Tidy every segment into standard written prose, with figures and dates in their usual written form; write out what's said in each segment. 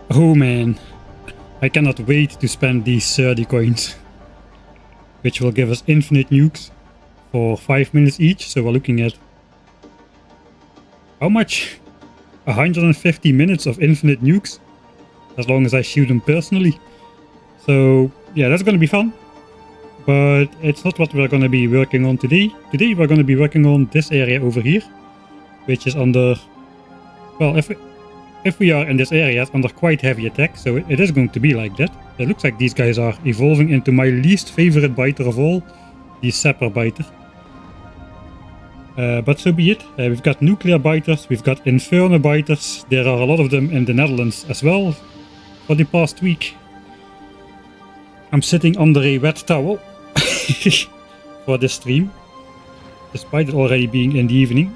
Oh man, I cannot wait to spend these 30 coins, which will give us infinite nukes for 5 minutes each. So we're looking at how much? 150 minutes of infinite nukes, as long as I shoot them personally. So yeah, that's gonna be fun, but it's not what we're gonna be working on today. Today we're gonna be working on this area over here, which is under, well, if we are in this area, it's under quite heavy attack, so it is going to be like that. It looks like these guys are evolving into my least favorite biter of all, the sapper biter. But so be it. We've got nuclear biters, we've got inferno biters. There are a lot of them in the Netherlands as well for the past week. I'm sitting under a wet towel for this stream, despite it already being in the evening.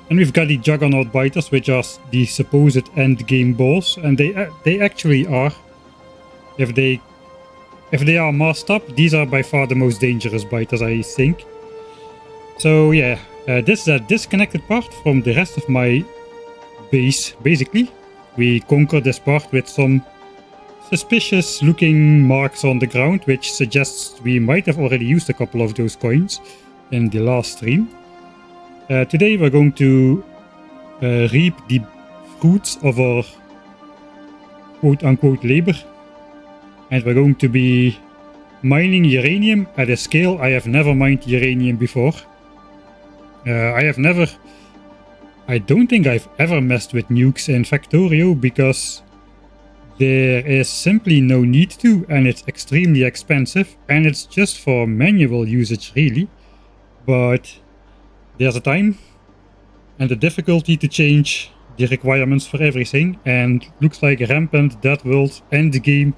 And we've got the Juggernaut biters, which are the supposed end game boss, and they actually are. If they are masked up, these are by far the most dangerous biters, I think. So yeah, this is a disconnected part from the rest of my base. Basically, we conquered this part with some suspicious looking marks on the ground, which suggests we might have already used a couple of those coins in the last stream. Today we're going to reap the fruits of our quote-unquote labor, and we're going to be mining uranium at a scale I have never mined uranium before. I don't think I've ever messed with nukes in Factorio, because there is simply no need to, and it's extremely expensive, and it's just for manual usage really. But there's a time and a difficulty to change the requirements for everything, and looks like Rampant, Deathworld, Endgame,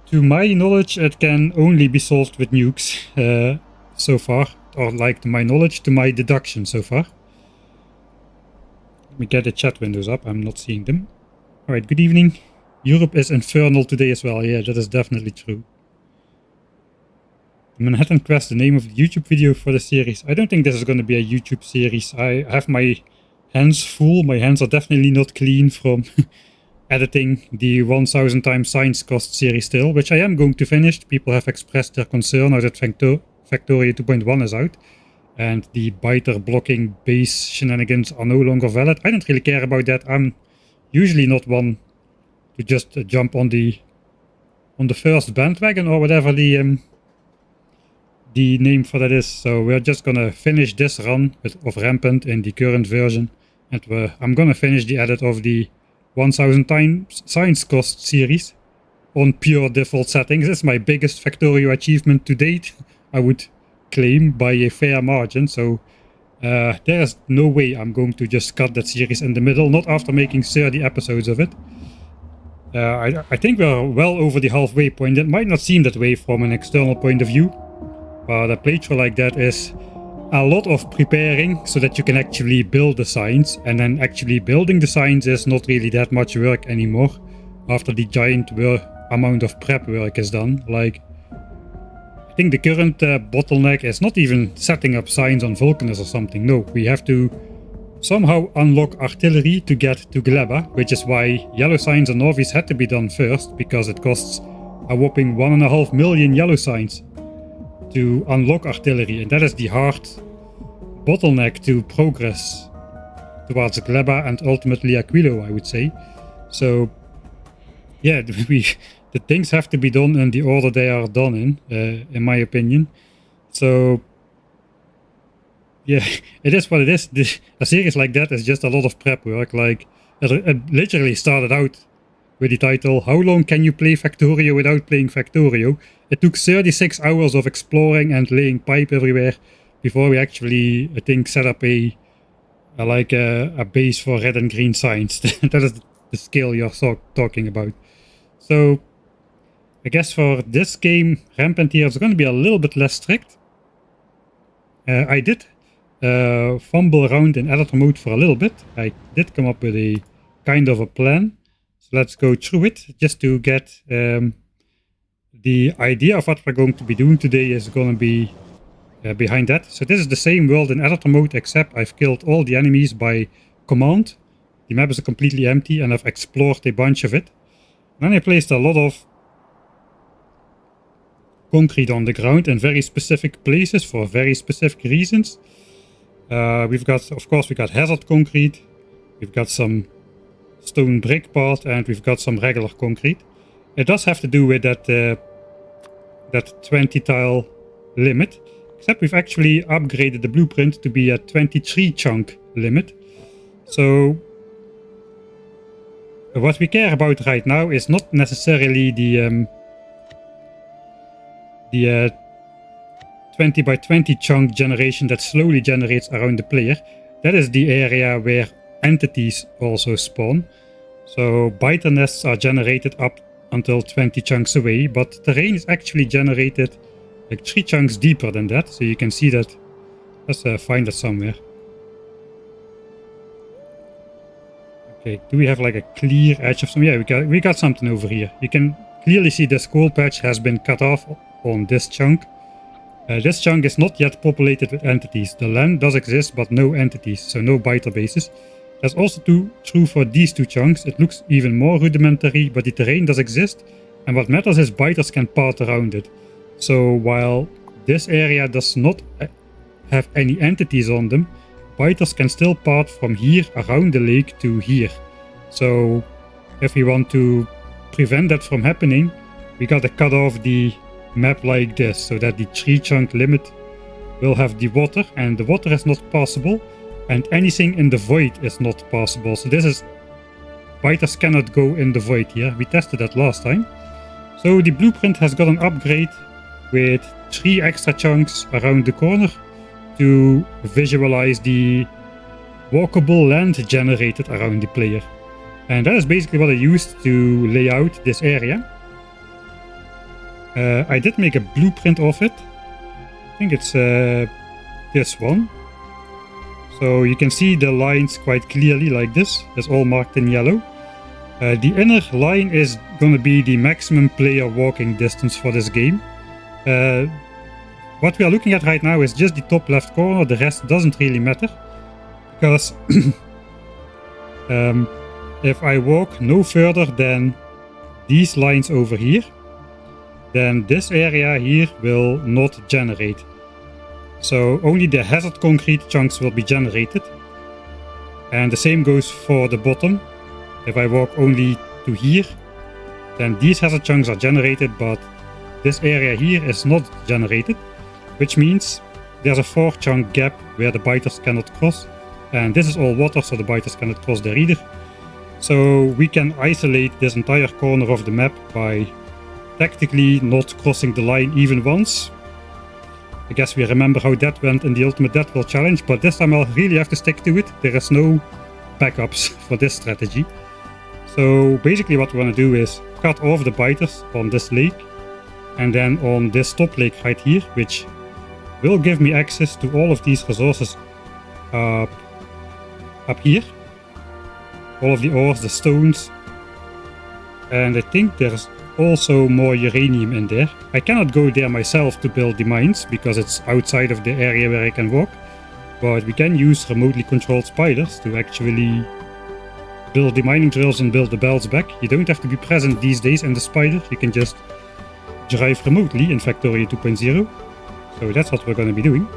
to my knowledge, it can only be solved with nukes so far, or like to my knowledge, to my deduction so far. Let me get the chat windows up, I'm not seeing them. Alright, good evening. Europe is infernal today as well, yeah, that is definitely true. Manhattan Quest, the name of the YouTube video for the series. I don't think this is going to be a YouTube series. I have my hands full. My hands are definitely not clean from editing the 1000 times science cost series still, which I am going to finish. People have expressed their concern now that Factorio 2.1 is out, and the biter blocking base shenanigans are no longer valid. I don't really care about that. I'm usually not one to just jump on the first bandwagon, or whatever the name for that is. So we're just gonna finish this run of Rampant in the current version, and I'm gonna finish the edit of the 1000 times science cost series on pure default settings. This is my biggest Factorio achievement to date, I would claim, by a fair margin. So there's no way I'm going to just cut that series in the middle, not after making 30 episodes of it. I think we're well over the halfway point. It might not seem that way from an external point of view, but a playthrough like that is a lot of preparing so that you can actually build the signs, and then actually building the signs is not really that much work anymore after the giant amount of prep work is done. Like, I think the current bottleneck is not even setting up signs on Vulcanus or something. No, we have to somehow unlock artillery to get to Gleba, which is why yellow signs and Novice had to be done first, because it costs a whopping 1.5 million yellow signs to unlock artillery, and that is the hard bottleneck to progress towards Gleba and ultimately Aquilo, I would say. So yeah, the things have to be done in the order they are done in my opinion. So yeah, it is what it is. A series like that is just a lot of prep work. Like, it literally started out with the title, How long can you play Factorio without playing Factorio? It took 36 hours of exploring and laying pipe everywhere before we actually, I think, set up a base for red and green signs. That is the scale you're talking about. So I guess for this game, Rampant here is going to be a little bit less strict. I did fumble around in editor mode for a little bit. I did come up with a kind of a plan. So let's go through it just to get the idea of what we're going to be doing today is going to be behind that. So this is the same world in editor mode, except I've killed all the enemies by command the map is completely empty and I've explored a bunch of it. And then I placed a lot of concrete on the ground in very specific places for very specific reasons. We've got, of course, we got hazard concrete, we've got some stone brick part, and we've got some regular concrete. It does have to do with that that 20 tile limit, except we've actually upgraded the blueprint to be a 23 chunk limit. So what we care about right now is not necessarily the 20 by 20 chunk generation that slowly generates around the player. That is the area where entities also spawn. So biter nests are generated up until 20 chunks away, but terrain is actually generated like 3 chunks deeper than that. So you can see that. Let's find it somewhere. Okay, do we have like a clear edge of some? Yeah, we got something over here. You can clearly see this coal patch has been cut off on this chunk. This chunk is not yet populated with entities. The land does exist, but no entities, so no biter bases. That's also true for these 2 chunks. It looks even more rudimentary, but the terrain does exist, and what matters is biters can path around it. So while this area does not have any entities on them, biters can still path from here around the lake to here. So if we want to prevent that from happening, we gotta cut off the map like this, so that the 3 chunk limit will have the water, and the water is not passable, and anything in the void is not possible. So this is, biters cannot go in the void here. We tested that last time. So the blueprint has got an upgrade with 3 extra chunks around the corner to visualize the walkable land generated around the player. And that is basically what I used to lay out this area. I did make a blueprint of it. I think it's this one. So you can see the lines quite clearly like this. It's all marked in yellow. The inner line is going to be the maximum player walking distance for this game. What we are looking at right now is just the top left corner. The rest doesn't really matter. Because if I walk no further than these lines over here, then this area here will not generate. So only the hazard concrete chunks will be generated. And the same goes for the bottom. If I walk only to here, then these hazard chunks are generated, but this area here is not generated, which means there's a 4 chunk gap where the biters cannot cross. And this is all water, so the biters cannot cross there either. So we can isolate this entire corner of the map by tactically not crossing the line even once. I guess we remember how that went in the Ultimate Deathworld challenge, but this time I'll really have to stick to it. There is no backups for this strategy. So basically what we want to do is cut off the biters on this lake, and then on this top lake right here, which will give me access to all of these resources up here. All of the ores, the stones, and I think there's also more uranium in there. I cannot go there myself to build the mines because it's outside of the area where I can walk, but we can use remotely controlled spiders to actually build the mining drills and build the belts back. You don't have to be present these days in the spider, you can just drive remotely in Factorio 2.0. So that's what we're going to be doing.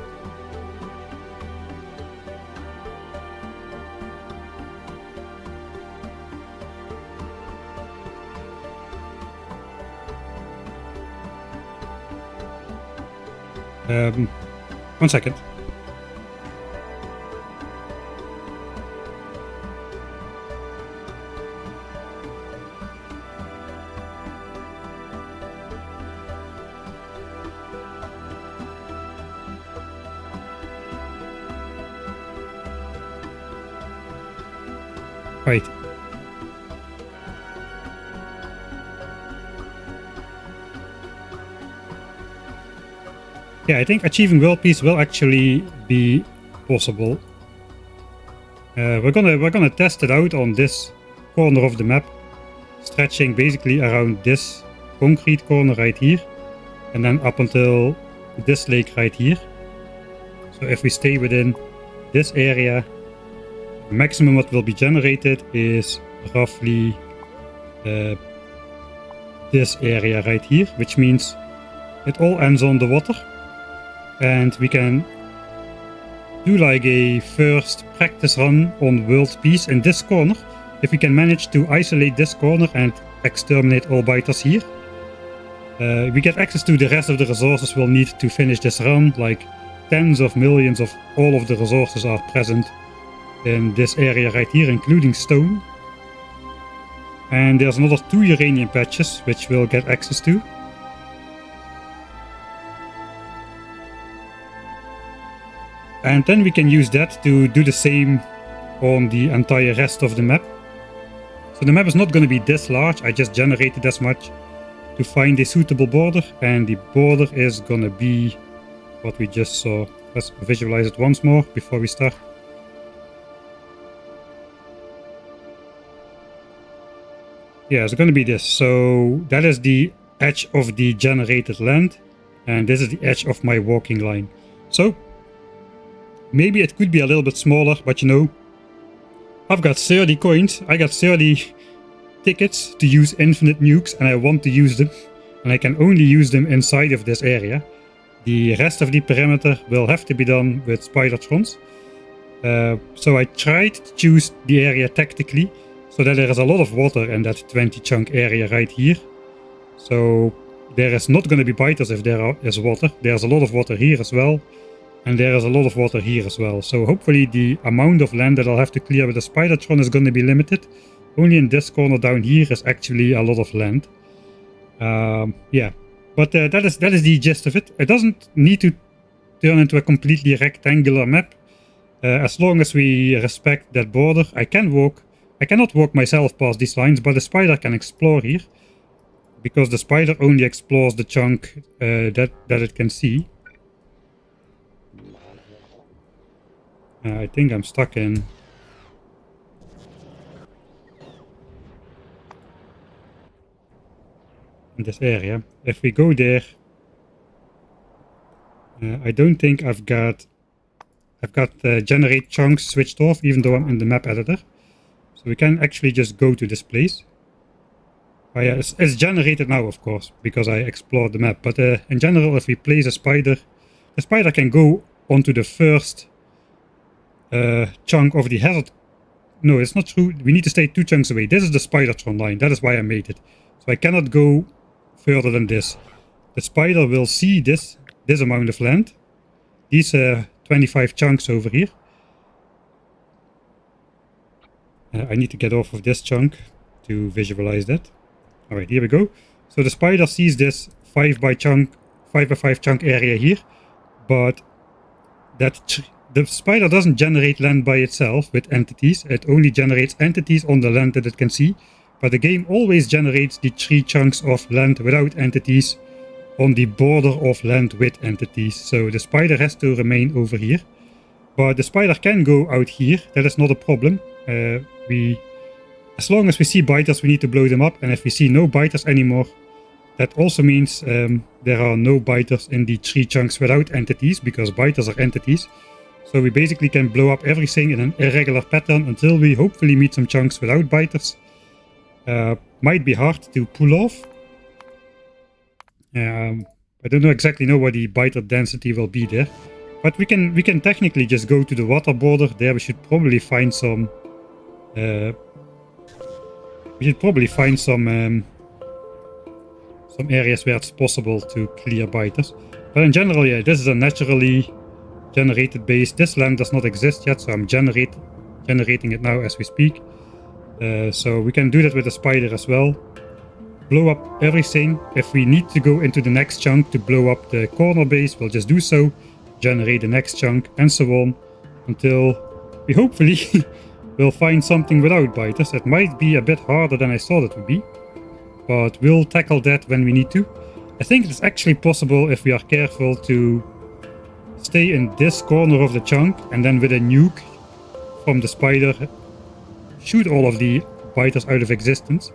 One second. Right. Yeah, I think achieving world peace will actually be possible. We're gonna test it out on this corner of the map, stretching basically around this concrete corner right here, and then up until this lake right here. So if we stay within this area, maximum what will be generated is roughly this area right here, which means it all ends on the water, and we can do like a first practice run on world peace in this corner. If we can manage to isolate this corner and exterminate all biters here, we get access to the rest of the resources we'll need to finish this run. Like tens of millions of all of the resources are present in this area right here, including stone. And there's another 2 uranium patches which we'll get access to. And then we can use that to do the same on the entire rest of the map. So the map is not going to be this large, I just generated as much to find a suitable border, and the border is going to be what we just saw. Let's visualize it once more before we start. Yeah, it's going to be this. So that is the edge of the generated land, and this is the edge of my walking line. So maybe it could be a little bit smaller, but you know, I've got 30 coins, I got 30 tickets to use infinite nukes, and I want to use them, and I can only use them inside of this area. The rest of the perimeter will have to be done with spidertrons. So I tried to choose the area tactically, so that there is a lot of water in that 20 chunk area right here. So there is not going to be biters if there is water. There's a lot of water here as well, and there is a lot of water here as well. So hopefully the amount of land that I'll have to clear with the spidertron is going to be limited. Only in this corner down here is actually a lot of land. Yeah, but that is the gist of it. It doesn't need to turn into a completely rectangular map. As long as we respect that border, I cannot walk myself past these lines, but the spider can explore here, because the spider only explores the chunk that it can see. I think I'm stuck in this area. If we go there, I don't think I've got generate chunks switched off, even though I'm in the map editor. So we can actually just go to this place. Oh yeah, it's generated now, of course, because I explored the map. But in general, if we place a spider, the spider can go onto the first chunk of the hazard. No, it's not true. We need to stay 2 chunks away. This is the spidertron line. That is why I made it. So I cannot go further than this. The spider will see this amount of land. These 25 chunks over here. I need to get off of this chunk to visualize that. Alright, here we go. So the spider sees this 5 by 5 chunk area here, but the spider doesn't generate land by itself with entities. It only generates entities on the land that it can see, but the game always generates the 3 chunks of land without entities on the border of land with entities. So the spider has to remain over here, but the spider can go out here. That is not a problem. As long as we see biters, we need to blow them up, and if we see no biters anymore, that also means there are no biters in the 3 chunks without entities, because biters are entities. So we basically can blow up everything in an irregular pattern until we hopefully meet some chunks without biters. Might be hard to pull off. I don't exactly know what the biter density will be there, but we can technically just go to the water border. There we should probably find some. Some areas where it's possible to clear biters. But in general, yeah, this is a naturally generated base. This land does not exist yet, so I'm generating it now as we speak. So we can do that with the spider as well. Blow up everything. If we need to go into the next chunk to blow up the corner base, we'll just do so. Generate the next chunk, and so on, until we hopefully will find something without biters. It might be a bit harder than I thought it would be, but we'll tackle that when we need to. I think it's actually possible, if we are careful, to stay in this corner of the chunk, and then with a nuke from the spider shoot all of the biters out of existence.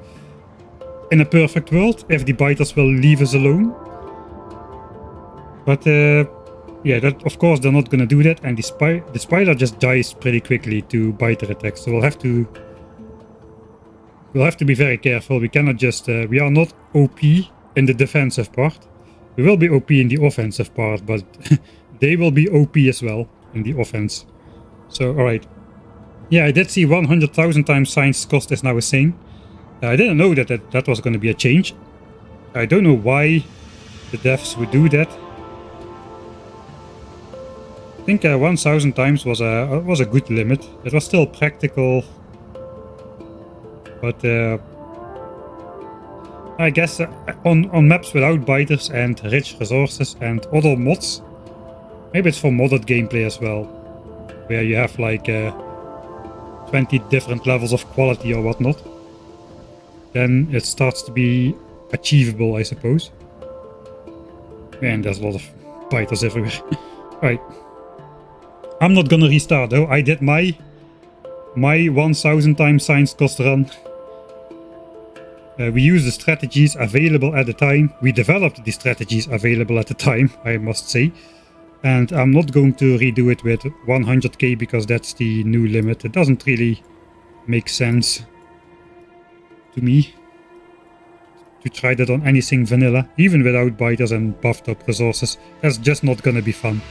In a perfect world, if the biters will leave us alone. But Yeah, that of course they're not gonna do that, and the spider just dies pretty quickly to biter attacks. So we'll have to be very careful. We cannot just we are not OP in the defensive part. We will be OP in the offensive part, but they will be OP as well in the offense. So alright. Yeah, I did see 100,000 times science cost is now a thing. I didn't know that was going to be a change. I don't know why the devs would do that. I think 1000 times was a good limit. It was still practical, but I guess on maps without biters and rich resources and other mods, maybe it's for modded gameplay as well, where you have like 20 different levels of quality or whatnot, then it starts to be achievable, I suppose. And there's a lot of biters everywhere. Alright. I'm not gonna restart though. I did my 1000 times science cost run. We used the strategies available at the time. We developed the strategies available at the time, I must say. And I'm not going to redo it with 100k because that's the new limit. It doesn't really make sense to me to try that on anything vanilla, even without biters and buffed up resources. That's just not gonna be fun.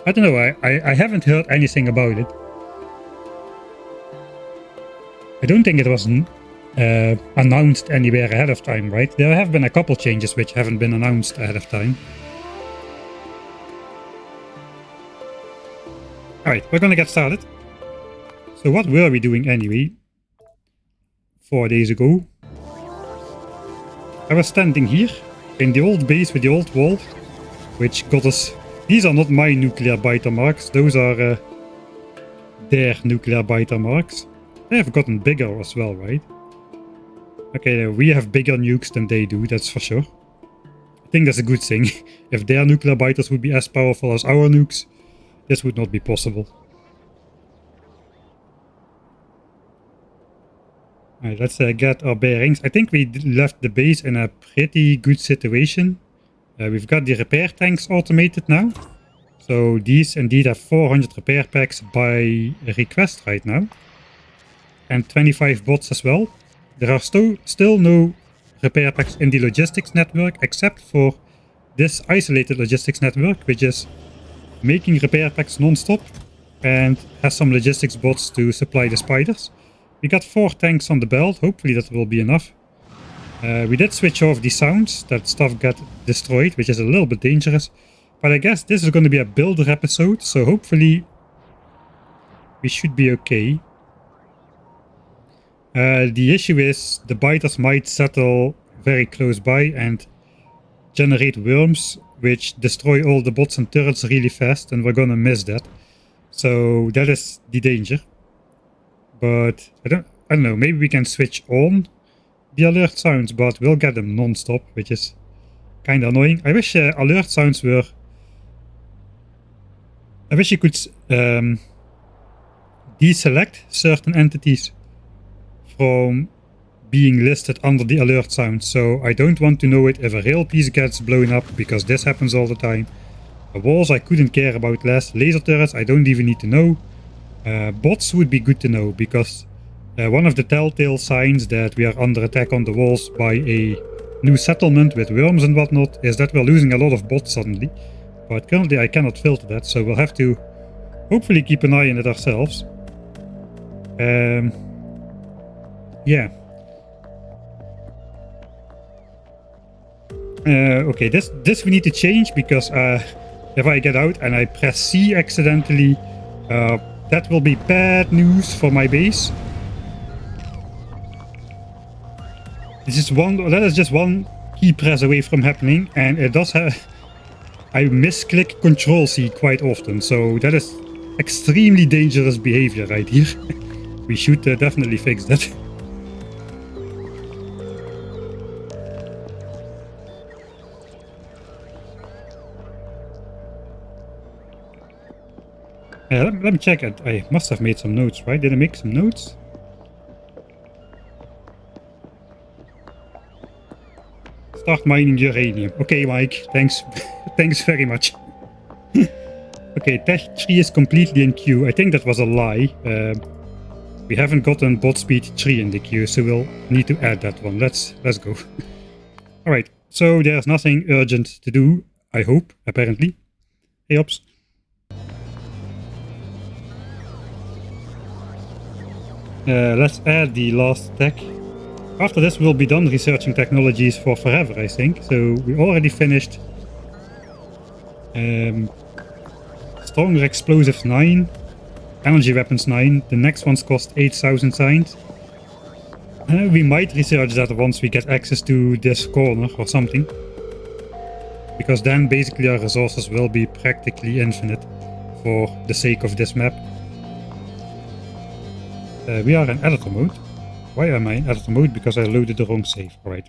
I don't know, I haven't heard anything about it. I don't think it was announced anywhere ahead of time, right? There have been a couple changes which haven't been announced ahead of time. Alright, we're gonna get started. So what were we doing anyway? 4 days ago. I was standing here in the old base with the old wall, which got us... These are not my nuclear biter marks, those are their nuclear biter marks. They have gotten bigger as well, right? Okay, we have bigger nukes than they do, that's for sure. I think that's a good thing. If their nuclear biters would be as powerful as our nukes, this would not be possible. Alright, let's get our bearings. I think we left the base in a pretty good situation. We've got the repair tanks automated now. So these indeed have 400 repair packs by request right now. And 25 bots as well. There are still no repair packs in the logistics network, except for this isolated logistics network, which is making repair packs non-stop and has some logistics bots to supply the spiders. We got 4 tanks on the belt, hopefully that will be enough. We did switch off the sounds, that stuff got destroyed, which is a little bit dangerous. But I guess this is going to be a builder episode, so hopefully we should be okay. The issue is the biters might settle very close by and generate worms, which destroy all the bots and turrets really fast, and we're gonna miss that. So that is the danger. But I don't know, maybe we can switch on the alert sounds, but we'll get them non-stop, which is kind of annoying. I wish alert sounds were... I wish you could deselect certain entities from being listed under the alert sound. So I don't want to know it if a rail piece gets blown up, because this happens all the time. Walls I couldn't care about less. Laser turrets I don't even need to know. Bots would be good to know, because one of the telltale signs that we are under attack on the walls by a new settlement with worms and whatnot is that we're losing a lot of bots suddenly. But currently I cannot filter that, so we'll have to hopefully keep an eye on it ourselves. Yeah. Okay, this we need to change, because if I get out and I press C accidentally, that will be bad news for my base. That is just one key press away from happening, and it does have... I misclick Control C quite often, so that is extremely dangerous behavior right here. We should definitely fix that. Let me check it. I must have made some notes, right? Did I make some notes? Start mining uranium. Okay, Mike. Thanks. Thanks very much. Okay, Tech 3 is completely in queue. I think that was a lie. We haven't gotten bot speed 3 in the queue, so we'll need to add that one. Let's go. Alright, so there's nothing urgent to do, I hope, apparently. Hey, Ops. Let's add the last tech. After this, we'll be done researching technologies for forever, I think. So we already finished Stronger Explosives 9, Energy Weapons 9. The next ones cost 8,000 signs. We might research that once we get access to this corner or something. Because then basically our resources will be practically infinite for the sake of this map. We are in editor mode. Why am I in editor mode? Because I loaded the wrong save. Alright.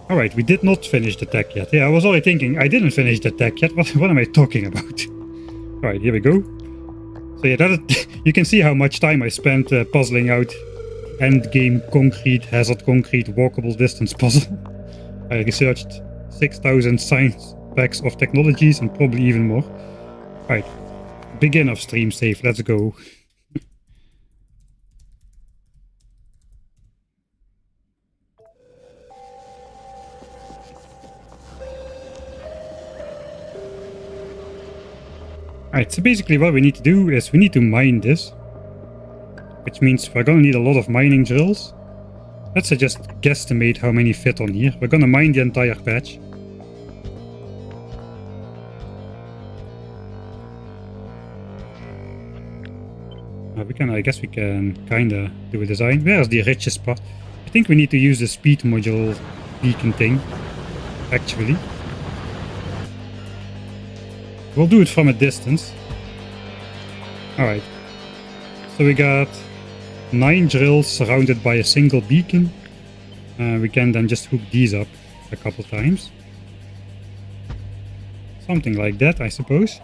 Alright, we did not finish the tech yet. Yeah, I was already thinking, I didn't finish the tech yet. What am I talking about? Alright, here we go. So yeah, you can see how much time I spent puzzling out end game concrete, hazard concrete, walkable distance puzzle. I researched 6,000 science packs of technologies and probably even more. Alright, begin of stream save, let's go. Alright, so basically what we need to do is we need to mine this. Which means we're gonna need a lot of mining drills. Let's just guesstimate how many fit on here. We're gonna mine the entire patch. I guess we can kinda do a design. Where's the richest part? I think we need to use the speed module beacon thing, actually. We'll do it from a distance. Alright. So we got 9 drills surrounded by a single beacon. We can then just hook these up a couple times. Something like that, I suppose.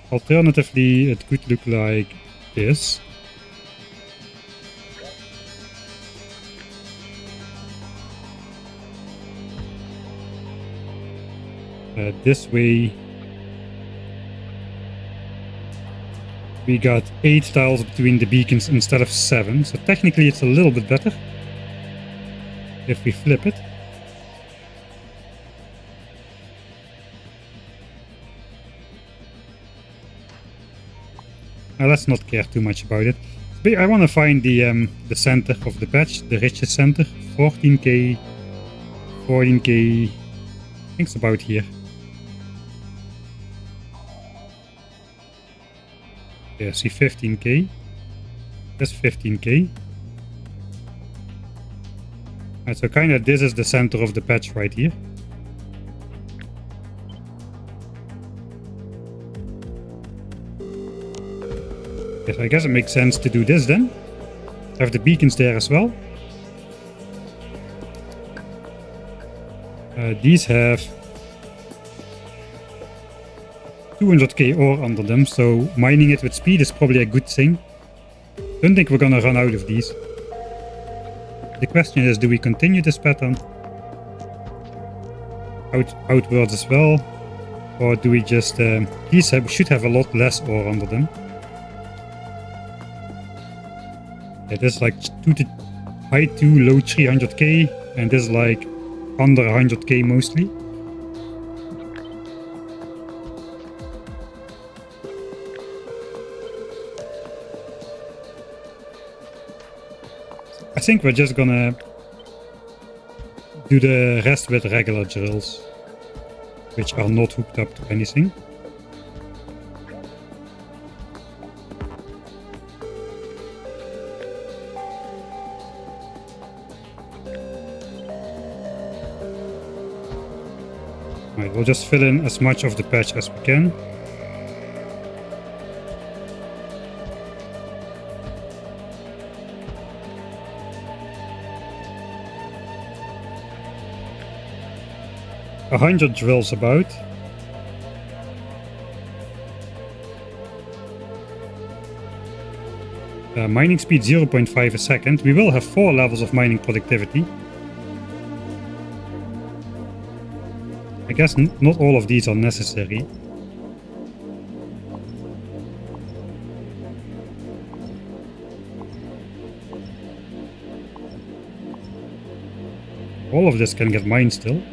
Alternatively, it could look like this. This way we got 8 tiles between the beacons instead of 7, so technically it's a little bit better if we flip it. Now let's not care too much about it. I want to find the center of the patch, the richest center. 14k, 14k, I think it's about here. Yeah, see 15k. That's 15k. Alright, so kinda this is the center of the patch right here. Yes, I guess it makes sense to do this then. Have the beacons there as well. These have 200k ore under them, so mining it with speed is probably a good thing. Don't think we're gonna run out of these. The question is, do we continue this pattern outwards as well, or do we just these should have a lot less ore under them. Yeah, this is like high 2, low 300k, and this is like under 100k mostly. I think we're just gonna do the rest with regular drills, which are not hooked up to anything. Alright, we'll just fill in as much of the patch as we can. A 100 drills about. Mining speed 0.5 a second. We will have 4 levels of mining productivity. I guess not all of these are necessary. All of this can get mined still.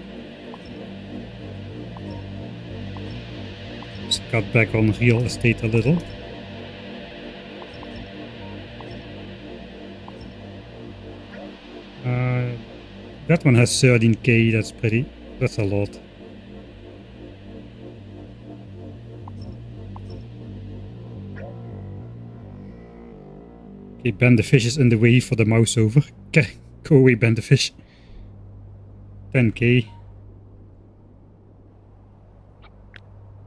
Let's cut back on real estate a little. That one has 13k, that's a lot. Okay, Ben the fish is in the way for the mouse over. Okay, go away, Ben the fish. 10k.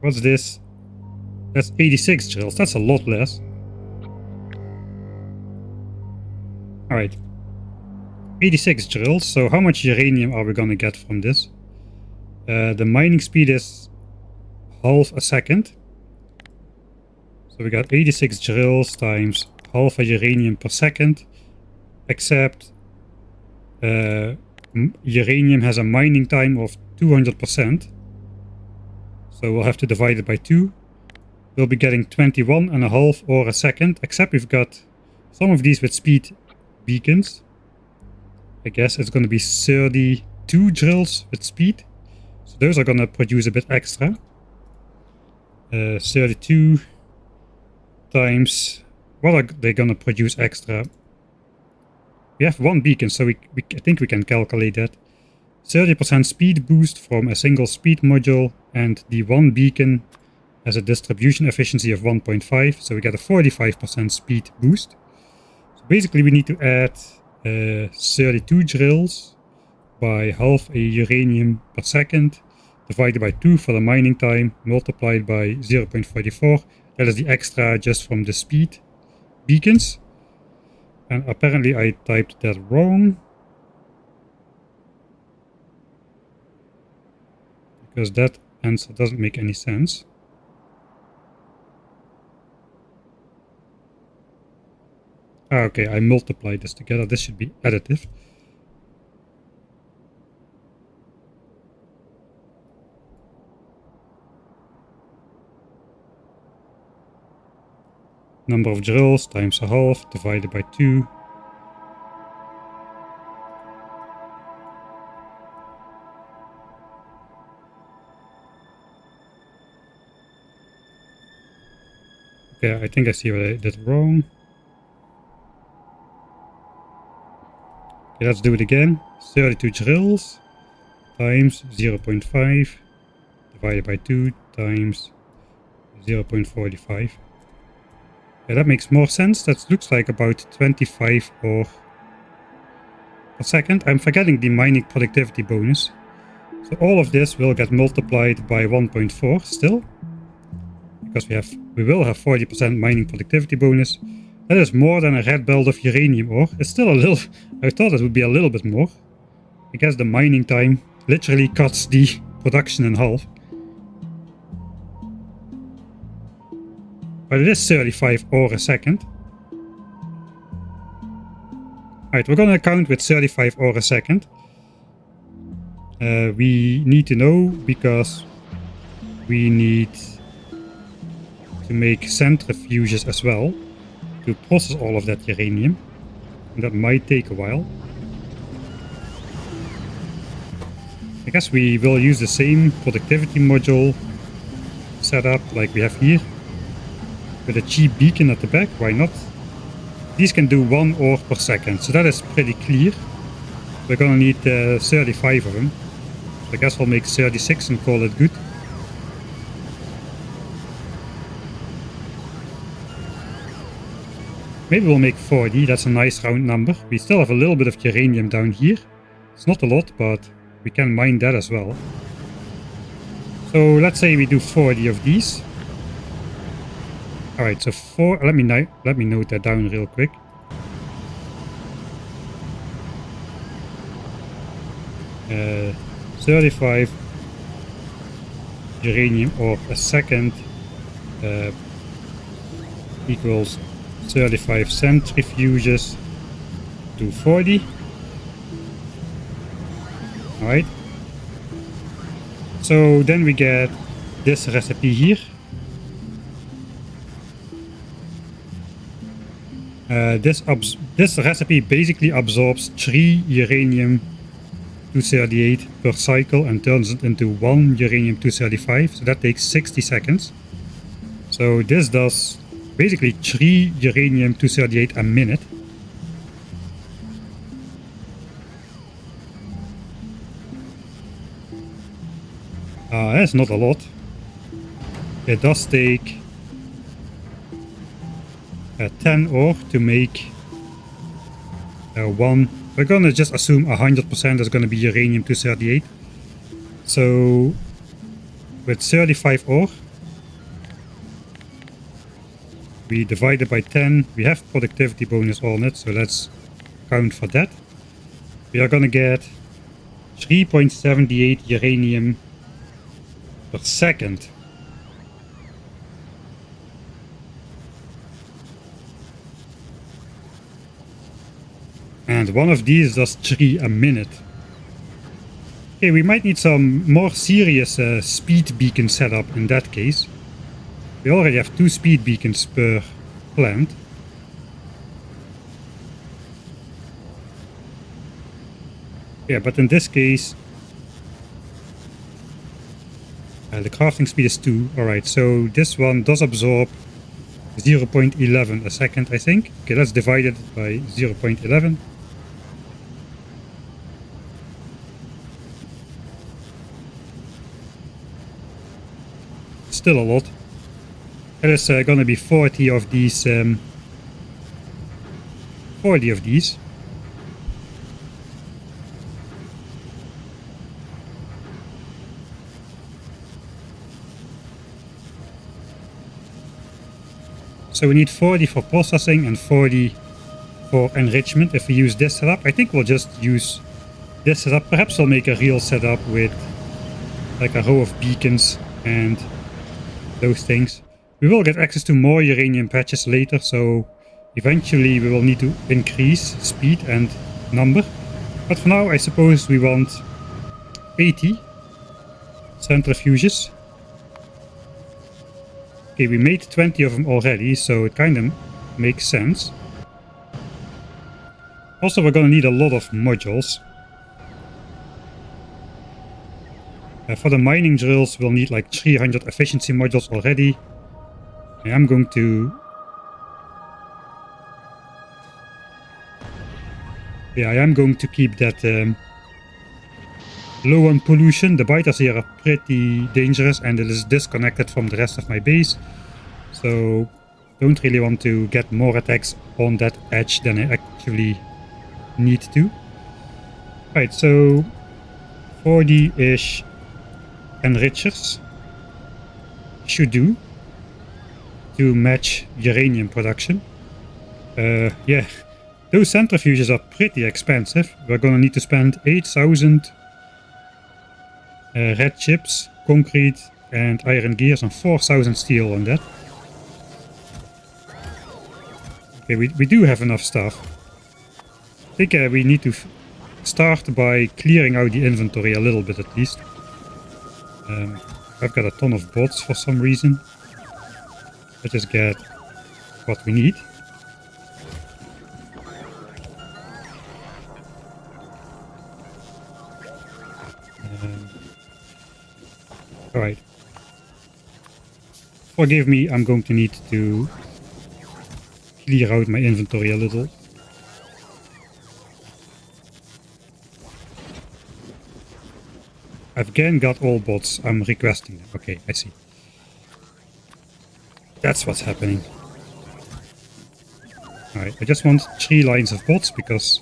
What's this? That's 86 drills, that's a lot less. Alright. 86 drills, so how much uranium are we gonna get from this? The mining speed is half a second. So we got 86 drills times half a uranium per second. Except uranium has a mining time of 200%. So we'll have to divide it by 2. We'll be getting 21.5 ore a second, except we've got some of these with speed beacons. I guess it's going to be 32 drills with speed. So those are going to produce a bit extra. 32 times... What are they going to produce extra? We have 1 beacon, so I think we can calculate that. 30% speed boost from a single speed module, and the 1 beacon has a distribution efficiency of 1.5, so we get a 45% speed boost. So basically we need to add 32 drills by half a uranium per second, divided by 2 for the mining time, multiplied by 0.44. That is the extra just from the speed beacons. And apparently I typed that wrong, because that answer doesn't make any sense. Okay, I multiplied this together. This should be additive. Number of drills times a half divided by 2. Okay, I think I see what I did wrong. Okay, let's do it again. 32 drills times 0.5 divided by 2 times 0.45. Yeah, that makes more sense. That looks like about 25 ore per second. I'm forgetting the mining productivity bonus. So all of this will get multiplied by 1.4 still. Because we will have 40% mining productivity bonus. That is more than a red belt of uranium ore. It's still a little... I thought it would be a little bit more. I guess the mining time literally cuts the production in half. But it is 35 ore a second. Alright, we're gonna count with 35 ore a second. We need to know because we need to make centrifuges as well to process all of that uranium. And that might take a while. I guess we will use the same productivity module setup like we have here. With a cheap beacon at the back, why not? These can do 1 ore per second, so that is pretty clear. We're gonna need 35 of them. So I guess we'll make 36 and call it good. Maybe we'll make 40, that's a nice round number. We still have a little bit of uranium down here. It's not a lot, but we can mine that as well. So let's say we do 40 of these. Alright, so let me note that down real quick. Uh, 35 uranium ore a second equals 35 centrifuges to 40. Alright. So then we get this recipe here. This recipe basically absorbs 3 uranium-238 per cycle and turns it into 1 uranium-235. So that takes 60 seconds. So this does basically 3 uranium-238 a minute. That's not a lot. It does take 10 ore to make 1. We're gonna just assume 100% is gonna be uranium-238. So with 35 ore, we divide it by 10. We have productivity bonus on it, so let's count for that. We are gonna get 3.78 uranium per second. And one of these does 3 a minute. Okay, we might need some more serious speed beacon setup in that case. We already have 2 speed beacons per plant. Yeah, but in this case, the crafting speed is 2. Alright, so this one does absorb 0.11 a second, I think. Okay, let's divide it by 0.11. Still a lot. There is gonna be 40 of these. 40 of these. So we need 40 for processing and 40 for enrichment. If we use this setup, I think we'll just use this setup. Perhaps we'll make a real setup with like a row of beacons and those things. We will get access to more uranium patches later, so eventually we will need to increase speed and number. But for now, I suppose we want 80 centrifuges. Okay, we made 20 of them already, so it kind of makes sense. Also, we're gonna need a lot of modules. For the mining drills, we'll need like 300 efficiency modules already. I am going to... Yeah, I am going to keep that low on pollution. The biters here are pretty dangerous and it is disconnected from the rest of my base. So don't really want to get more attacks on that edge than I actually need to. Right, so 40-ish enrichers should do to match uranium production. Yeah, those centrifuges are pretty expensive. We're gonna need to spend 8,000 red chips, concrete and iron gears and 4,000 steel on that. Okay, we do have enough stuff. I think we need to start by clearing out the inventory a little bit at least. I've got a ton of bots for some reason. Let's just get what we need. Alright. Forgive me, I'm going to need to clear out my inventory a little. I've again got all bots. I'm requesting them. Okay, I see. That's what's happening. Alright, I just want 3 lines of bots because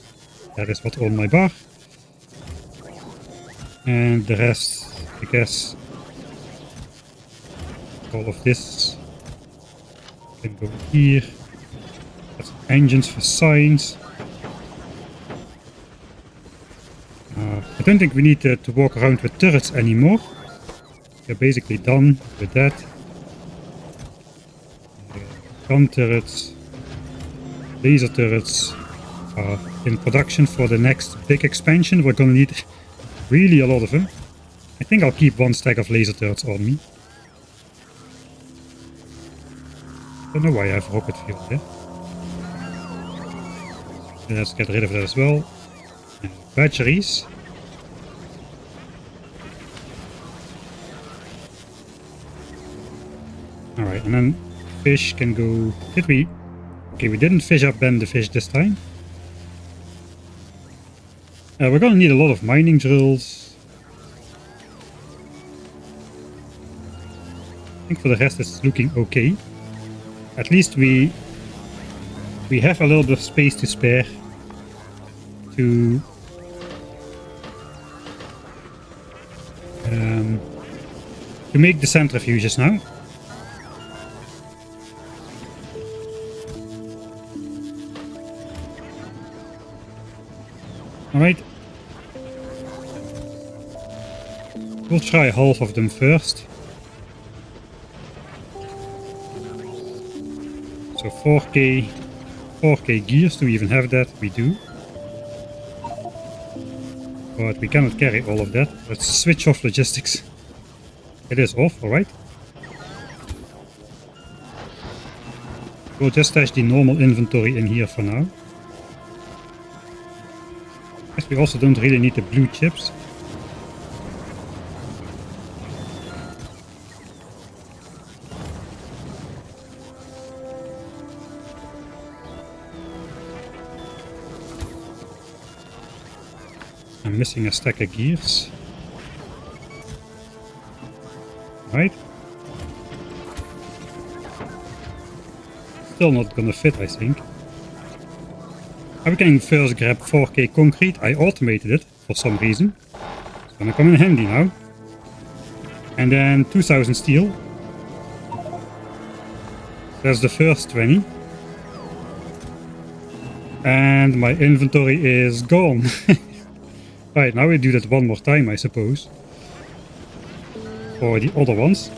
that is what's on my bar. And the rest, I guess, all of this can go here. That's engines for science. I don't think we need to walk around with turrets anymore. We're basically done with that. Gun turrets. laser turrets are in production for the next big expansion. We're gonna need really a lot of them. I think I'll keep 1 stack of laser turrets on me. Don't know why I have rocket fuel there. Let's get rid of that as well. Batteries. Alright, and then fish can go... Did we? Okay, we didn't fish up then the fish this time. We're gonna need a lot of mining drills. I think for the rest it's looking okay. At least we have a little bit of space to spare to make the centrifuges now. Alright. We'll try half of them first. So 4k gears, do we even have that? We do. But we cannot carry all of that. Let's switch off logistics. It is off, alright. We'll just stash the normal inventory in here for now. Guess we also don't really need the blue chips. I'm missing a stack of gears. Right. Still not gonna fit, I think. We can first grab 4k concrete. I automated it for some reason. It's gonna come in handy now. And then 2000 steel. That's the first 20. And my inventory is gone. Right, now we do that one more time, I suppose. For the other ones.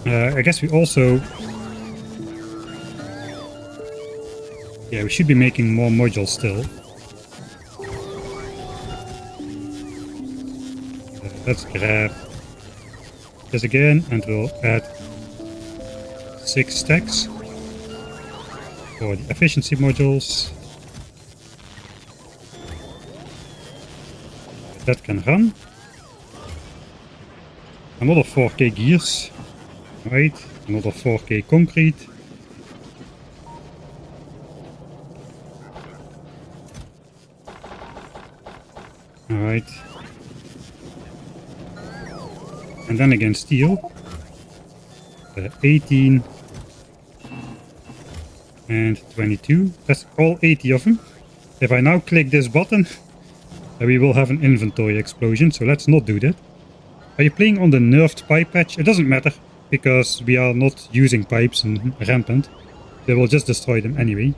I guess we also... Yeah, we should be making more modules still. Let's grab this again and we'll add 6 stacks for the efficiency modules. That can run. Another 4k gears. Right, another 4k concrete. Alright. And then again steel. 18 and 22. That's all 80 of them. If I now click this button, we will have an inventory explosion, so let's not do that. Are you playing on the nerfed pipe patch? It doesn't matter, because we are not using pipes in Rampant. They will just destroy them anyway.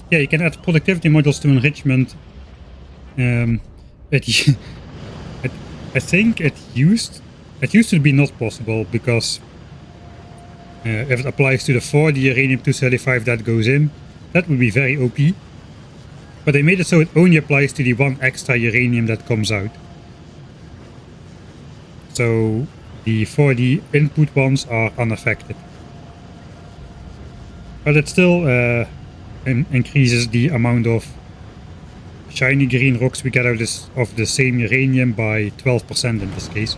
Yeah, you can add productivity modules to enrichment. I think it used to be not possible, because if it applies to the 4D uranium-235 that goes in, that would be very OP. But they made it so it only applies to the 1 extra uranium that comes out. So the 4D input ones are unaffected. But it still increases the amount of shiny green rocks we get out of the same uranium by 12% in this case.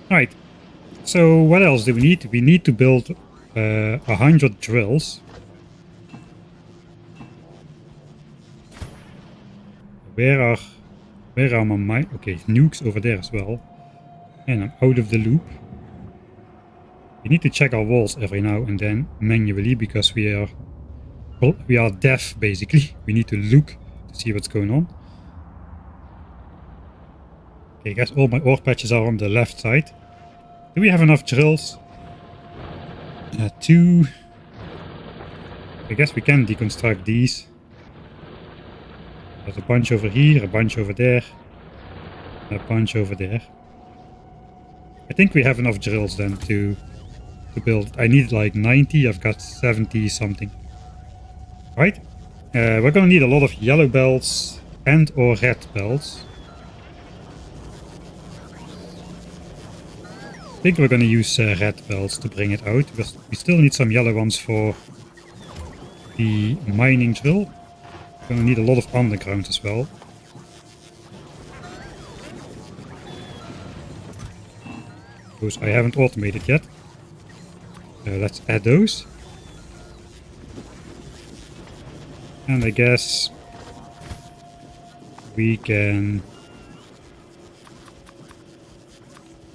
Alright, so what else do we need? We need to build 100 drills. Where are my mine? Okay, nukes over there as well. And I'm out of the loop. We need to check our walls every now and then manually, because we are deaf basically. We need to look to see what's going on. Okay, I guess all my ore patches are on the left side. Do we have enough drills? 2. I guess we can deconstruct these. There's a bunch over here, a bunch over there. A bunch over there. I think we have enough drills then to build. I need like 90. I've got 70 something. Right? We're gonna need a lot of yellow belts and or red belts. I think we're gonna use red belts to bring it out, because we still need some yellow ones for the mining drill. We're gonna need a lot of underground as well. Those I haven't automated yet. Let's add those. And I guess we can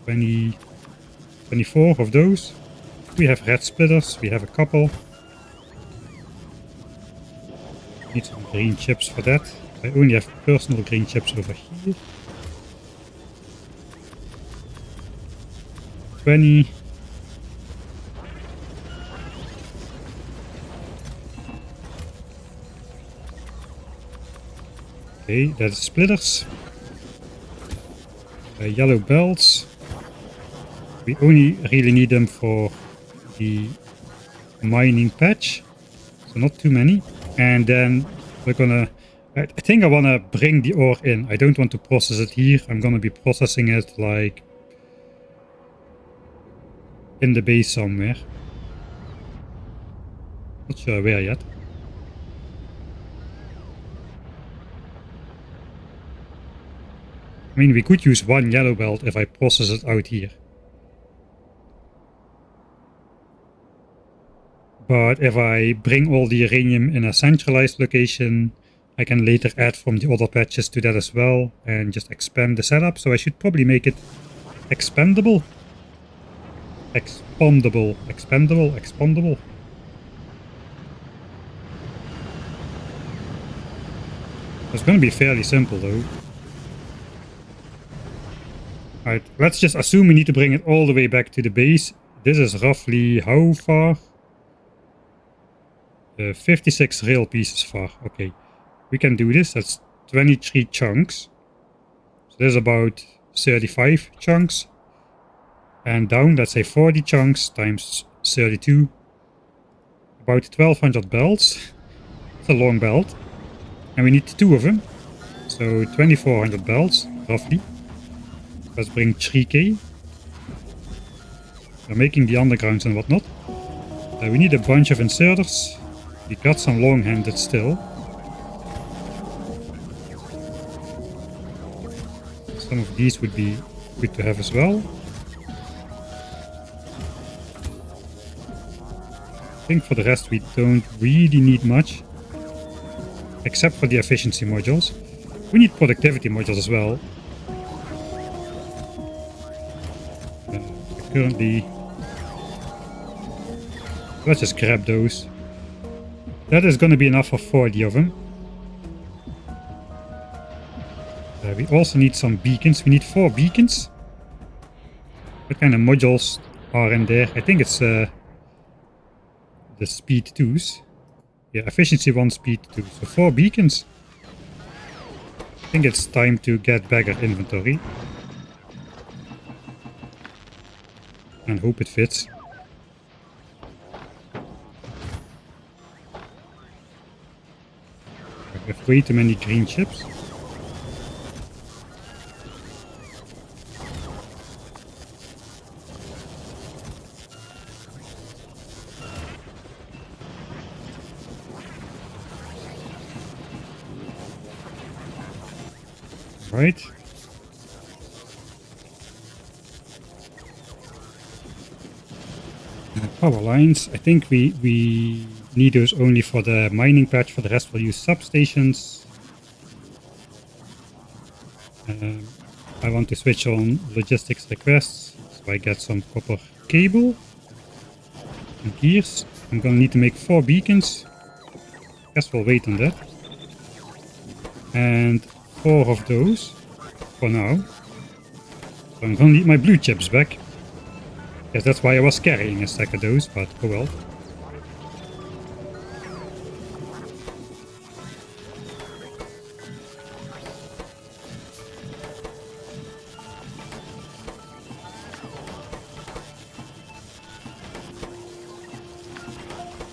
24 of those. We have red splitters, we have a couple. Need some green chips for that. I only have personal green chips over here. 20. Okay, that's splitters. Yellow belts. We only really need them for the mining patch, so not too many. And then we're gonna... I think I wanna bring the ore in. I don't want to process it here. I'm gonna be processing it like in the base somewhere. Not sure where yet. I mean, we could use one yellow belt if I process it out here. But if I bring all the uranium in a centralized location, I can later add from the other patches to that as well and just expand the setup. So I should probably make it expandable. Expandable. It's going to be fairly simple though. Alright, let's just assume we need to bring it all the way back to the base. This is roughly how far? 56 rail pieces far. Okay, we can do this. That's 23 chunks. So there's about 35 chunks. And down, let's say 40 chunks times 32. About 1200 belts. It's a long belt. And we need 2 of them. So 2400 belts, roughly. Let's bring 3k. We're making the undergrounds and whatnot. We need a bunch of inserters. We got some long-handed still. Some of these would be good to have as well. I think for the rest we don't really need much. Except for the efficiency modules. We need productivity modules as well. Currently... Let's just grab those. That is going to be enough for 40 of them. We also need some beacons. We need 4 beacons. What kind of modules are in there? I think it's the speed 2s. Yeah, efficiency 1, speed 2. So 4 beacons. I think it's time to get back our inventory. And hope it fits. We have way too many green chips. Right. Power lines. I think we need those only for the mining patch. For the rest we'll use substations. I want to switch on logistics requests, so I get some copper cable and gears. I'm gonna need to make 4 beacons. Guess we'll wait on that. And 4 of those for now. So I'm gonna need my blue chips back. Yes, that's why I was carrying a stack of those, but oh well.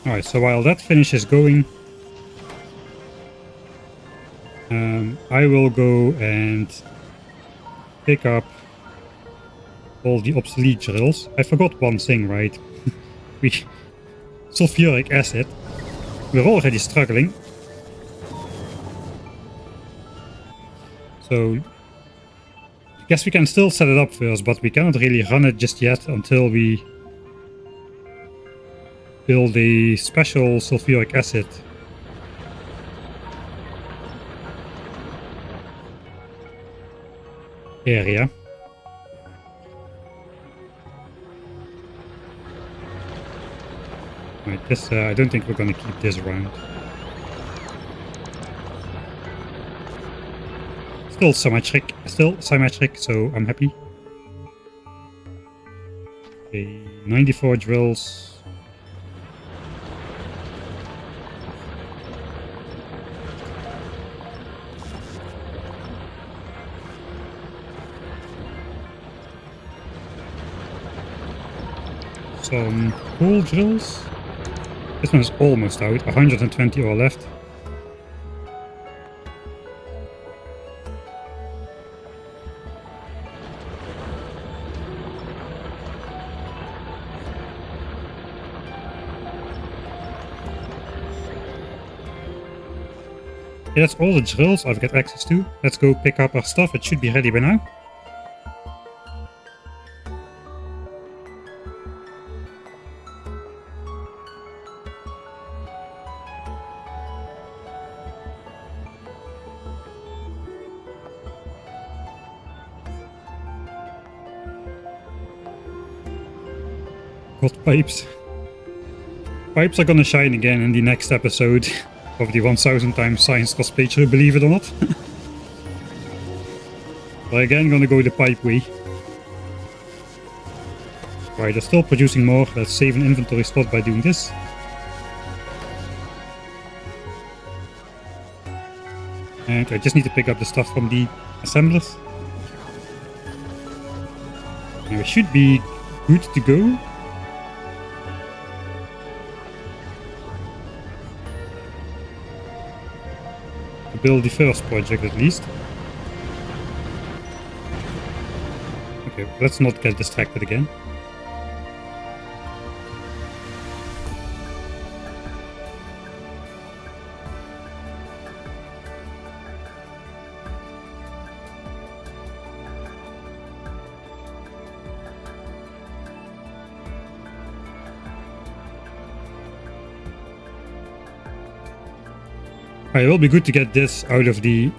Alright, so while that finishes going, I will go and pick up all the obsolete drills. I forgot one thing, right? Sulfuric acid. We're already struggling. So I guess we can still set it up first, but we cannot really run it just yet until we build a special sulfuric acid area. Right, this I don't think we're gonna keep this around. Still symmetric, so I'm happy. Okay, 94 drills. Some coal drills. This one is almost out. 120 ore left. Okay, that's all the drills I've got access to. Let's go pick up our stuff. It should be ready by now. Got pipes. Pipes are gonna shine again in the next episode of the 1000 times science cosplayer, believe it or not. But again, gonna go the pipe way. Right, they're still producing more. Let's save an inventory slot by doing this. And I just need to pick up the stuff from the assemblers. And we should be good to go. Build the first project at least. Okay, let's not get distracted again. It will be good to get this out of the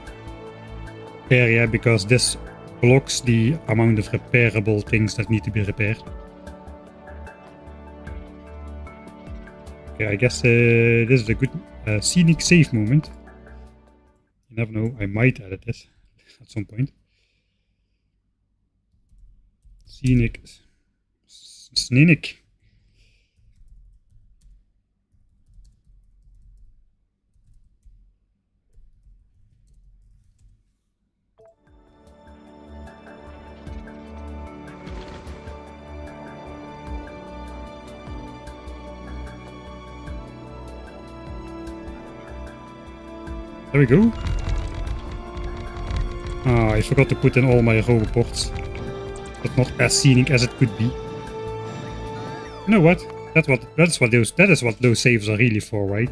area because this blocks the amount of repairable things that need to be repaired. Okay, I guess this is a good scenic save moment. You never know, I might edit this at some point. Scenic. There we go. Ah, I forgot to put in all my roboports. But not as scenic as it could be. You know what? That is what those saves are really for, right?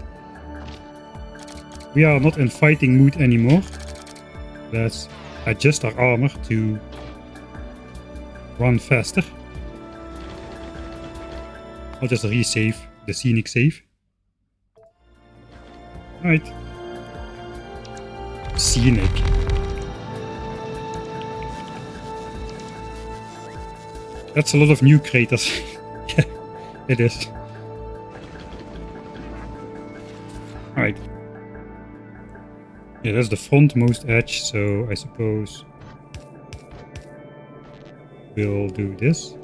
We are not in fighting mood anymore. Let's adjust our armor to run faster. I'll just resave the scenic save. Right. Scenic. That's a lot of new craters. Yeah, it is. Alright. Yeah, that's the frontmost edge, so I suppose we'll do this.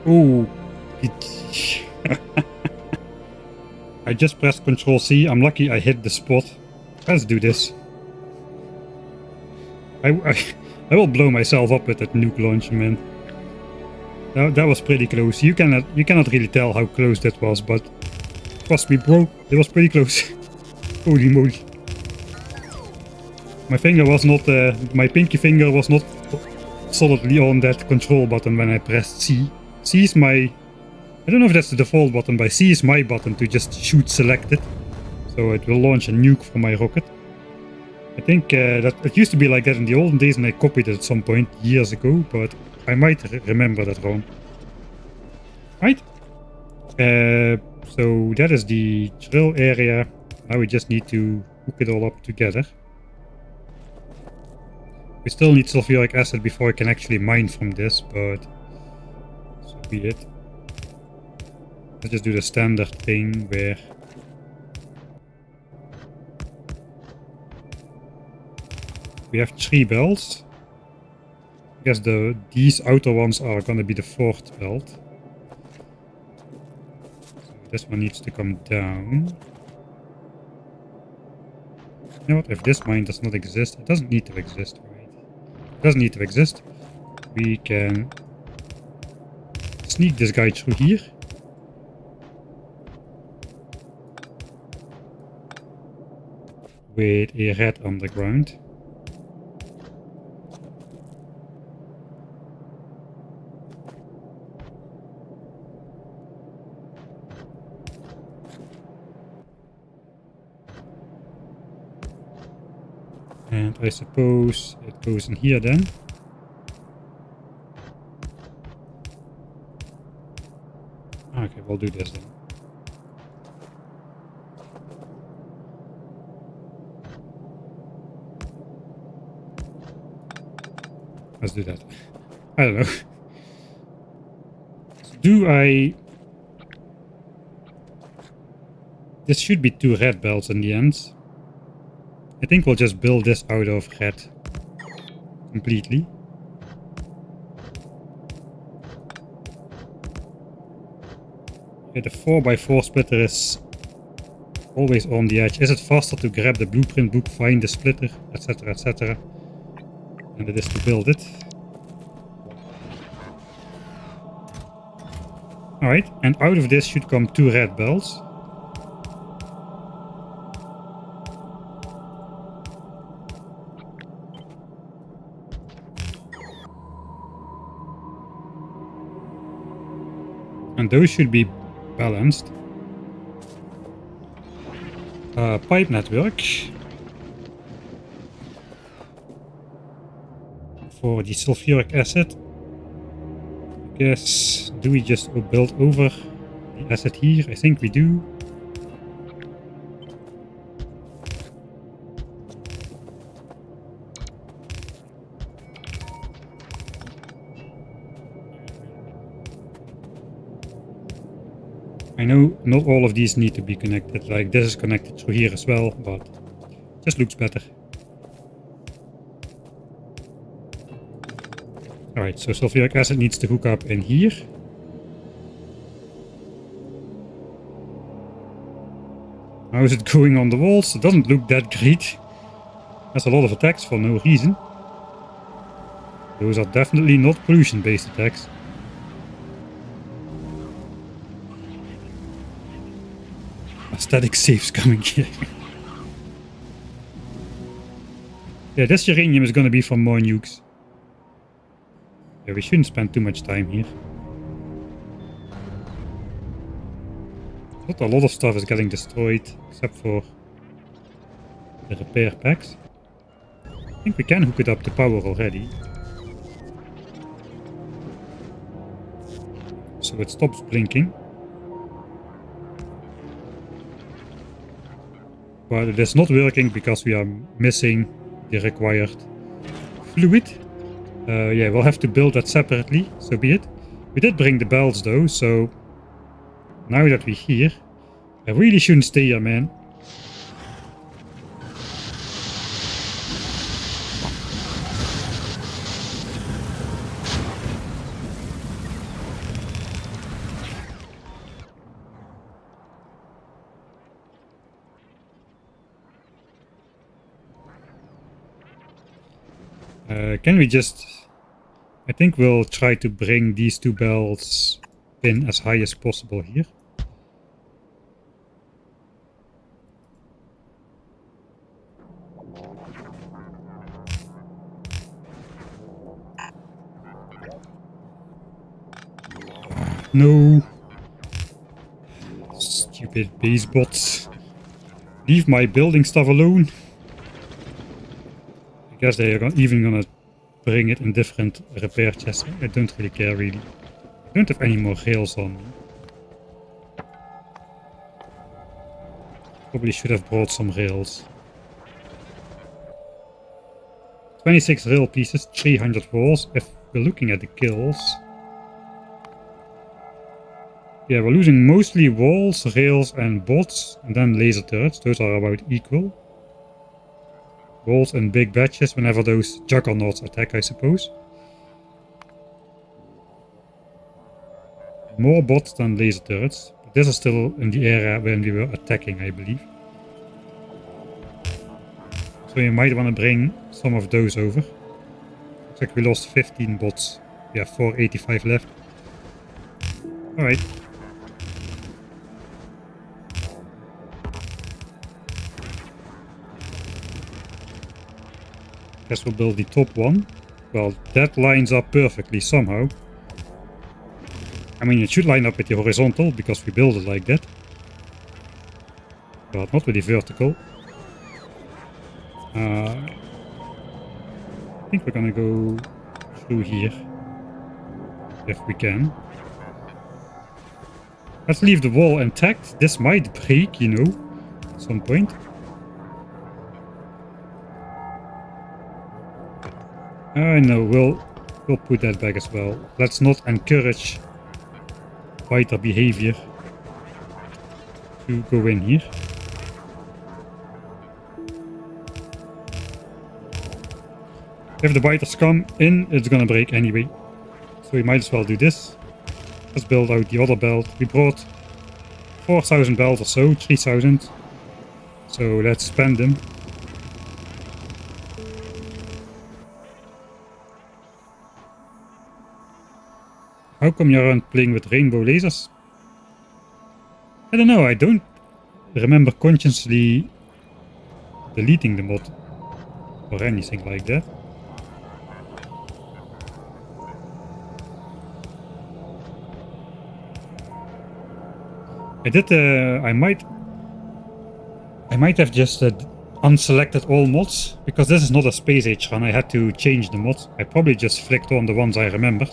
Ooh. I just pressed Control C. I'm lucky I hit the spot. Let's do this. I will blow myself up with that nuke launcher, man. That was pretty close. You cannot really tell how close that was, but trust me, bro, it was pretty close. Holy moly! My finger was not, my pinky finger was not solidly on that control button when I pressed C. C is my, I don't know if that's the default button, but C is my button to just shoot selected, so it will launch a nuke from my rocket. I think that it used to be like that in the olden days, and I copied it at some point years ago, but I might remember that wrong. Right? So that is the drill area. Now we just need to hook it all up together. We still need sulfuric acid before I can actually mine from this, but so be it. Let's just do the standard thing where we have 3 belts. I guess these outer ones are gonna be the 4th belt. So this one needs to come down. You know what, if this mine does not exist, it doesn't need to exist, right? It doesn't need to exist. We can sneak this guy through here. With a red underground. And I suppose it goes in here then. Okay, we'll do this then. Let's do that. I don't know. Do I... This should be 2 red belts in the end. I think we'll just build this out of red completely. Yeah, the 4x4 splitter is always on the edge. Is it faster to grab the blueprint book, find the splitter, etc, etc, than it is to build it? Alright, and out of this should come 2 red belts. And those should be balanced. Pipe network. For the sulfuric acid. I guess, do we just build over the acid here? I think we do. I know not all of these need to be connected, like this is connected through here as well, but just looks better. Alright, so sulfuric acid needs to hook up in here. How is it going on the walls? It doesn't look that great. That's a lot of attacks for no reason. Those are definitely not pollution-based attacks. Static safes coming here. Yeah, this uranium is gonna be for more nukes. Yeah, we shouldn't spend too much time here. Not a lot of stuff is getting destroyed, except for the repair packs. I think we can hook it up to power already. So it stops blinking. But it is not working because we are missing the required fluid. Yeah, we'll have to build that separately, so be it. We did bring the belts though, so now that we're here, I really shouldn't stay here, man. Can we just... I think we'll try to bring these two belts in as high as possible here. No. Stupid base bots. Leave my building stuff alone. I guess they are even gonna bring it in different repair chests. I don't really care, really. I don't have any more rails on me. Probably should have brought some rails. 26 rail pieces, 300 walls. If we're looking at the kills... Yeah, we're losing mostly walls, rails and bots, and then laser turrets. Those are about equal. Walls in big batches whenever those juggernauts attack, I suppose. More bots than laser turrets. But this is still in the area when we were attacking, I believe. So you might want to bring some of those over. Looks like we lost 15 bots. We have 485 left. Alright. Guess we'll build the top one. Well, that lines up perfectly somehow. I mean, it should line up with the horizontal because we build it like that. But not with the vertical. I think we're gonna go through here. If we can. Let's leave the wall intact. This might break, you know, at some point. No, we'll put that back as well. Let's not encourage fighter behavior to go in here. If the biters come in, it's gonna break anyway. So we might as well do this. Let's build out the other belt. We brought 4,000 belts or so, 3,000. So let's spend them. How come you aren't playing with rainbow lasers? I don't know, I don't remember consciously deleting the mod or anything like that. I did, I might have just unselected all mods, because this is not a space age run. I had to change the mods. I probably just flicked on the ones I remembered.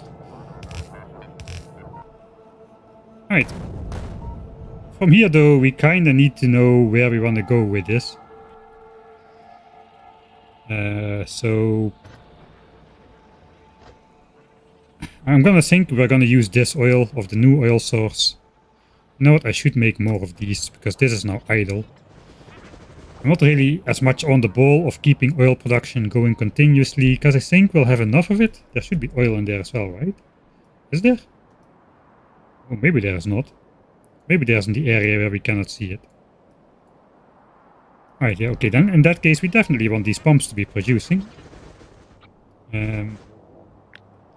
Alright. From here though, we kinda need to know where we want to go with this. So... I'm gonna think we're gonna use this oil of the new oil source. You know what, I should make more of these, because this is now idle. I'm not really as much on the ball of keeping oil production going continuously, because I think we'll have enough of it. There should be oil in there as well, right? Is there? Oh, maybe there is not. Maybe there's in the area where we cannot see it. Alright, yeah, okay, then in that case we definitely want these pumps to be producing. I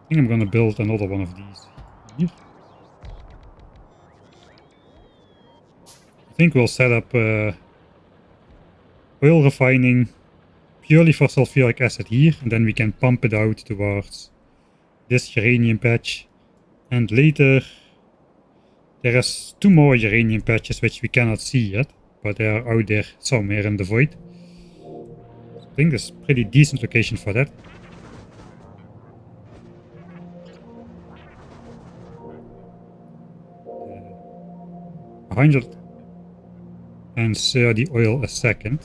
think I'm gonna build another one of these here. I think we'll set up oil refining purely for sulfuric acid here, and then we can pump it out towards this uranium patch. And later there is 2 more uranium patches which we cannot see yet, but they are out there somewhere in the void. So I think this is a pretty decent location for that. Uh, 130 oil a second.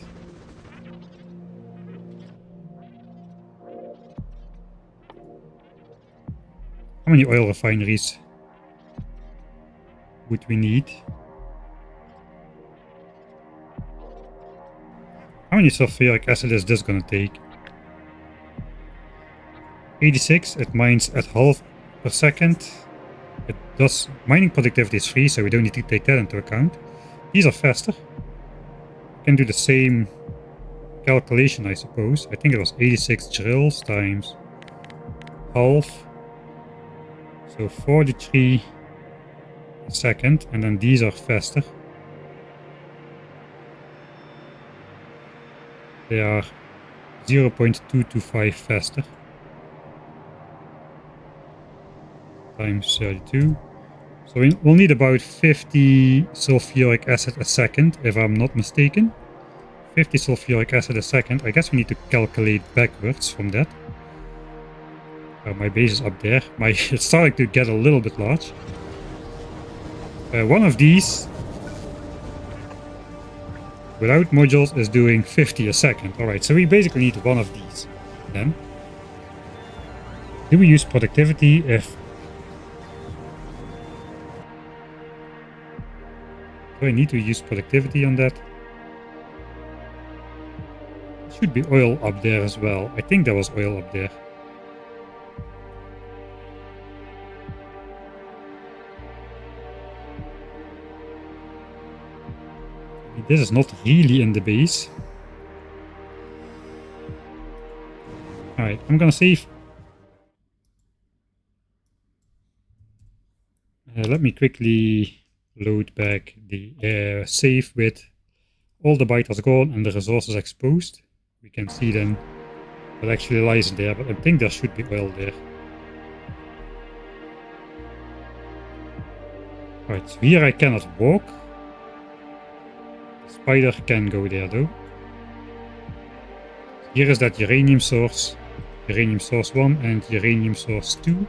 How many oil refineries would we need? How many sulfuric acid is this gonna take? 86, it mines at half per second. It does, mining productivity is free, so we don't need to take that into account. These are faster. Can do the same calculation, I suppose. I think it was 86 drills times half. So 43 a second, and then these are faster. They are 0.225 faster. Times 32. So we'll need about 50 sulfuric acid a second, if I'm not mistaken. 50 sulfuric acid a second. I guess we need to calculate backwards from that. My base is up there. It's starting to get a little bit large. One of these, without modules, is doing 50 a second. Alright, so we basically need one of these. Then, do we use productivity if... Do I need to use productivity on that? Should be oil up there as well. I think there was oil up there. This is not really in the base. Alright, I'm gonna save. Let me quickly load back the save with all the vitals gone and the resources exposed. We can see then what actually lies there, but I think there should be oil there. Alright, so here I cannot walk. The spider can go there though. Here is that uranium source 1 and uranium source 2.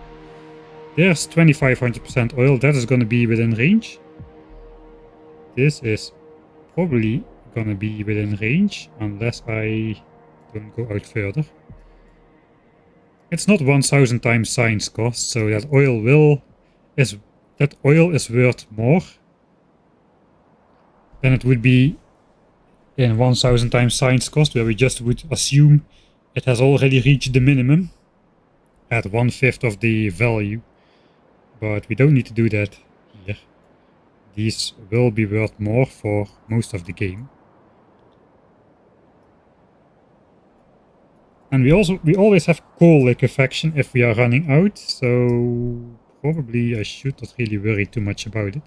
There's 2500% oil, that is going to be within range. This is probably going to be within range, unless I don't go out further. It's not 1000 times science cost, so that oil is worth more than it would be in 1000 times science cost, where we just would assume it has already reached the minimum at 1/5 of the value. But we don't need to do that here. These will be worth more for most of the game. And we always have coal liquefaction if we are running out, so probably I should not really worry too much about it.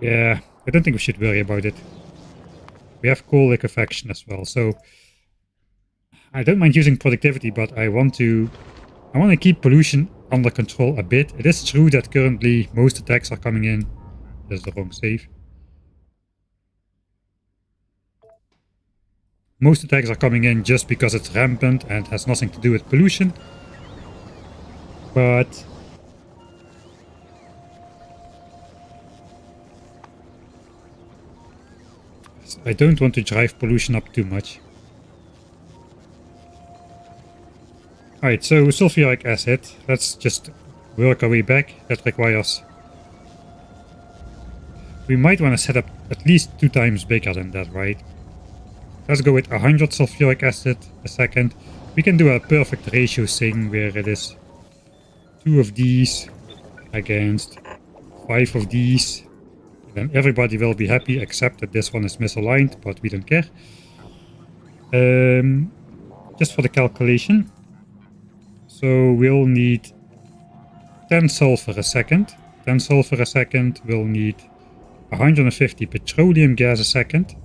Yeah, I don't think we should worry about it. We have coal liquefaction as well, so I don't mind using productivity, but I want to keep pollution under control a bit. It is true that currently most attacks are coming in. That's the wrong save. Most attacks are coming in just because it's rampant and has nothing to do with pollution. But I don't want to drive pollution up too much. Alright, so sulfuric acid, let's just work our way back. That requires... We might want to set up at least 2 times bigger than that, right? Let's go with 100 sulfuric acid a second. We can do a perfect ratio thing where it is 2 of these against 5 of these. Then everybody will be happy, except that this one is misaligned, but we don't care. Just for the calculation. So we'll need 10 sulfur a second. 10 sulfur a second will need 150 petroleum gas a second.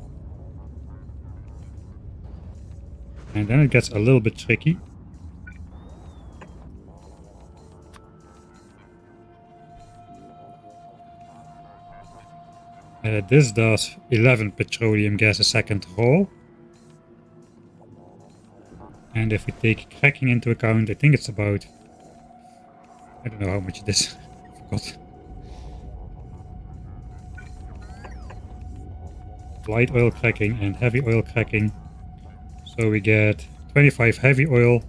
And then it gets a little bit tricky. This does 11 petroleum gas a second raw. And if we take cracking into account, I think it's about... I don't know how much it is. I forgot. Light oil cracking and heavy oil cracking. So we get 25 heavy oil.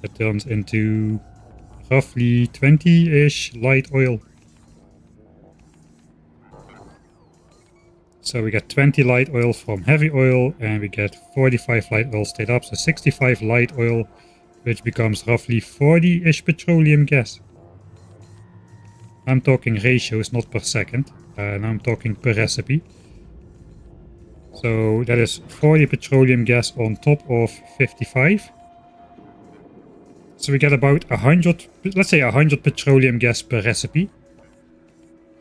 That turns into roughly 20-ish light oil. So we get 20 light oil from heavy oil, and we get 45 light oil straight up, so 65 light oil, which becomes roughly 40-ish petroleum gas. I'm talking ratios, not per second, and I'm talking per recipe. So that is 40 petroleum gas on top of 55. So we get about 100, let's say 100 petroleum gas per recipe,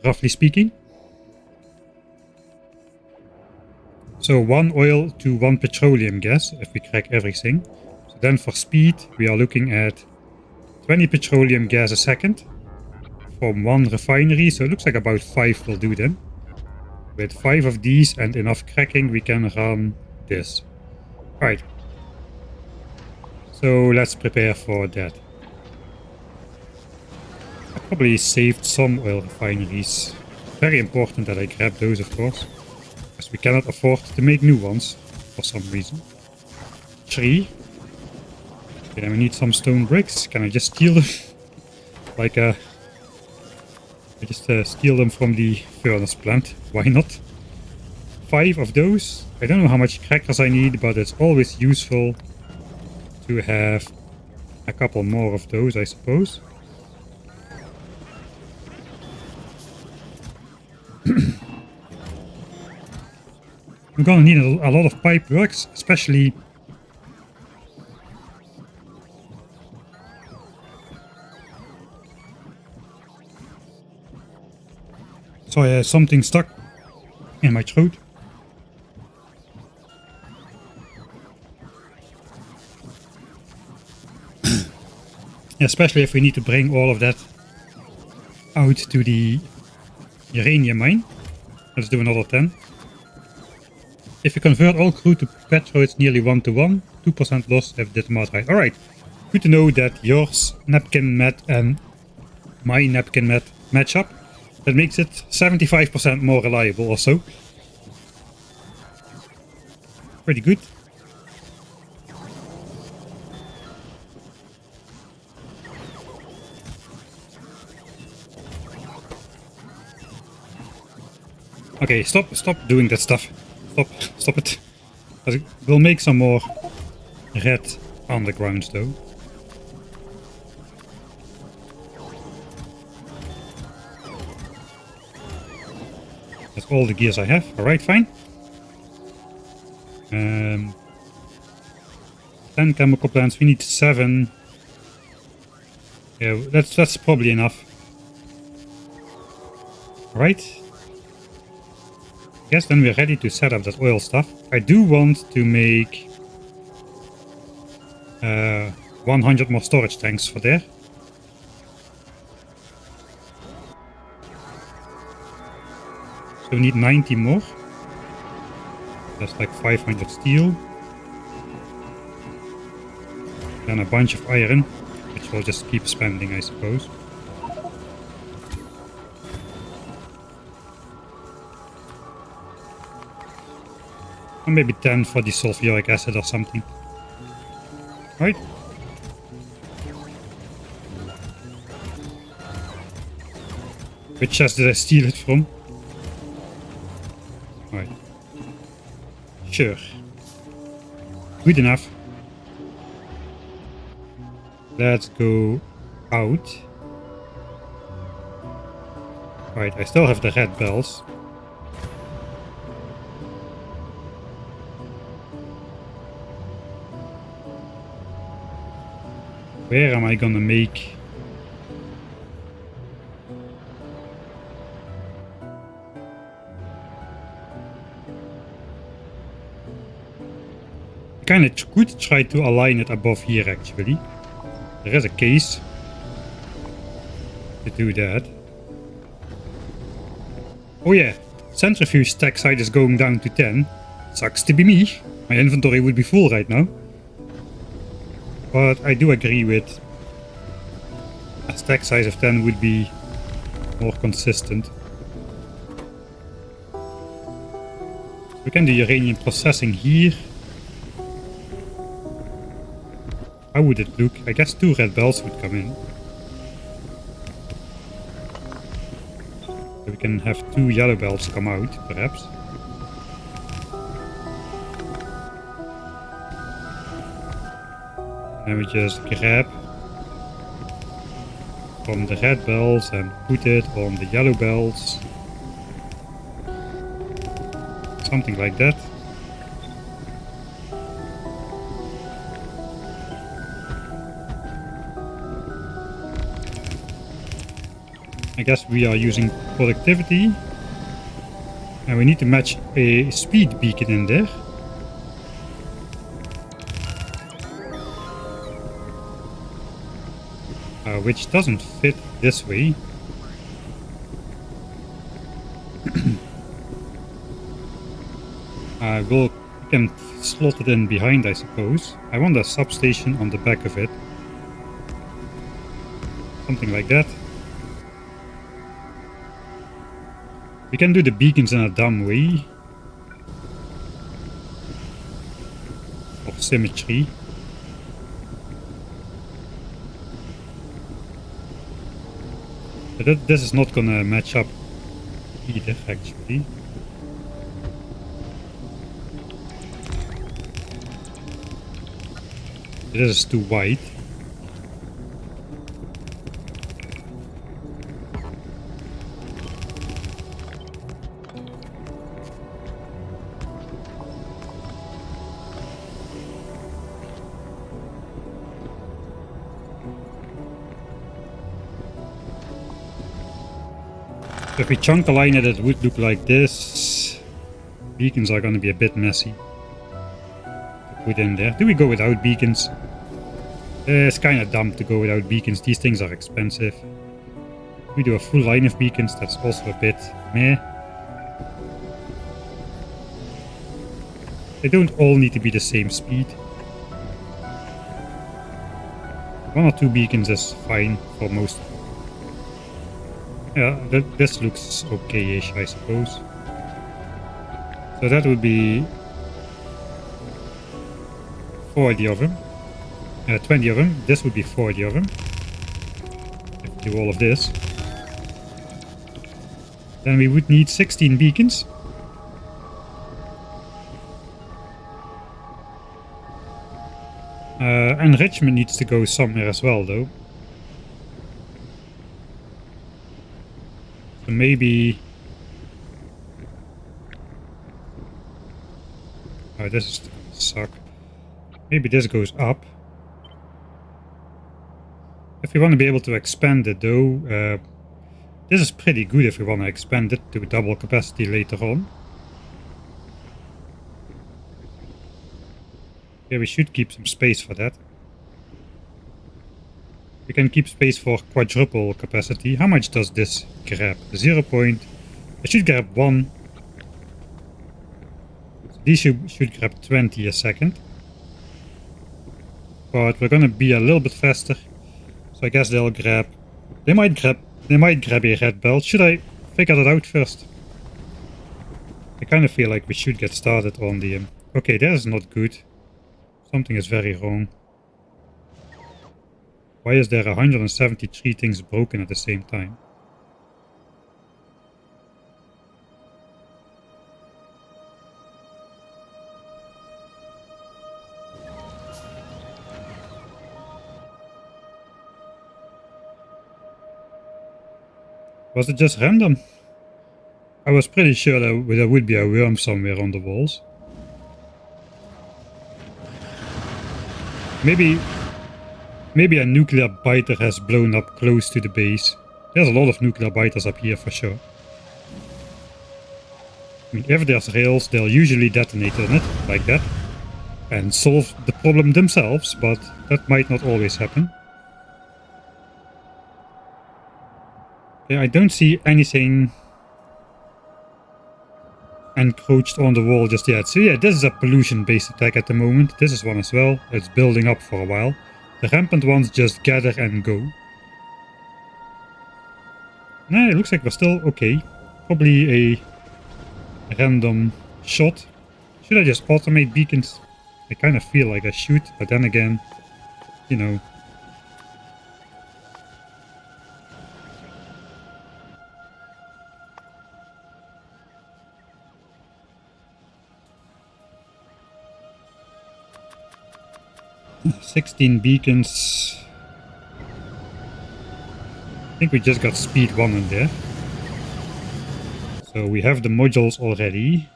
roughly speaking. So 1 oil to 1 petroleum gas if we crack everything. So then for speed we are looking at 20 petroleum gas a second from 1 refinery. So it looks like about 5 will do then. With 5 of these and enough cracking we can run this. Right. So let's prepare for that. I probably saved some oil refineries. Very important that I grab those, of course. Because we cannot afford to make new ones for some reason. 3. Okay, then we need some stone bricks. Can I just steal them? Like I just steal them from the furnace plant. Why not? 5 of those. I don't know how much crackers I need, but it's always useful to have a couple more of those, I suppose. I'm gonna need a lot of pipe works, especially sorry, something stuck in my throat. Especially if we need to bring all of that out to the uranium mine. Let's do another 10. If you convert all crude to petrol, it's nearly 1-to-1. 2% loss if did the math right. Alright, good to know that yours napkin mat and my napkin mat match up. That makes it 75% more reliable also. Pretty good. Okay, stop doing that stuff. Stop it. We'll make some more red undergrounds though. That's all the gears I have. Alright, fine. 10 chemical plants. We need 7. Yeah, that's probably enough. Alright. Yes, then we're ready to set up that oil stuff. I do want to make 100 more storage tanks for there. So we need 90 more. That's like 500 steel. Then a bunch of iron, which we'll just keep spending, I suppose. Or maybe 10 for the sulfuric acid or something. Right? Which chest did I steal it from? Right. Sure. Good enough. Let's go out. Right, I still have the red bells. Where am I gonna make... I kinda could try to align it above here actually. There is a case to do that. Oh yeah, Centrifuge stack size is going down to 10. Sucks to be me. My inventory would be full right now. But I do agree with a stack size of 10 would be more consistent. We can do uranium processing here. How would it look? I guess 2 red bells would come in. So we can have 2 yellow bells come out, perhaps. And we just grab from the red bells and put it on the yellow bells. Something like that. I guess we are using productivity. And we need to match a speed beacon in there. Which doesn't fit this way. We can slot it in behind, I suppose. I want a substation on the back of it. Something like that. We can do the beacons in a dumb way. For symmetry. But this is not gonna match up either, actually. This is too wide. So if we chunk the line it would look like this. Beacons are going to be a bit messy to put in there. Do we go without beacons? It's kind of dumb to go without beacons. These things are expensive. We do a full line of beacons. That's also a bit meh. They don't all need to be the same speed. 1 or 2 beacons is fine for most. Yeah, this looks okay-ish, I suppose. So that would be 40 of them. 20 of them. This would be 40 of them. If we do all of this. Then we would need 16 beacons. Enrichment needs to go somewhere as well, though. So maybe... Oh, this is gonna suck. Maybe this goes up. If we want to be able to expand it, though, this is pretty good if we want to expand it to double capacity later on. Yeah, we should keep some space for that. We can keep space for quadruple capacity. How much does this grab? 0. I should grab 1. So these should grab 20 a second. But we're gonna be a little bit faster. So I guess they'll grab... They might grab a red belt. Should I figure that out first? I kind of feel like we should get started on the... Okay, that is not good. Something is very wrong. Why is there 173 things broken at the same time? Was it just random? I was pretty sure there would be a worm somewhere on the walls. Maybe a nuclear biter has blown up close to the base. There's a lot of nuclear biters up here for sure. I mean, if there's rails, they'll usually detonate on it, like that. And solve the problem themselves, but that might not always happen. Yeah, I don't see anything encroached on the wall just yet. So yeah, this is a pollution-based attack at the moment. This is one as well. It's building up for a while. The rampant ones just gather and go. Nah, it looks like we're still okay. Probably a random shot. Should I just automate beacons? I kind of feel like I should, but then again, you know. $16 beacons. I think we just got speed 1 in there. So we have the modules already.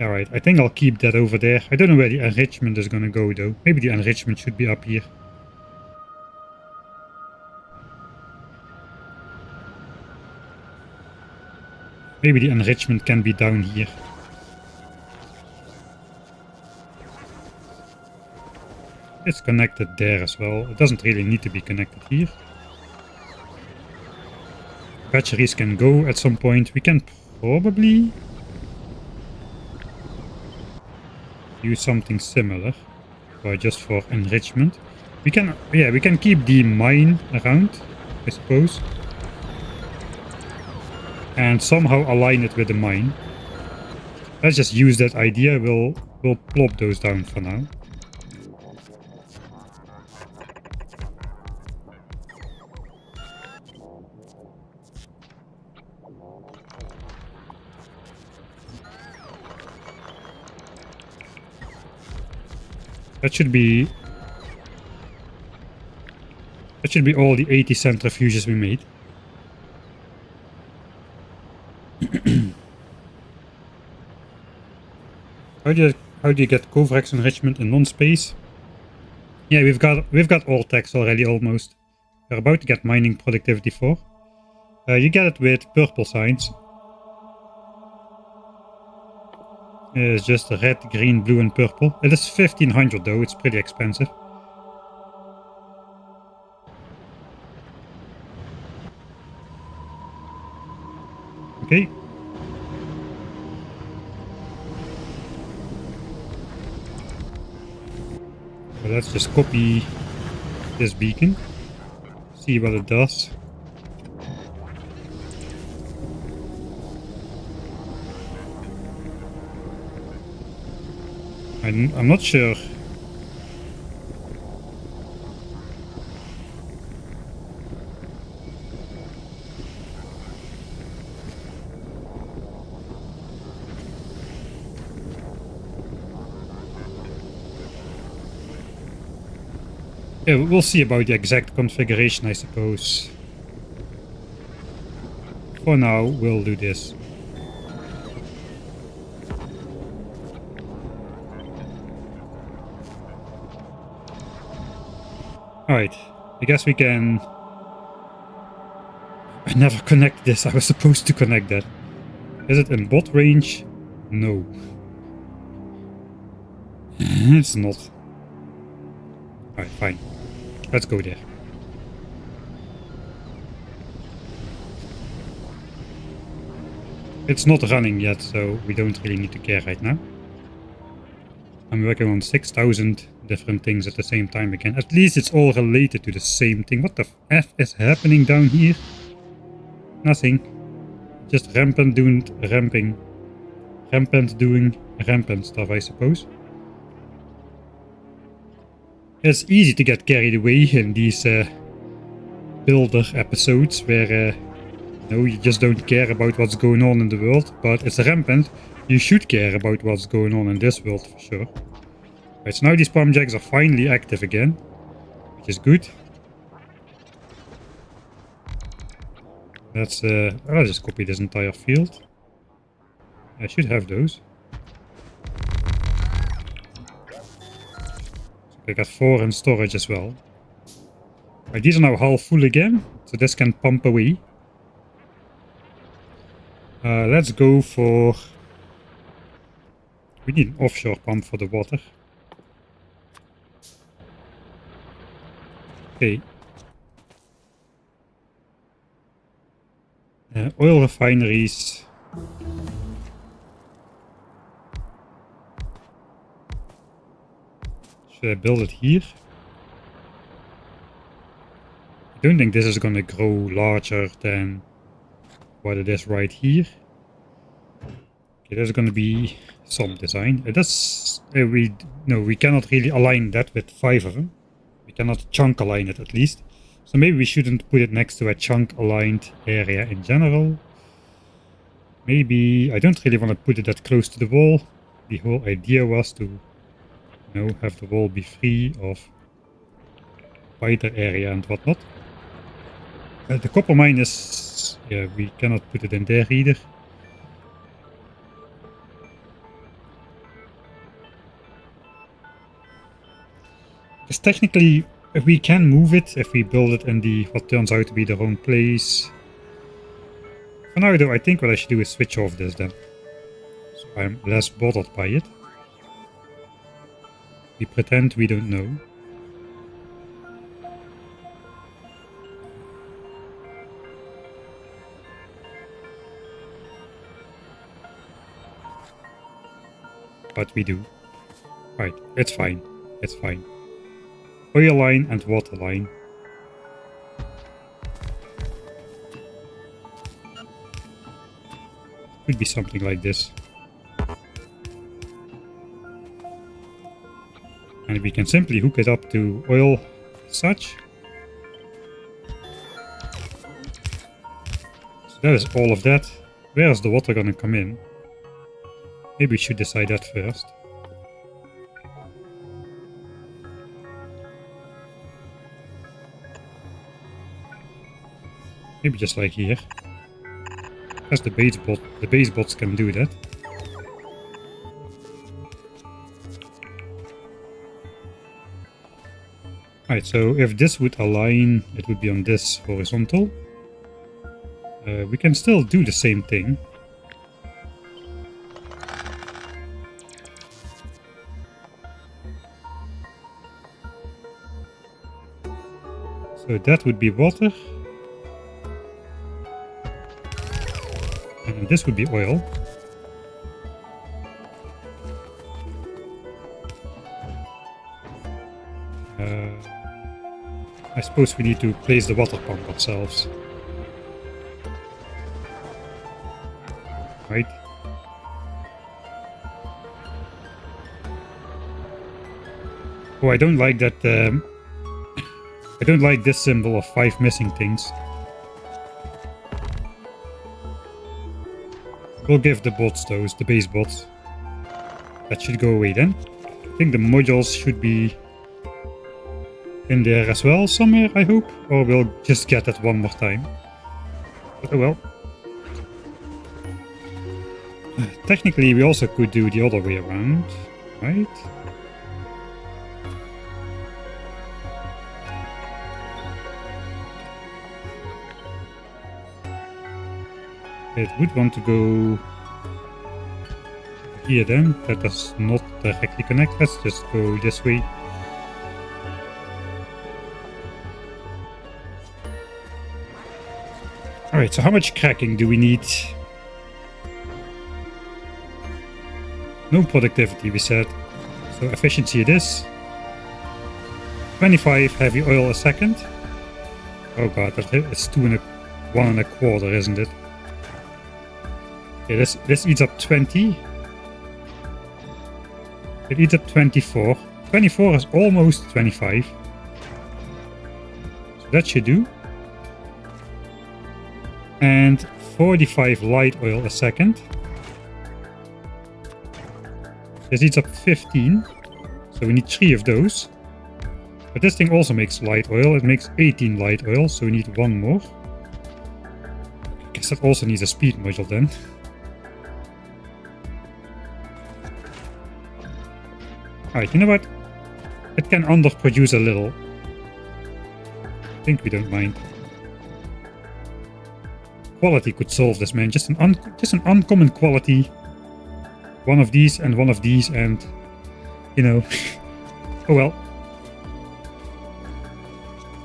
Alright, I think I'll keep that over there. I don't know where the enrichment is gonna go though. Maybe the enrichment should be up here. Maybe the enrichment can be down here. It's connected there as well. It doesn't really need to be connected here. Batteries can go at some point. We can probably use something similar, but just for enrichment. We can, yeah, we can keep the mine around, I suppose, and somehow align it with the mine. Let's just use that idea. We'll plop those down for now. That should be all the 80 centrifuges we made. How do you get Covrex enrichment in non-space? Yeah, we've got all tax already almost. We're about to get mining productivity 4. You get it with purple signs. It's just red, green, blue and purple. It is 1500 though, it's pretty expensive. Okay. So let's just copy this beacon. See what it does. I'm not sure. Yeah, we'll see about the exact configuration, I suppose. For now, we'll do this. Alright, I guess we can... I never connect this, I was supposed to connect that. Is it in bot range? No. It's not. Alright, fine. Let's go there. It's not running yet, so we don't really need to care right now. I'm working on 6,000 different things at the same time again. At least it's all related to the same thing. What the F is happening down here? Nothing. Just Rampant doing ramping. Rampant doing rampant stuff, I suppose. It's easy to get carried away in these builder episodes where you just don't care about what's going on in the world, but it's Rampant. You should care about what's going on in this world for sure. Right, so now these pump jacks are finally active again, which is good. Let's I'll just copy this entire field. I should have those. I got 4 in storage as well. Right, these are now half full again, so this can pump away. Let's go for... We need an offshore pump for the water. Okay. Oil refineries. Should I build it here? I don't think this is going to grow larger than what it is right here. Okay, there's going to be some design. It does. We cannot really align that with 5 of them. We cannot chunk align it at least. So maybe we shouldn't put it next to a chunk aligned area in general. Maybe I don't really want to put it that close to the wall. The whole idea was to have the wall be free of wider area and whatnot. The copper mine is... yeah, we cannot put it in there either. Because technically, if we can move it, if we build it in the what turns out to be the wrong place. For now though, I think what I should do is switch off this then. So I'm less bothered by it. We pretend we don't know. But we do. Right, it's fine. It's fine. Oil line and water line. Could be something like this. And we can simply hook it up to oil such. So that is all of that. Where is the water gonna come in? Maybe we should decide that first. Maybe just like here. As the base bots can do that. Alright, so if this would align, it would be on this horizontal. We can still do the same thing. So that would be water. And this would be oil. I suppose we need to place the water pump ourselves. Right? Oh, I don't like that. I don't like this symbol of 5 missing things. We'll give the bots those, the base bots. That should go away then. I think the modules should be in there as well somewhere, I hope. Or we'll just get that one more time. But oh well. Technically we also could do the other way around, right? It would want to go here then. That does not directly connect. Let's just go this way. Alright, so how much cracking do we need? No productivity, we said. So efficiency it is. 25 heavy oil a second. Oh god, that's 1 1/4, isn't it? Okay, this eats up 20. It eats up 24. 24 is almost 25. So that should do. And 45 light oil a second. This eats up 15. So we need 3 of those. But this thing also makes light oil. It makes 18 light oil, so we need 1 more. I guess that also needs a speed module then. Alright, you know what? It can underproduce a little. I think we don't mind. Quality could solve this, man. Just an uncommon quality. One of these and one of these, and you know. Oh well.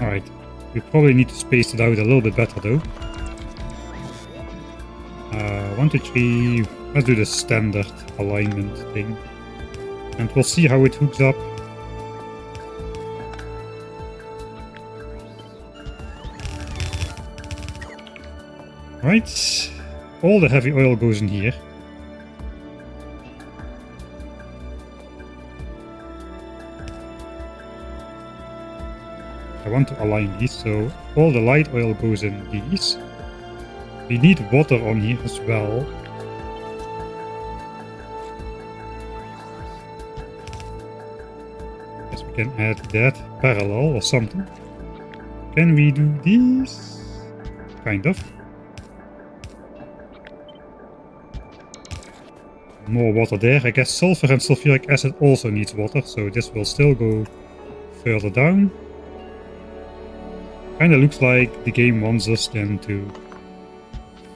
Alright. We probably need to space it out a little bit better though. 1, 2, 3. Let's do the standard alignment thing. And we'll see how it hooks up. Right, all the heavy oil goes in here. I want to align these, so all the light oil goes in these. We need water on here as well. Guess we can add that parallel or something. Can we do these? Kind of. More water there. I guess sulfur and sulfuric acid also needs water, so this will still go further down. Kinda looks like the game wants us then to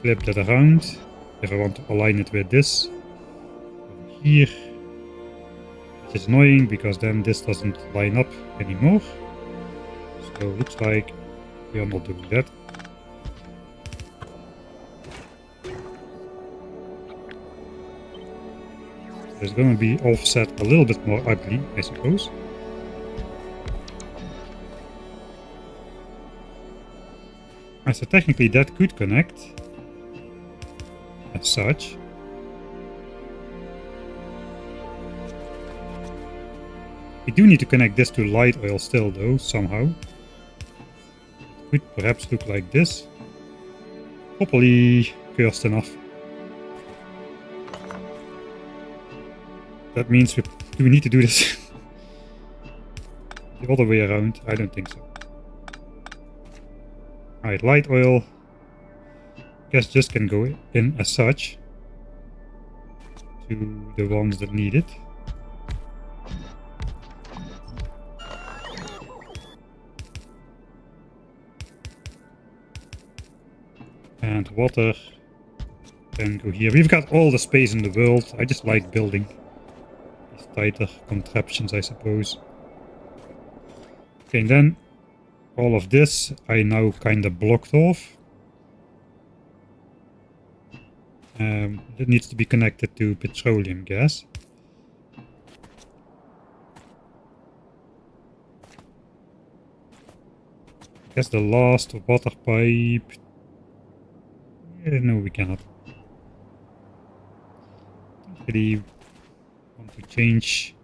flip that around if I want to align it with this over here, which is annoying because then this doesn't line up anymore. So it looks like we are not doing that. It's gonna be offset a little bit more ugly, I suppose. So technically that could connect as such. We do need to connect this to light oil still though, somehow. It could perhaps look like this. Probably cursed enough. That means do we need to do this the other way around? I don't think so. Alright, light oil. Guess just can go in as such to the ones that need it. And water can go here. We've got all the space in the world. I just like building these tighter contraptions, I suppose. Okay, and then all of this I now kind of blocked off. It needs to be connected to petroleum gas. I guess the last water pipe. No, we cannot. Don't really want to change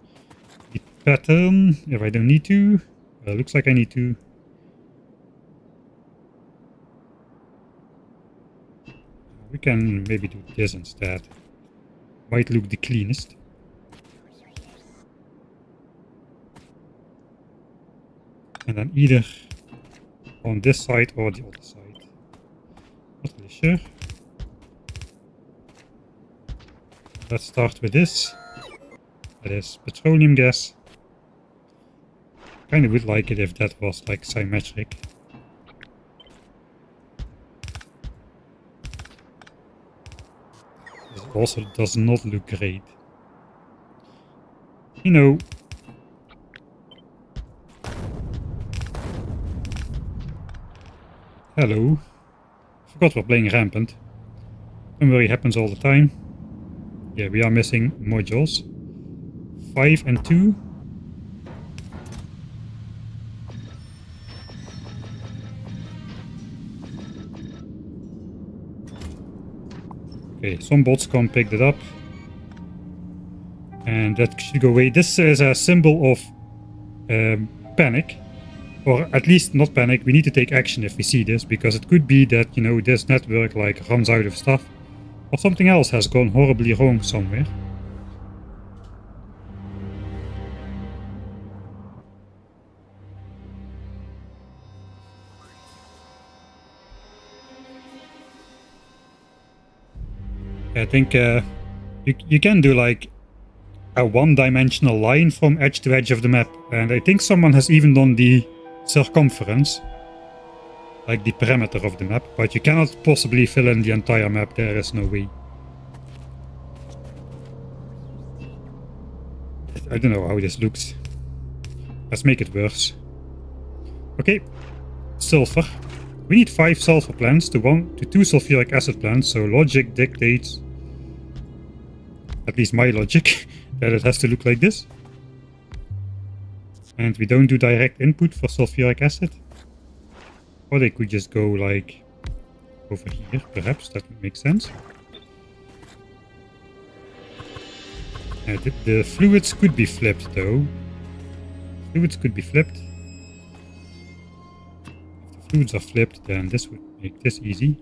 the pattern if I don't need to. Looks like I need to. We can maybe do this instead. Might look the cleanest. And then either on this side or the other side. Not really sure. Let's start with this. That is petroleum gas. Kinda would like it if that was like symmetric. This also does not look great. You know. Hello. Forgot we're playing Rampant. Don't worry, happens all the time. Yeah, we are missing modules. 5 and 2. Okay, some bots come pick that up. And that should go away. This is a symbol of panic. Or at least not panic, we need to take action if we see this, because it could be that, you know, this network like runs out of stuff. Or something else has gone horribly wrong somewhere. I think you can do like a one-dimensional line from edge to edge of the map. And I think someone has even done the circumference, like the perimeter of the map, but you cannot possibly fill in the entire map. There is no way. I don't know how this looks. Let's make it worse. Okay, sulfur. We need 5 sulfur plants to 2 sulfuric acid plants, so logic dictates, at least my logic, that it has to look like this. And we don't do direct input for sulfuric acid. Or they could just go like over here, perhaps, that would make sense. The fluids could be flipped though. Fluids could be flipped. If the fluids are flipped, then this would make this easy.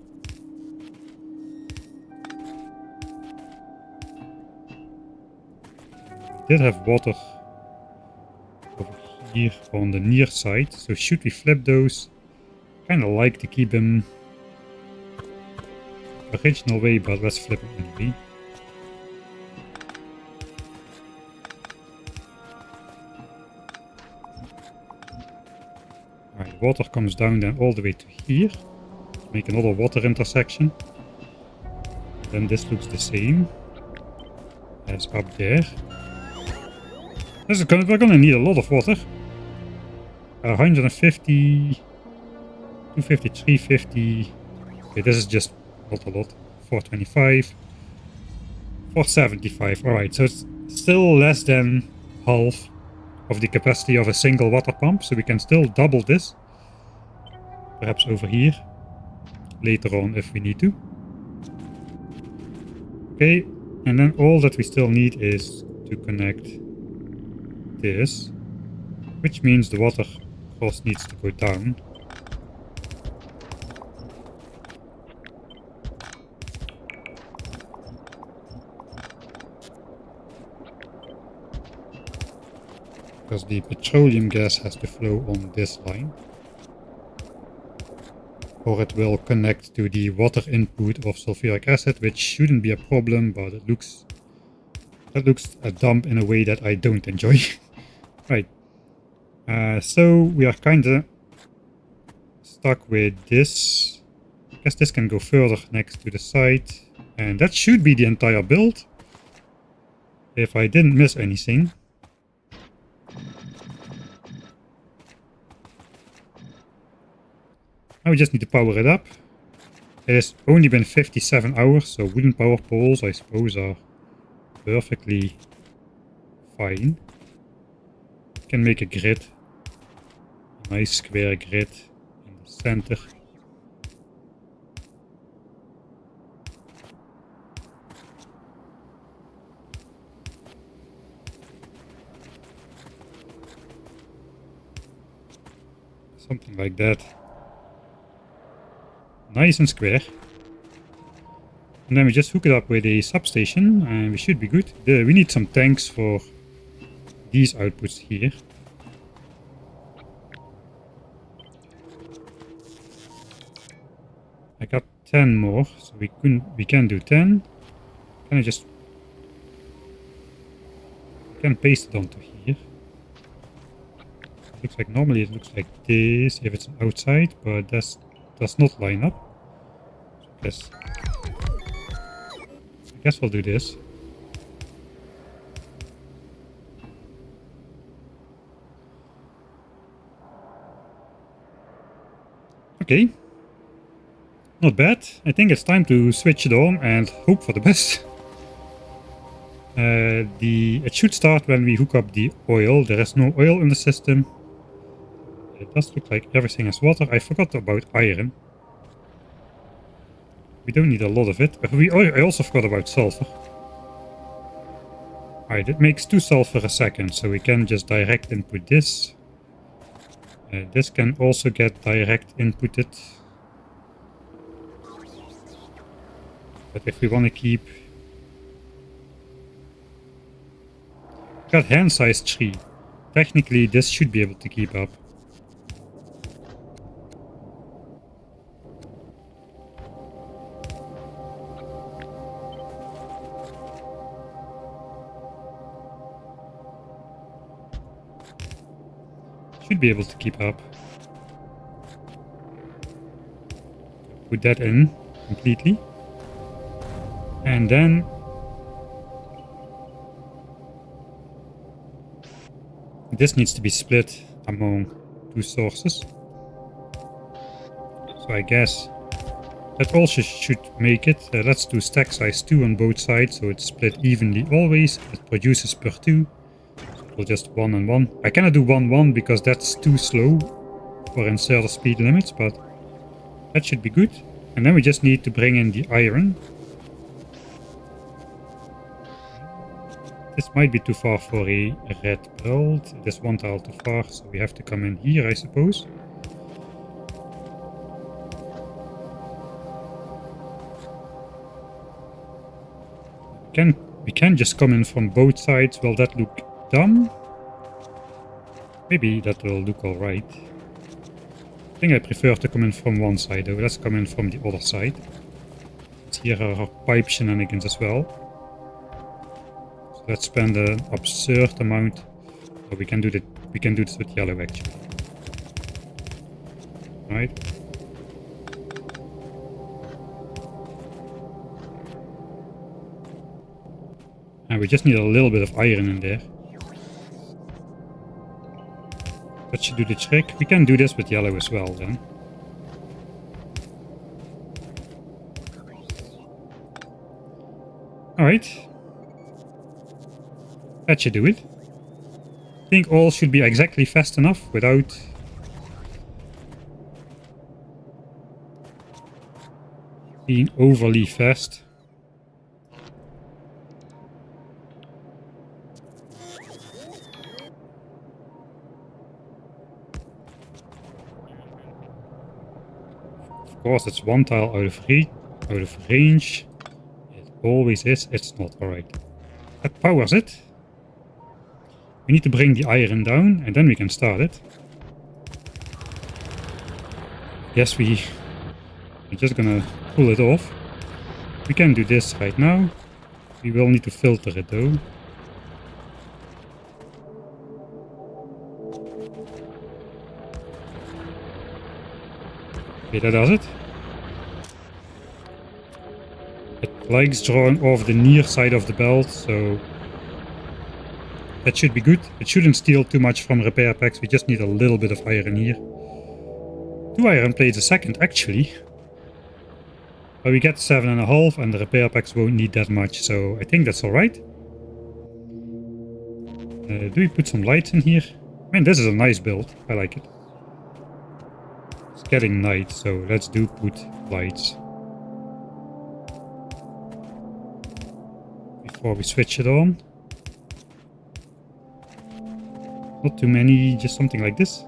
We did have water over here on the near side, so should we flip those? Kind of like to keep them original way, but let's flip it anyway. Alright, water comes down then all the way to here. Make another water intersection. Then this looks the same as up there. We're gonna need a lot of water. 150, 250, 350. Okay, this is just not a lot. 425, 475. Alright, so it's still less than half of the capacity of a single water pump, so we can still double this. Perhaps over here later on if we need to. Okay, and then all that we still need is to connect this, which means the water cost needs to go down. Because the petroleum gas has to flow on this line. Or it will connect to the water input of sulfuric acid, which shouldn't be a problem, but that looks a dump in a way that I don't enjoy. Right. So we are kinda stuck with this. I guess this can go further next to the site. And that should be the entire build. If I didn't miss anything. Now we just need to power it up. It has only been 57 hours, so wooden power poles, I suppose, are perfectly fine. Can make a grid. A nice square grid in the center. Something like that. Nice and square. And then we just hook it up with a substation and we should be good. We need some tanks for these outputs here. I got 10 more, so we can do 10. Can I just paste it onto here? Looks like normally it looks like this if it's outside, but that does not line up. I guess we'll do this. Okay. Not bad. I think it's time to switch it on and hope for the best. It should start when we hook up the oil. There is no oil in the system. It does look like everything has water. I forgot about iron. We don't need a lot of it. I also forgot about sulfur. Alright, it makes 2 sulfur a second, so we can just direct input this. This can also get direct inputted. But if we want to keep... Got hand size 3. Technically this should be able to keep up. Should be able to keep up. Put that in completely. And then this needs to be split among 2 sources. So I guess that also should make it. Let's do stack size 2 on both sides, so it's split evenly always. It produces per 2. We'll just 1 and 1. I cannot do 1 1 because that's too slow for inserter speed limits, but that should be good. And then we just need to bring in the iron. This might be too far for a red build. This one tile too far, so we have to come in here, I suppose. We can just come in from both sides. Will that look dumb? Maybe that will look alright. I think I prefer to come in from one side though. Let's come in from the other side. Here are our pipe shenanigans as well. So let's spend an absurd amount. Oh, we can do this with yellow actually. Right. And we just need a little bit of iron in there. That should do the trick. We can do this with yellow as well then. Alright. That should do it. I think all should be exactly fast enough without being overly fast. Of course, it's one tile out of range. It always is. It's not. Alright. That powers it. We need to bring the iron down and then we can start it. Yes, we're just gonna pull it off. We can do this right now. We will need to filter it though. Okay, that does it. It likes drawing off the near side of the belt, so that should be good. It shouldn't steal too much from repair packs. We just need a little bit of iron here. 2 iron plates a second, actually. But we get 7.5 and the repair packs won't need that much, so I think that's alright. Do we put some lights in here? Man, this is a nice build. I like it. It's getting night, so let's do put lights. Before we switch it on. Not too many, just something like this.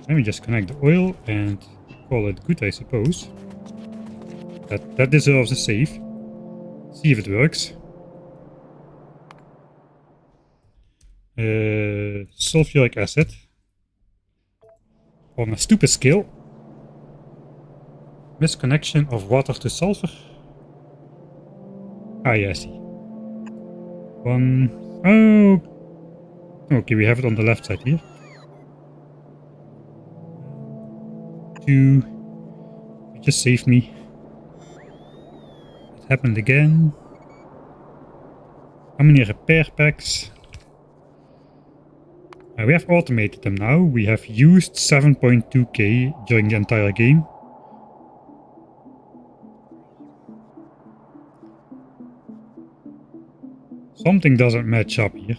Then we just connect the oil and call it good, I suppose. That deserves a save. See if it works. Sulfuric acid. On a stupid scale. Misconnection of water to sulfur. Ah, yeah, I see. 1. Oh. Okay, we have it on the left side here. 2. It just saved me. It happened again. How many repair packs? We have automated them now. We have used 7.2k during the entire game. Something doesn't match up here.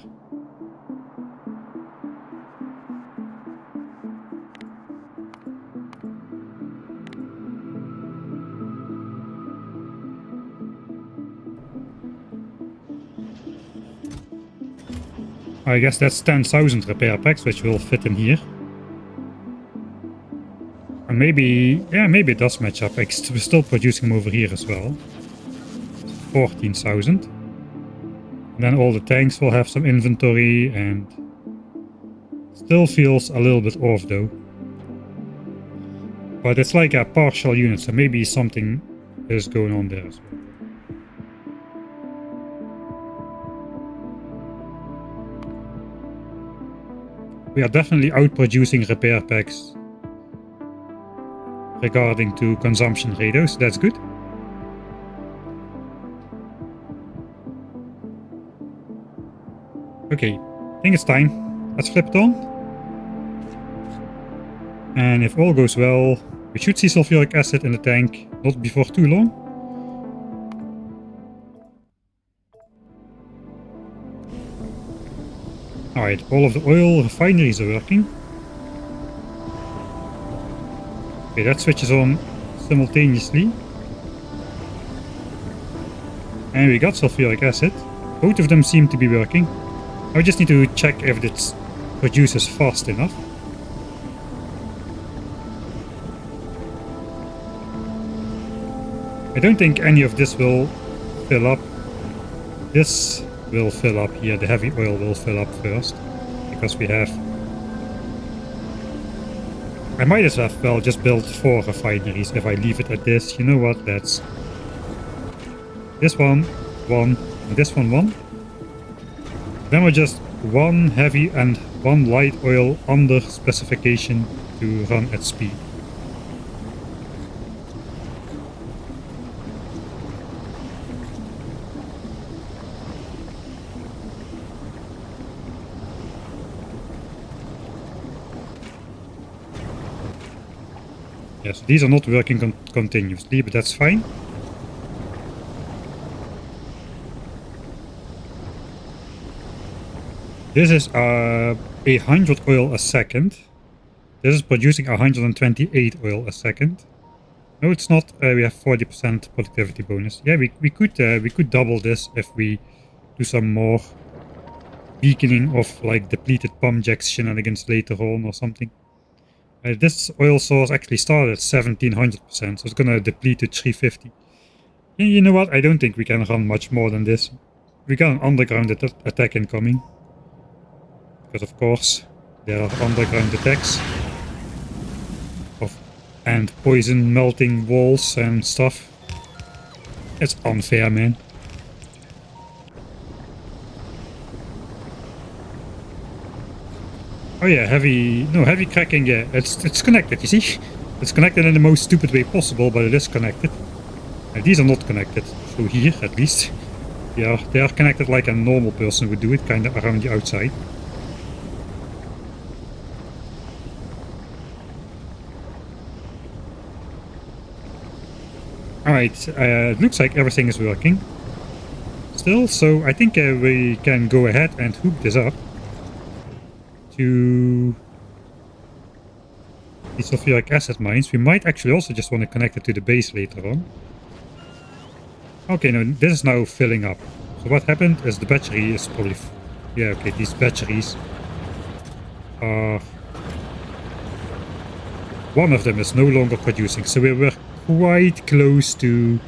I guess that's 10,000 repair packs, which will fit in here. And maybe, yeah, maybe it does match up. We're still producing them over here as well. 14,000. And then all the tanks will have some inventory and still feels a little bit off though. But it's like a partial unit, so maybe something is going on there as well. We are definitely outproducing repair packs regarding to consumption ratios, so that's good. Okay, I think it's time. Let's flip it on. And if all goes well, we should see sulfuric acid in the tank not before too long. Alright, all of the oil refineries are working. Okay, that switches on simultaneously. And we got sulfuric acid. Both of them seem to be working. I just need to check if it produces fast enough. I don't think any of this will fill up. This will fill up here. The heavy oil will fill up first. Because we have... I might as well just build 4 refineries if I leave it at this. You know what? That's... This one, 1, and this one, 1. Then we're just 1 heavy and 1 light oil under specification to run at speed. Yes, these are not working continuously, but that's fine. This is 100 oil a second. This is producing 128 oil a second. No, it's not. We have 40% productivity bonus. Yeah, we could double this if we do some more beaconing of like depleted pump jacks shenanigans later on or something. This oil source actually started at 1700%, so it's gonna deplete to 350. Yeah, you know what? I don't think we can run much more than this. We got an underground attack incoming. Because of course, there are underground attacks. And poison melting walls and stuff. It's unfair, man. Oh yeah, heavy cracking, yeah. It's connected, you see? It's connected in the most stupid way possible, but it is connected. And these are not connected, through here at least. They are connected like a normal person would do it, kind of around the outside. Alright, it looks like everything is working still, so I think we can go ahead and hook this up to the sulfuric acid mines. We might actually also just want to connect it to the base later on. Okay, no, this is now filling up. So what happened is the battery is probably... Yeah, okay, these batteries are... One of them is no longer producing, so we were quite close to...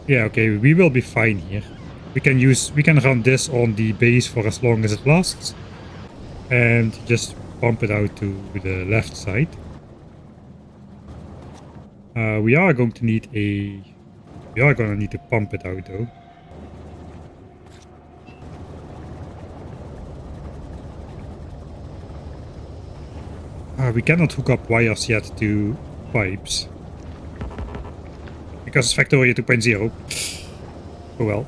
Yeah, okay, we will be fine here. We can run this on the base for as long as it lasts. And just pump it out to the left side. We are going to need to pump it out though. We cannot hook up wires yet to pipes. Because it's Factorio 2.0. Oh well.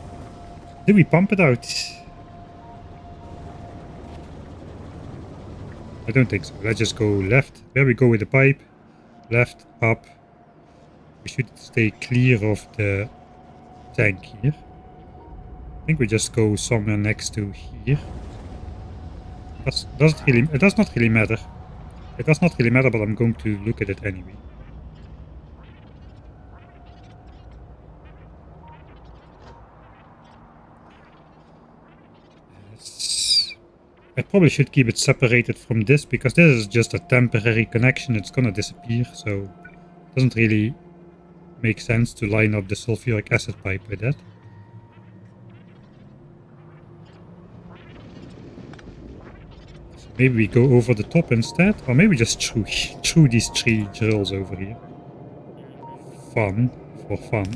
Did we pump it out? I don't think so. Let's just go left. Where we go with the pipe. Left, up. We should stay clear of the tank here. I think we just go somewhere next to here. It does not really matter. It does not really matter, but I'm going to look at it anyway. I probably should keep it separated from this, because this is just a temporary connection. It's gonna disappear, so it doesn't really make sense to line up the sulfuric acid pipe with that. So maybe we go over the top instead, or maybe just through these 3 drills over here. For fun.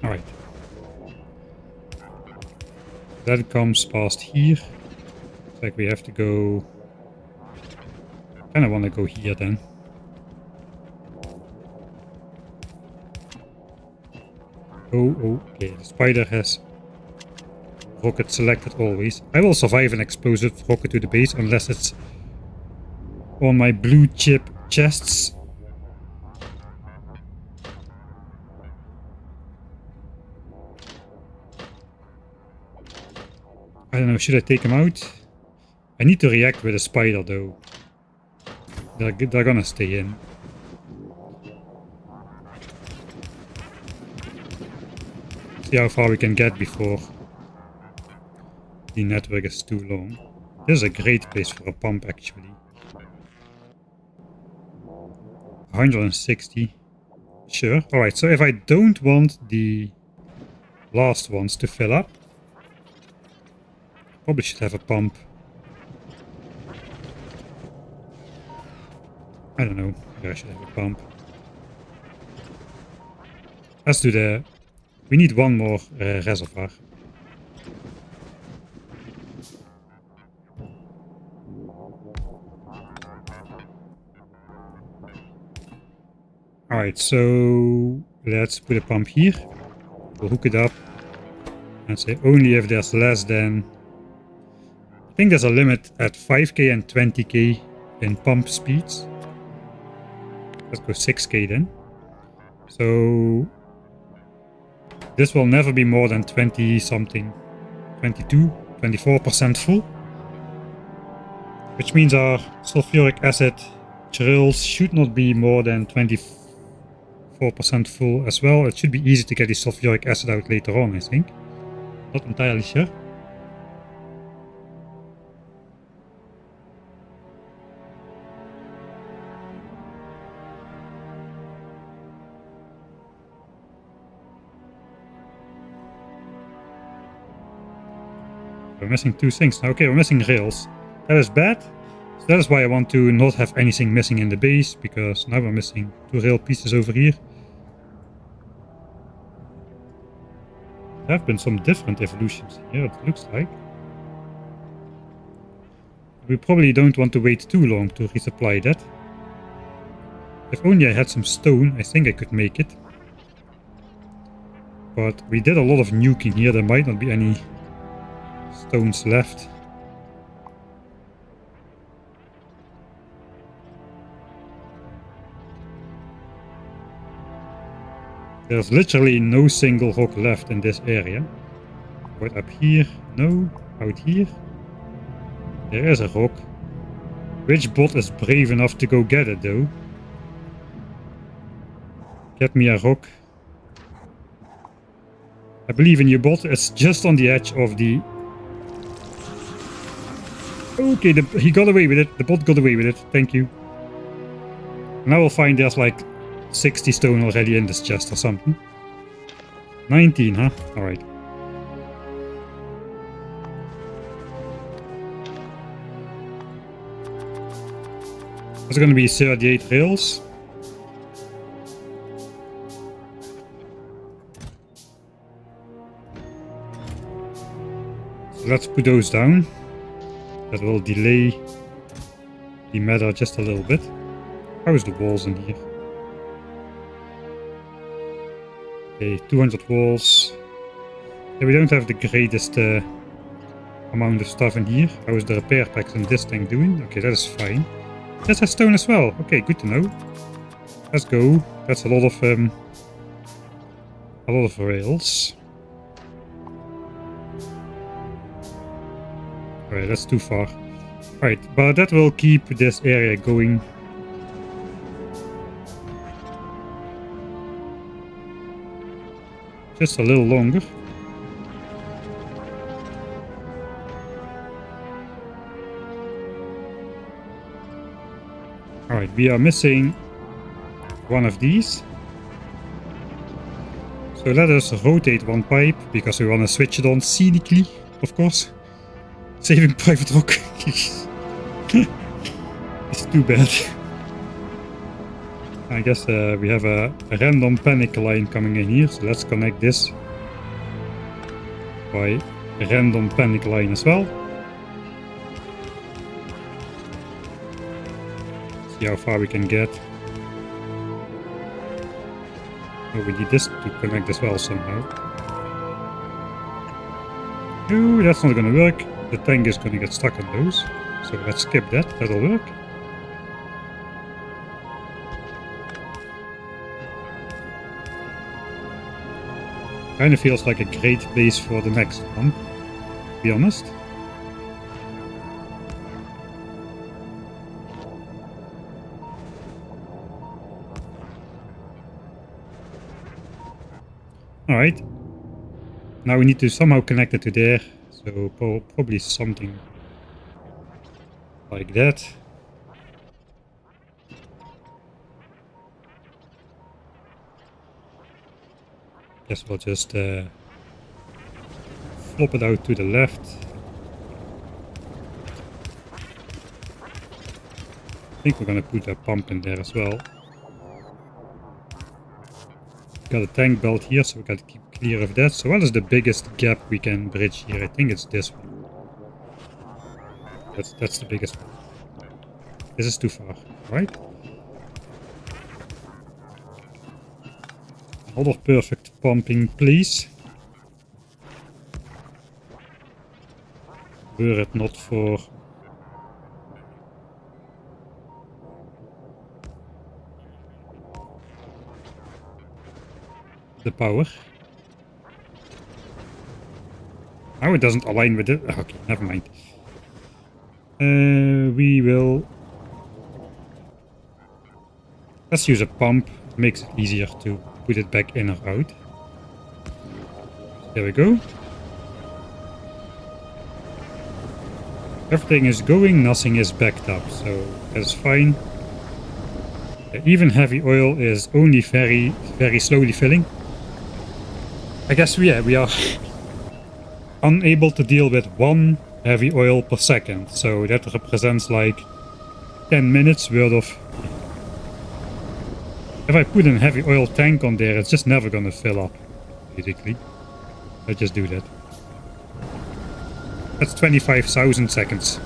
Alright. That comes past here. Looks like we have to go... I kinda wanna go here then. Oh, okay. The spider has rocket selected always. I will survive an explosive rocket to the base unless it's on my blue chip chests. I don't know, should I take him out? I need to react with a spider though. They're gonna stay in. See how far we can get before the network is too long. This is a great place for a pump actually. 160. Sure. Alright, so if I don't want the last ones to fill up, probably should have a pump. I don't know. Yeah, I should have a pump. Let's do the... We need one more reservoir. Alright, so let's put a pump here. We'll hook it up and say only if there's less than... I think there's a limit at 5k and 20k in pump speeds. Let's go 6k then. So this will never be more than 20 something, 22, 24% full. Which means our sulfuric acid drills should not be more than 24% full as well. It should be easy to get the sulfuric acid out later on, I think. Not entirely sure. We're missing two things now. Okay, we're missing rails. That is bad. So that is why I want to not have anything missing in the base, because now we're missing two rail pieces over here. There have been some different evolutions here, it looks like. We probably don't want to wait too long to resupply that. If only I had some stone, I think I could make it. But we did a lot of nuking here, there might not be any stones left. There's literally no single rock left in this area. Right up here, no. Out here, there is a rock. Which bot is brave enough to go get it though? Get me a rock. I believe in you, bot. It's just on the edge of the... Okay, he got away with it. The bot got away with it. Thank you. Now we'll find there's like 60 stone already in this chest or something. 19, huh? Alright. There's gonna be 38 rails. So let's put those down. That will delay the matter just a little bit. How is the walls in here? Okay, 200 walls. Yeah, we don't have the greatest amount of stuff in here. How is the repair packs in this thing doing? Okay, that is fine. This has stone as well. Okay, good to know. Let's go. That's a lot of rails. Alright, that's too far. Alright, but that will keep this area going. Just a little longer. Alright, we are missing one of these. So let us rotate one pipe, because we want to switch it on scenically, of course. Saving private rock. It's too bad. I guess we have a random panic line coming in here, so let's connect this by a random panic line as well. See how far we can get. Oh, we need this to connect as well somehow. No, that's not gonna work. The tank is gonna get stuck on those. So let's skip that, that'll work. Kinda feels like a great place for the next one, to be honest. Alright. Now we need to somehow connect it to there. So probably something like that. Guess we'll just flop it out to the left. I think we're gonna put a pump in there as well. got a tank belt here, so we got to keep clear of that. So what is the biggest gap we can bridge here? I think it's this one. That's the biggest one. This is too far, right? Another perfect pumping, please. Were it not for the power. Now it doesn't align with it. Okay, never mind. We will... Let's use a pump. It makes it easier to put it back in or out. There we go. Everything is going, nothing is backed up, so that's fine. Even heavy oil is only very, very slowly filling. I guess we are unable to deal with 1 heavy oil per second, so that represents like 10 minutes worth of... If I put a heavy oil tank on there, it's just never gonna fill up, basically. I just do that. That's 25,000 seconds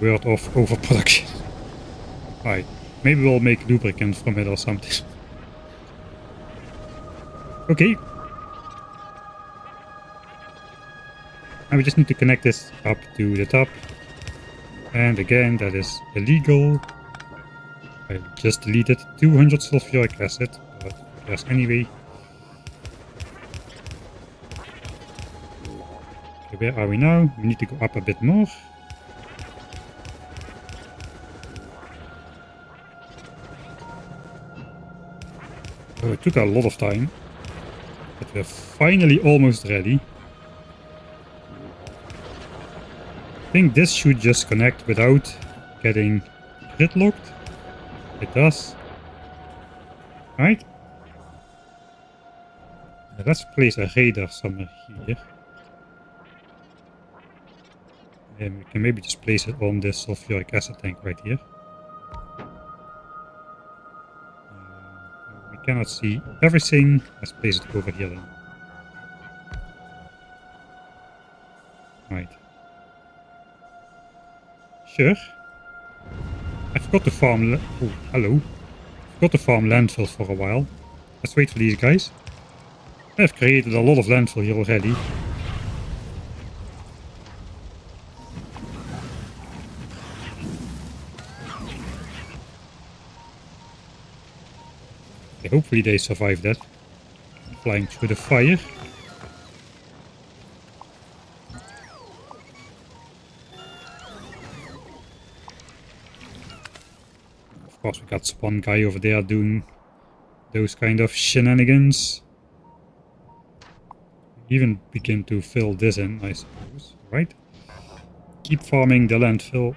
worth of overproduction. Alright, maybe we'll make lubricant from it or something. Okay. Now we just need to connect this up to the top. And again, that is illegal. I just deleted 200 sulfuric acid, but yes, anyway. Okay, where are we now? We need to go up a bit more. Oh, it took a lot of time, but we're finally almost ready. I think this should just connect without getting gridlocked. It does. Right? Let's place a radar somewhere here. And we can maybe just place it on this sulfuric acid tank right here. We cannot see everything. Let's place it over here then. Right. Sure. I forgot to farm... Oh, hello. Forgot to farm landfill for a while. Let's wait for these guys. I've created a lot of landfill here already. Okay, hopefully they survive that. Flying through the fire. Of course, we got one guy over there doing those kind of shenanigans. Even begin to fill this in, I suppose, right? Keep farming the landfill.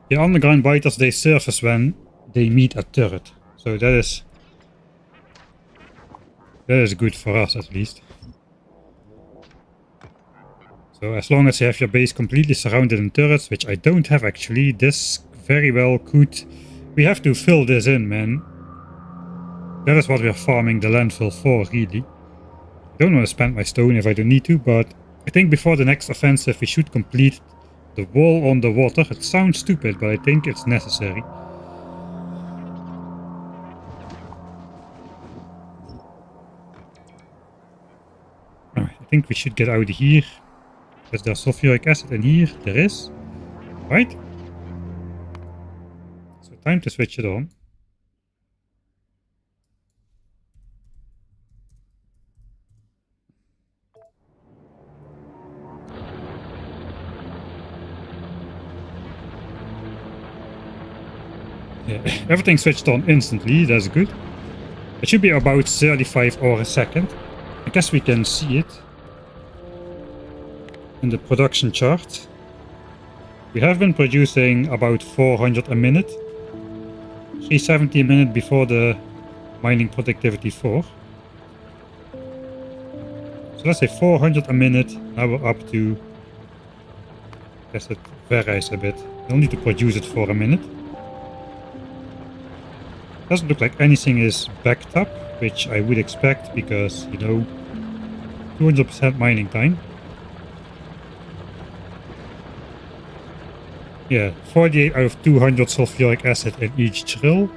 The underground biters, they surface when they meet a turret. So that is good for us at least. So as long as you have your base completely surrounded in turrets, which I don't have actually, this very well could... We have to fill this in, man. That is what we are farming the landfill for, really. I don't want to spend my stone if I don't need to, but I think before the next offensive we should complete the wall on the water. It sounds stupid, but I think it's necessary. Alright, I think we should get out of here. Is there sulfuric acid in here? There is. Right? So time to switch it on. Yeah, everything switched on instantly, that's good. It should be about 35 ore a second. I guess we can see it in the production chart. We have been producing about 400 a minute. 370 a minute before the mining productivity 4. So let's say 400 a minute. Now we're up to Guess it varies a bit. You'll need to produce it for a minute. Doesn't look like anything is backed up, which I would expect because, you know, 200% mining time. Yeah, 48 out of 200 sulfuric acid in each drill.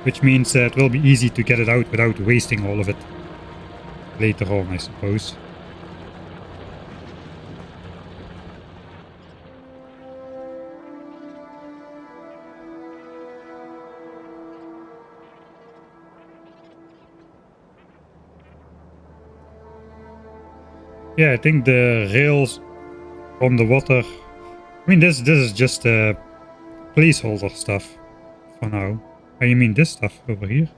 Which means that it will be easy to get it out without wasting all of it later on, I suppose. Yeah, I think the rails on the water... I mean, this is just placeholder stuff for now. Oh, you mean this stuff over here?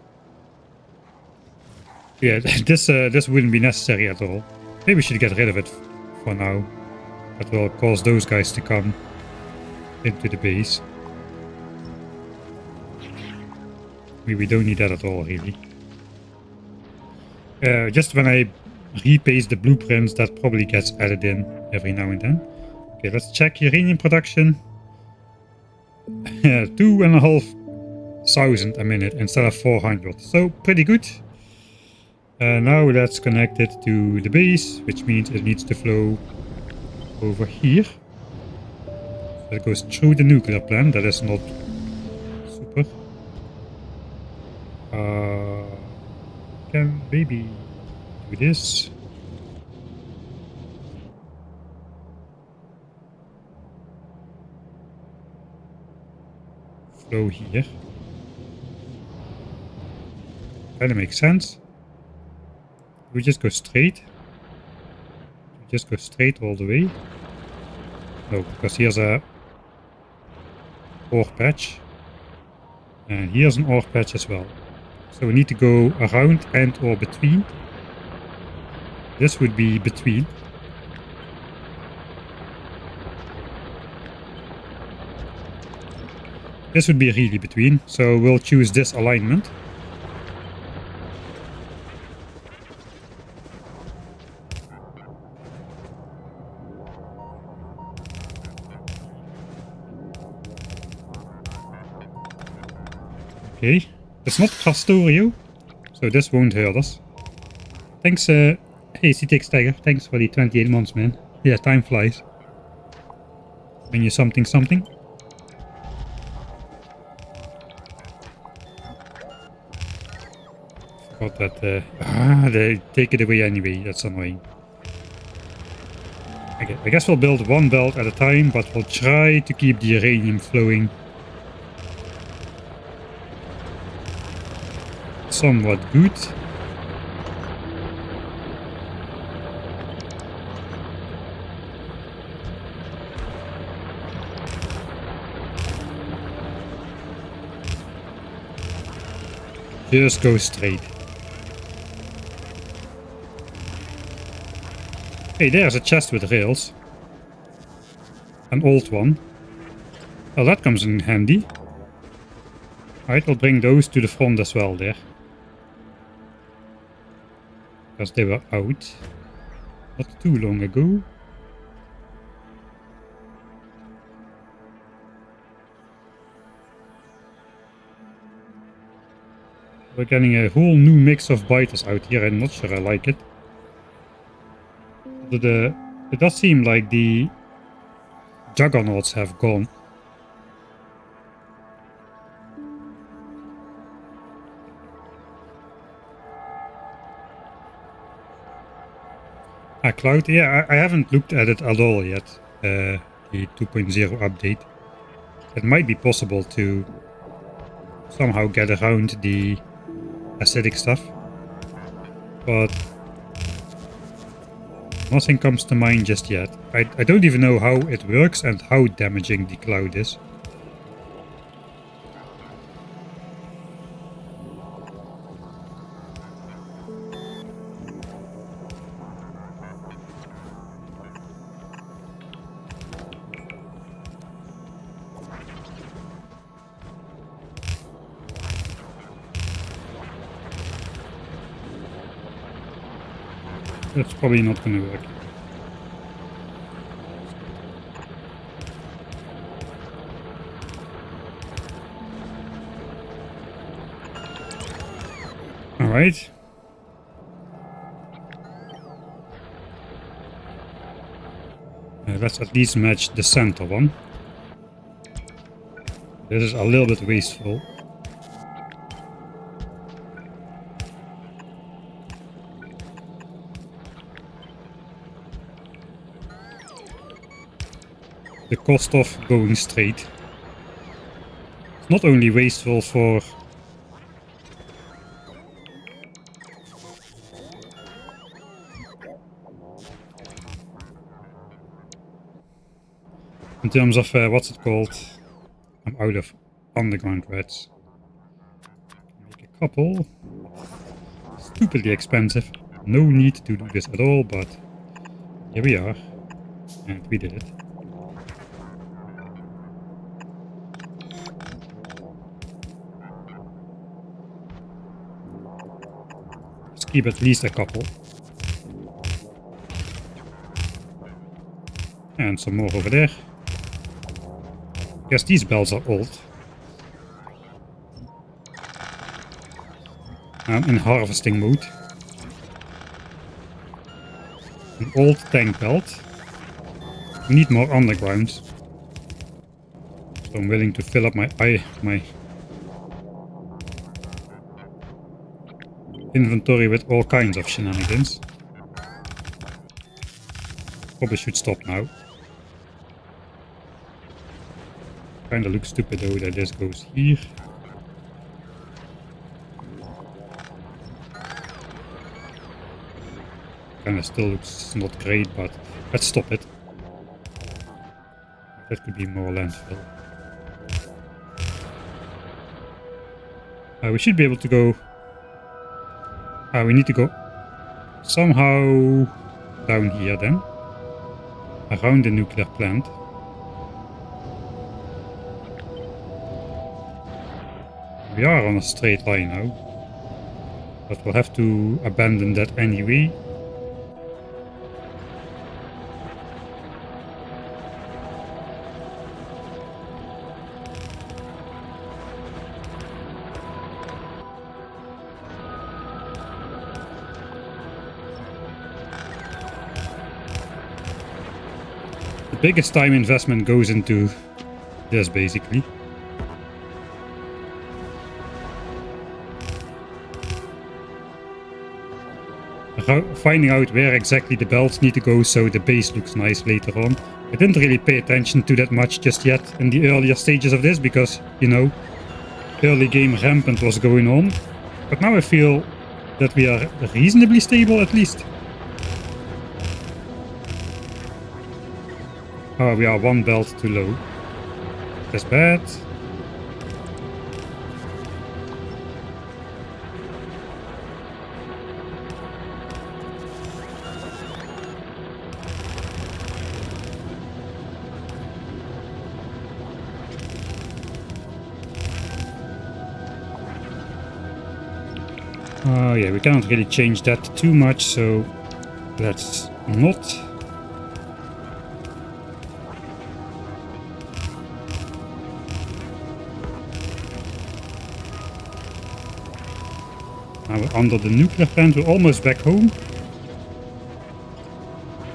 Yeah, this wouldn't be necessary at all. Maybe we should get rid of it for now. That will cause those guys to come into the base. Maybe we don't need that at all, really. Just when I repaste the blueprints, that probably gets added in every now and then. Okay, let's check uranium production. 2,500 a minute instead of 400. So pretty good. Now let's connect it to the base, which means it needs to flow over here. It goes through the nuclear plant. That is not super. Can maybe do this. Flow here. Kinda makes sense. We just go straight. We just go straight all the way. No, because here's a ore patch. And here's an ore patch as well. So we need to go around and or between. This would be between. This would be really between. So we'll choose this alignment. Okay, it's not Castorio, so this won't hurt us. Thanks, hey CTX Tiger, thanks for the 28 months, man. Yeah, time flies. When you're something. Forgot that, they take it away anyway, that's annoying. Okay, I guess we'll build one belt at a time, but we'll try to keep the uranium flowing somewhat good. Just go straight. Hey, there's a chest with rails. An old one. Well, that comes in handy. Alright, we'll bring those to the front as well there. Because they were out not too long ago. We're getting a whole new mix of biters out here. I'm not sure I like it. It does seem like the juggernauts have gone. Cloud, yeah, I haven't looked at it at all yet, the 2.0 update. It might be possible to somehow get around the acidic stuff, but nothing comes to mind just yet. I don't even know how it works and how damaging the cloud is. That's probably not going to work. Alright. Let's at least match the center one. This is a little bit wasteful. The cost of going straight. It's not only wasteful for in terms of what's it called? I'm out of underground rats. Make a couple. Stupidly expensive. No need to do this at all, but here we are. And we did it. Let's keep at least a couple. And some more over there. Guess these bells are old. I'm in harvesting mode. An old tank belt. We need more underground. So I'm willing to fill up my inventory with all kinds of shenanigans. Probably should stop now. Kinda looks stupid though that this goes here. Kinda still looks not great, but let's stop it. That could be more landfill. We should be able to go... we need to go somehow down here then. Around the nuclear plant. We are on a straight line now. But we'll have to abandon that anyway. The biggest time investment goes into this basically. Finding out where exactly the belts need to go so the base looks nice later on. I didn't really pay attention to that much just yet in the earlier stages of this because, you know, early game Rampant was going on. But now I feel that we are reasonably stable at least. Oh, we are one belt too low. That's bad. Yeah, we cannot really change that too much, so let's not. Now we're under the nuclear plant, we're almost back home.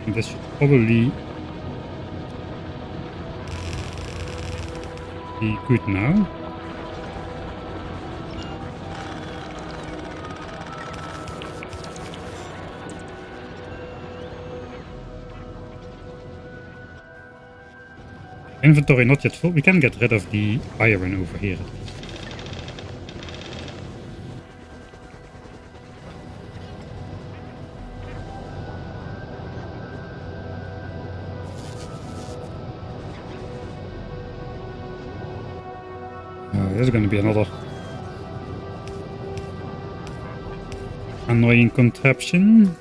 And this should probably be good now. Inventory not yet full. We can get rid of the iron over here. There's going to be another annoying contraption.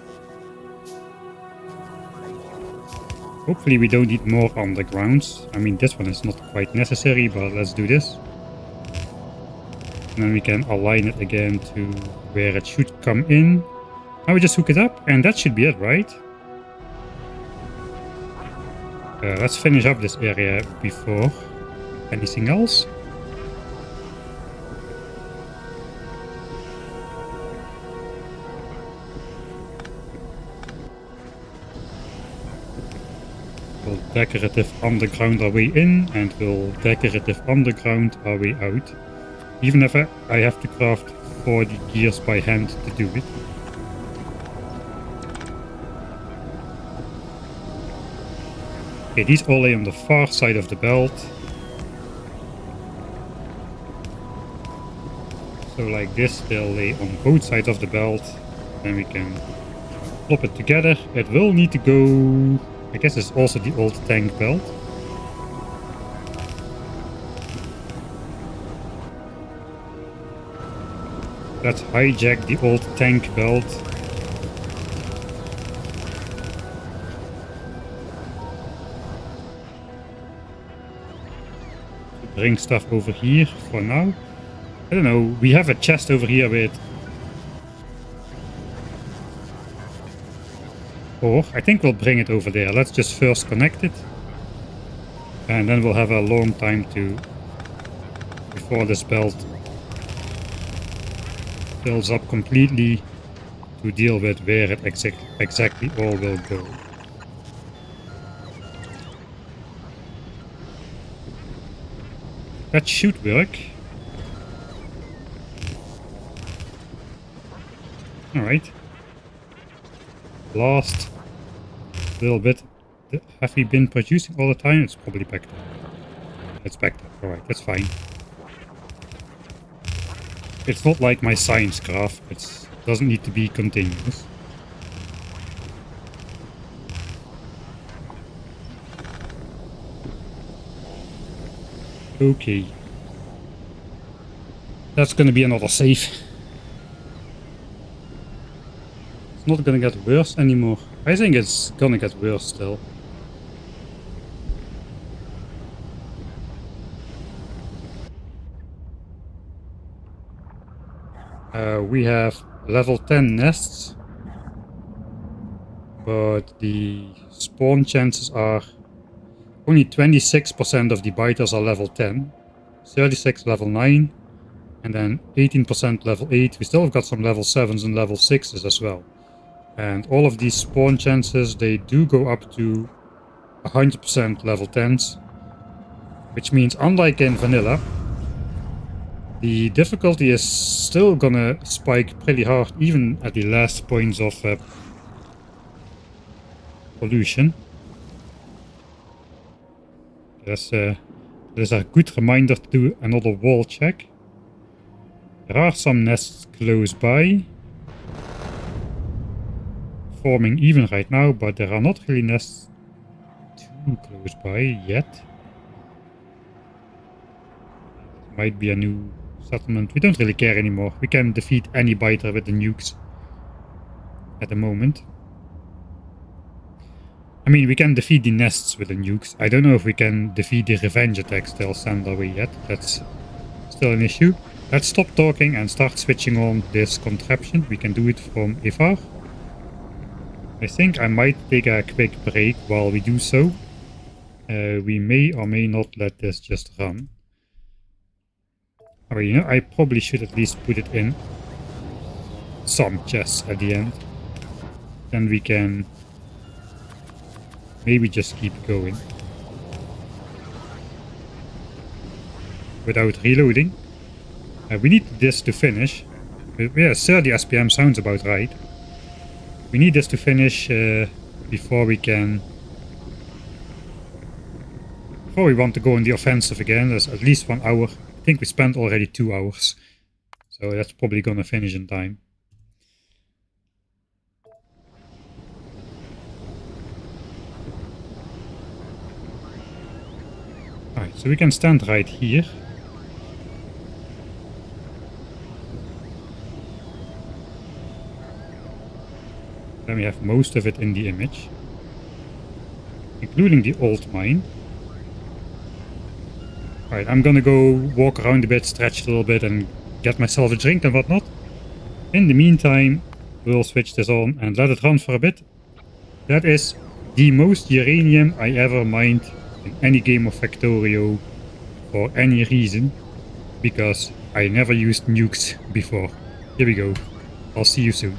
Hopefully we don't need more undergrounds. I mean, this one is not quite necessary, but let's do this. And then we can align it again to where it should come in. Now we just hook it up, and that should be it, right? Let's finish up this area before anything else. We'll decorative underground our way in, and we'll decorative underground our way out. Even if I have to craft 40 gears by hand to do it. Okay, these all lay on the far side of the belt. So like this, they'll lay on both sides of the belt. Then we can flop it together. It will need to go... I guess it's also the old tank belt. Let's hijack the old tank belt. Bring stuff over here for now. I don't know, we have a chest over here with... Or, I think we'll bring it over there. Let's just first connect it. And then we'll have a long time to... before this belt fills up completely to deal with where it exactly all will go. That should work. Alright. Last little bit. Have we been producing all the time? It's probably backed up. It's backed up. Alright, that's fine. It's not like my science graph. It doesn't need to be continuous. Okay. That's gonna be another save. It's not gonna get worse anymore. I think it's gonna get worse still. We have level 10 nests, but the spawn chances are only 26% of the biters are level 10, 36 level 9, and then 18% level 8. We still have got some level 7s and level 6s as well. And all of these spawn chances, they do go up to 100% level 10s, which means unlike in vanilla, the difficulty is still gonna spike pretty hard, even at the last points of pollution. There's a good reminder to do another wall check. There are some nests close by, forming even right now, but there are not really nests too close by yet. Might be a new settlement. We don't really care anymore. We can defeat any biter with the nukes at the moment. I mean, we can defeat the nests with the nukes. I don't know if we can defeat the revenge attacks they'll send our way yet. That's still an issue. Let's stop talking and start switching on this contraption. We can do it from afar. I think I might take a quick break while we do so. We may or may not let this just run. Oh, you know, I probably should at least put it in some chests at the end. Then we can maybe just keep going without reloading. We need this to finish. Yeah, 30 SPM sounds about right. We need this to finish before we want to go on the offensive again. There's at least 1 hour. I think we spent already 2 hours, so that's probably gonna finish in time. Alright, so we can stand right here. Then we have most of it in the image, including the old mine. Alright, I'm gonna go walk around a bit, stretch a little bit, and get myself a drink and whatnot. In the meantime, we'll switch this on and let it run for a bit. That is the most uranium I ever mined in any game of Factorio for any reason, because I never used nukes before. Here we go. I'll see you soon.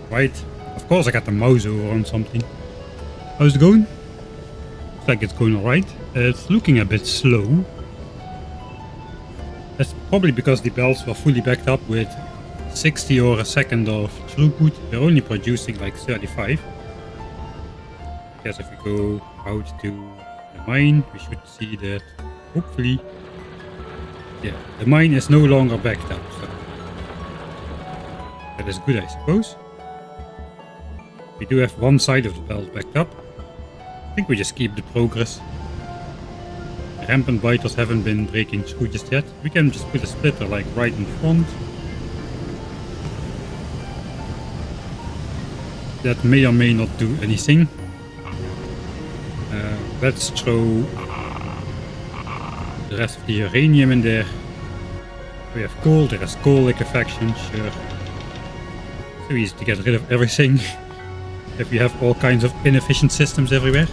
Right. Of course I got the mouse over on something. How's it going? Looks like it's going alright. It's looking a bit slow. That's probably because the belts were fully backed up with 60 or a second of throughput. They're only producing like 35. I guess if we go out to the mine, we should see that hopefully, yeah, the mine is no longer backed up. So that is good, I suppose. We do have one side of the belt backed up. I think we just keep the progress. Rampant biters haven't been breaking through just yet. We can just put a splitter like right in front. That may or may not do anything. Let's throw the rest of the uranium in there. We have coal, there is coal liquefaction, sure. So easy to get rid of everything if we have all kinds of inefficient systems everywhere.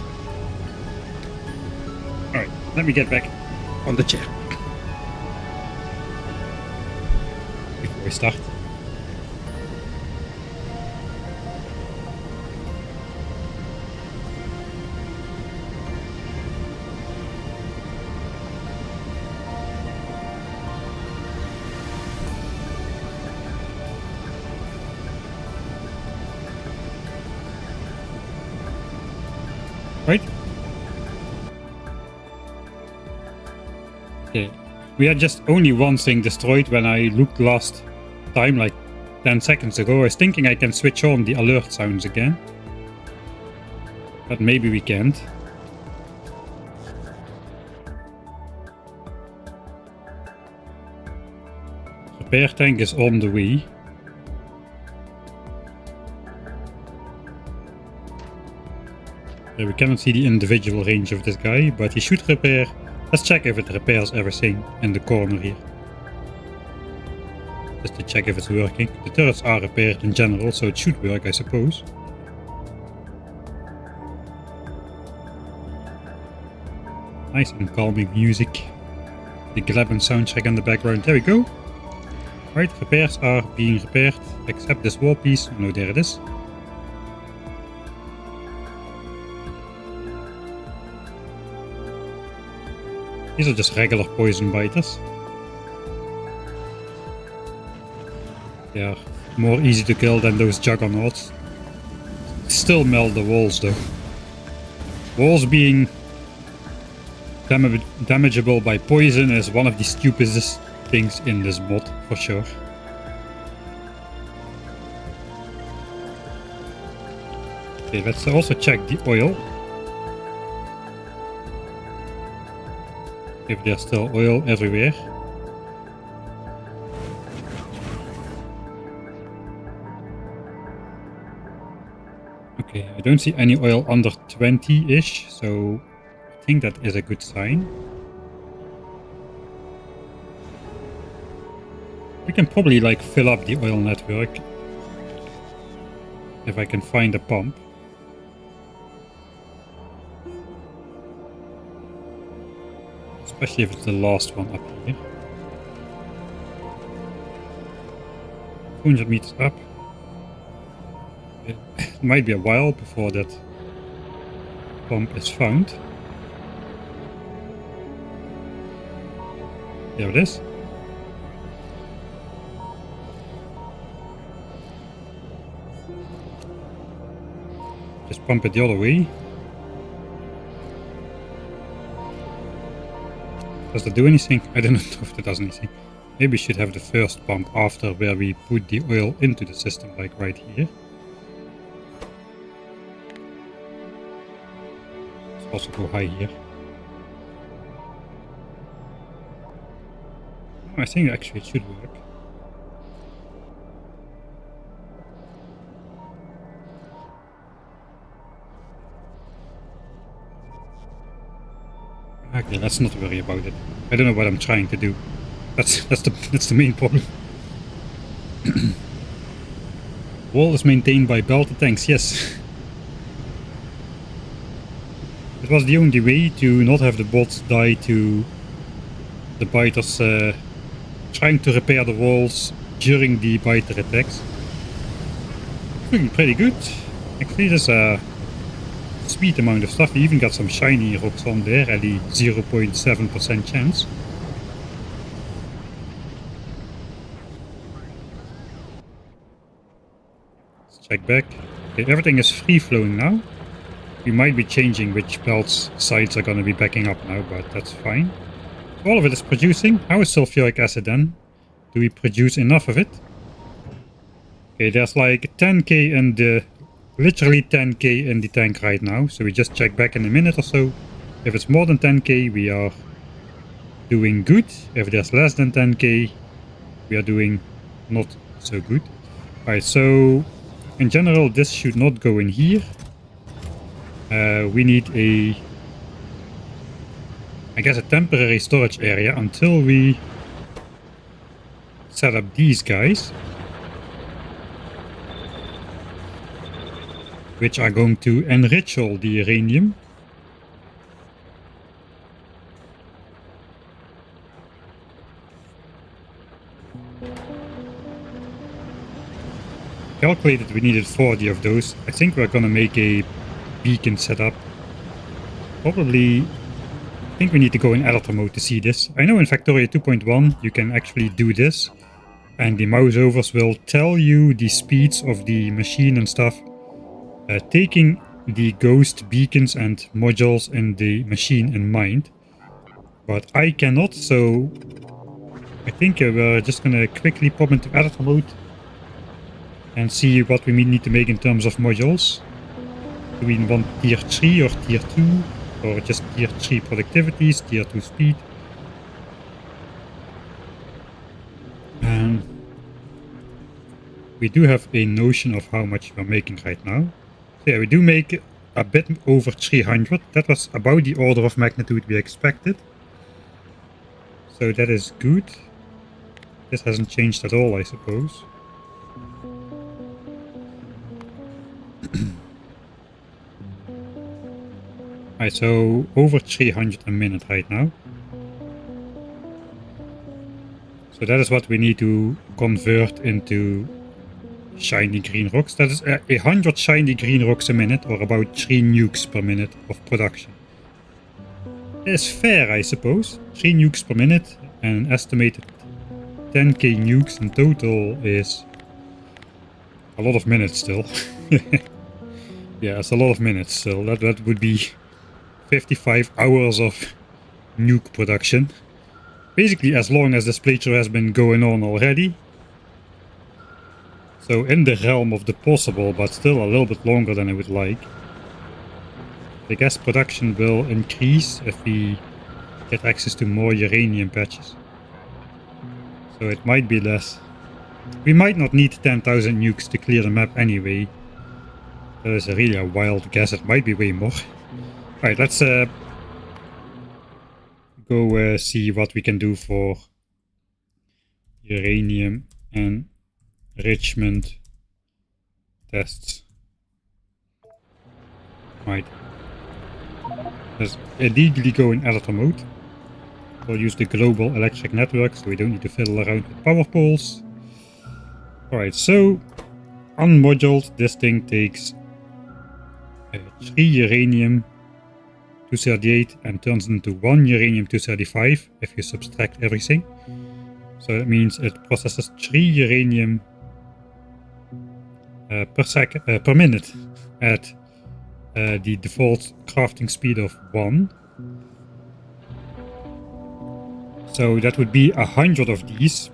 Alright, let me get back on the chair before we start. Right? Okay. We had just only one thing destroyed when I looked last time, like 10 seconds ago. I was thinking I can switch on the alert sounds again. But maybe we can't. Repair tank is on the way. We cannot see the individual range of this guy, but he should repair. Let's check if it repairs everything in the corner here. Just to check if it's working. The turrets are repaired in general, so it should work, I suppose. Nice and calming music. The Glabin soundtrack in the background. There we go. Right, repairs are being repaired, except this wall piece. Oh, no, there it is. These are just regular poison biters. They are more easy to kill than those juggernauts. Still melt the walls though. Walls being damageable by poison is one of the stupidest things in this mod, for sure. Okay, let's also check the oil. If there's still oil everywhere. Okay, I don't see any oil under 20-ish, so I think that is a good sign. We can probably like fill up the oil network if I can find a pump. Especially if it's the last one up here. 200 meters up. It might be a while before that pump is found. There it is. Just pump it the other way. Does that do anything? I don't know if that does anything. Maybe we should have the first pump after where we put the oil into the system, like right here. Let's also go high here. I think actually it should work. Okay, let's not worry about it. I don't know what I'm trying to do. That's the main problem. Wall is maintained by belted tanks, yes. It was the only way to not have the bots die to the biters trying to repair the walls during the biter attacks. Looking pretty good. Actually, there's a sweet amount of stuff. We even got some shiny rocks on there at the 0.7% chance. Let's check back. Okay, everything is free flowing now. We might be changing which belts sides are going to be backing up now, but that's fine. All of it is producing. How is sulfuric acid then? Do we produce enough of it? Okay, there's like 10k in the... literally 10k in the tank right now. So we just check back in a minute or so. If it's more than 10k, we are doing good. If there's less than 10k, we are doing not so good. Alright, so in general, this should not go in here. We need a... I guess a temporary storage area until we set up these guys, which are going to enrich all the uranium. Calculated we needed 40 of those. I think we're gonna make a beacon setup. Probably, I think we need to go in editor mode to see this. I know in Factorio 2.1 you can actually do this, and the mouse overs will tell you the speeds of the machine and stuff, taking the ghost beacons and modules in the machine in mind. But I cannot, so I think we're just gonna quickly pop into editor mode and see what we need to make in terms of modules. Do we want tier 3 or tier 2, or just tier 3 productivities, tier 2 speed? And we do have a notion of how much we're making right now. So yeah, we do make a bit over 300. That was about the order of magnitude we expected. So that is good. This hasn't changed at all, I suppose. Alright, so over 300 a minute right now. So that is what we need to convert into shiny green rocks. That is 100 shiny green rocks a minute, or about 3 nukes per minute of production. It's fair, I suppose. 3 nukes per minute and an estimated 10k nukes in total is a lot of minutes still. Yeah, it's a lot of minutes still. That would be 55 hours of nuke production. Basically as long as this playthrough has been going on already. So in the realm of the possible, but still a little bit longer than I would like. I guess production will increase if we get access to more uranium patches. So it might be less. We might not need 10,000 nukes to clear the map anyway. That is really a wild guess. It might be way more. Alright, let's go see what we can do for uranium enrichment tests. Right. Let's illegally go in editor mode. We'll use the global electric network, so we don't need to fiddle around with power poles. Alright, so unmoduled, this thing takes 3 uranium 238 and turns into 1 uranium 235 if you subtract everything. So that means it processes 3 uranium per minute at the default crafting speed of 1. So that would be 100 of these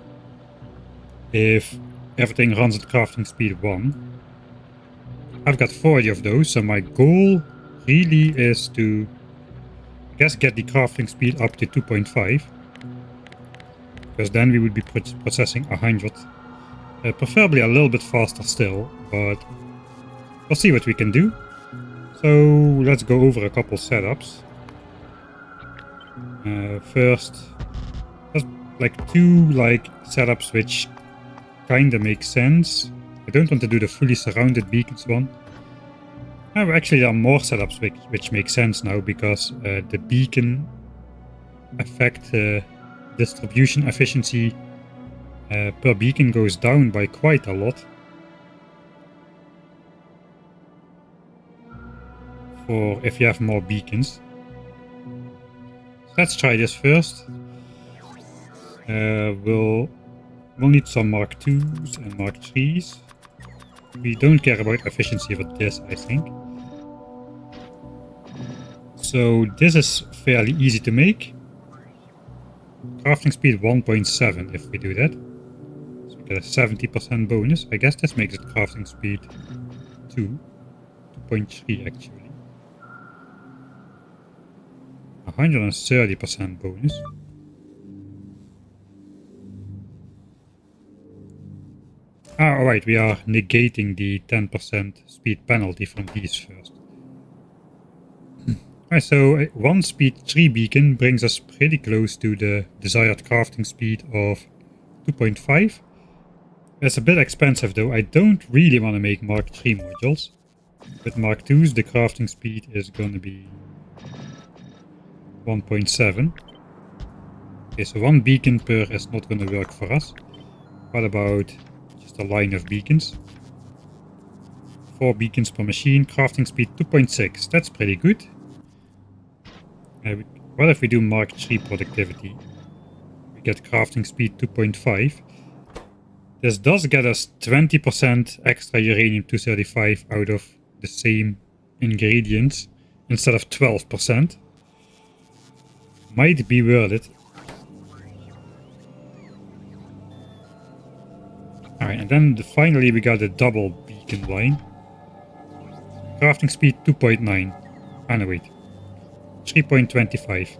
if everything runs at crafting speed 1. I've got 40 of those, so my goal really is to, I guess, get the crafting speed up to 2.5. Because then we would be processing 100. Preferably a little bit faster still, but we'll see what we can do. So let's go over a couple setups. First, there's like 2 setups which kinda make sense. I don't want to do the fully surrounded beacons one. Actually, there are more setups which make sense now, because the beacon affect distribution efficiency per beacon goes down by quite a lot. for if you have more beacons. So let's try this first. We'll need some Mark 2s and Mark 3s. We don't care about efficiency for this, I think. So this is fairly easy to make. Crafting speed 1.7 if we do that. So we get a 70% bonus. I guess this makes it crafting speed 2.3 actually. 130% bonus. Alright, we are negating the 10% speed penalty from these first. Alright, so one speed 3 beacon brings us pretty close to the desired crafting speed of 2.5. It's a bit expensive though. I don't really want to make Mark 3 modules. With Mark 2s the crafting speed is going to be 1.7. Okay, so one beacon per is not going to work for us. What about just a line of beacons? 4 beacons per machine, crafting speed 2.6. That's pretty good. What if we do Mark 3 productivity? We get crafting speed 2.5. This does get us 20% extra uranium-235 out of the same ingredients instead of 12%. Might be worth it. Alright, and then finally we got a double beacon line. Crafting speed 2.9. Ah no, wait. 3.25.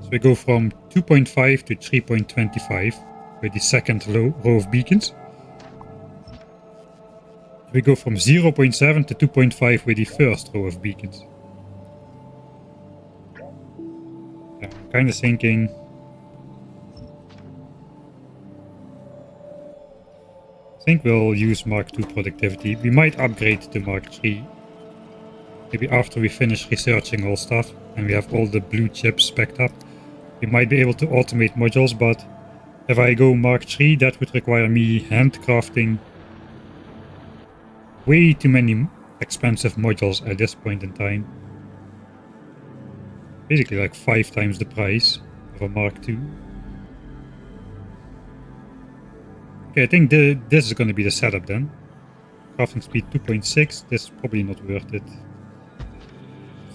So we go from 2.5 to 3.25 with the second row of beacons. We go from 0.7 to 2.5 with the first row of beacons. Yeah, I'm kind of thinking I think we'll use Mark 2 productivity. We might upgrade to Mark 3. Maybe after we finish researching all stuff and we have all the blue chips spec'd up. We might be able to automate modules, but if I go Mark 3 that would require me handcrafting way too many expensive modules at this point in time. Basically like 5 times the price of a Mark 2. Okay, I think this is going to be the setup then. Crafting speed 2.6, this is probably not worth it.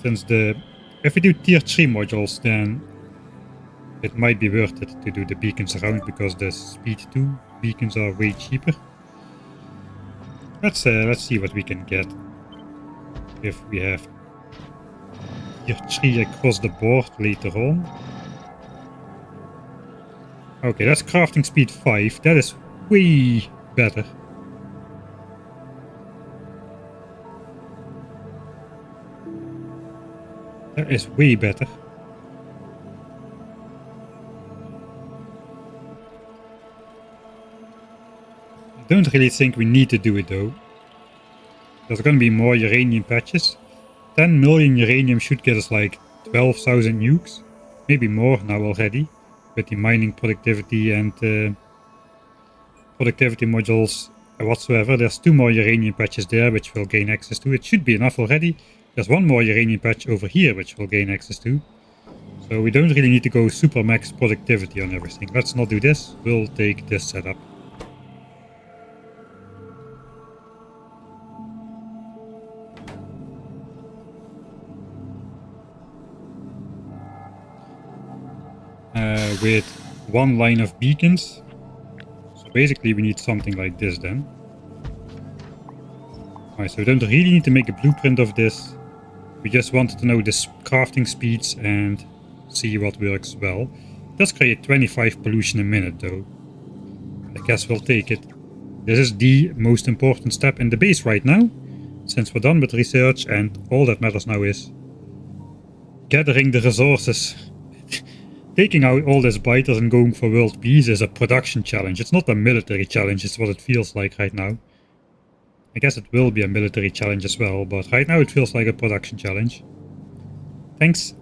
Since if we do tier 3 modules, then it might be worth it to do the beacons around because the speed 2 beacons are way cheaper. Let's see what we can get if we have tier 3 across the board later on. Okay, that's crafting speed 5. That is way better. That is way better. I don't really think we need to do it though. There's gonna be more uranium patches. 10 million uranium should get us like 12,000 nukes. Maybe more now already. With the mining productivity and productivity modules whatsoever. There's 2 more uranium patches there which we'll gain access to. It should be enough already. There's 1 more uranium patch over here which we'll gain access to. So we don't really need to go super max productivity on everything. Let's not do this. We'll take this setup. With 1 line of beacons. So basically we need something like this then. Alright, so we don't really need to make a blueprint of this. We just wanted to know the crafting speeds and see what works well. It does create 25 pollution a minute though. I guess we'll take it. This is the most important step in the base right now. Since we're done with research and all that matters now is gathering the resources. Taking out all these biters and going for world peace is a production challenge. It's not a military challenge, it's what it feels like right now. I guess it will be a military challenge as well, but right now it feels like a production challenge. Thanks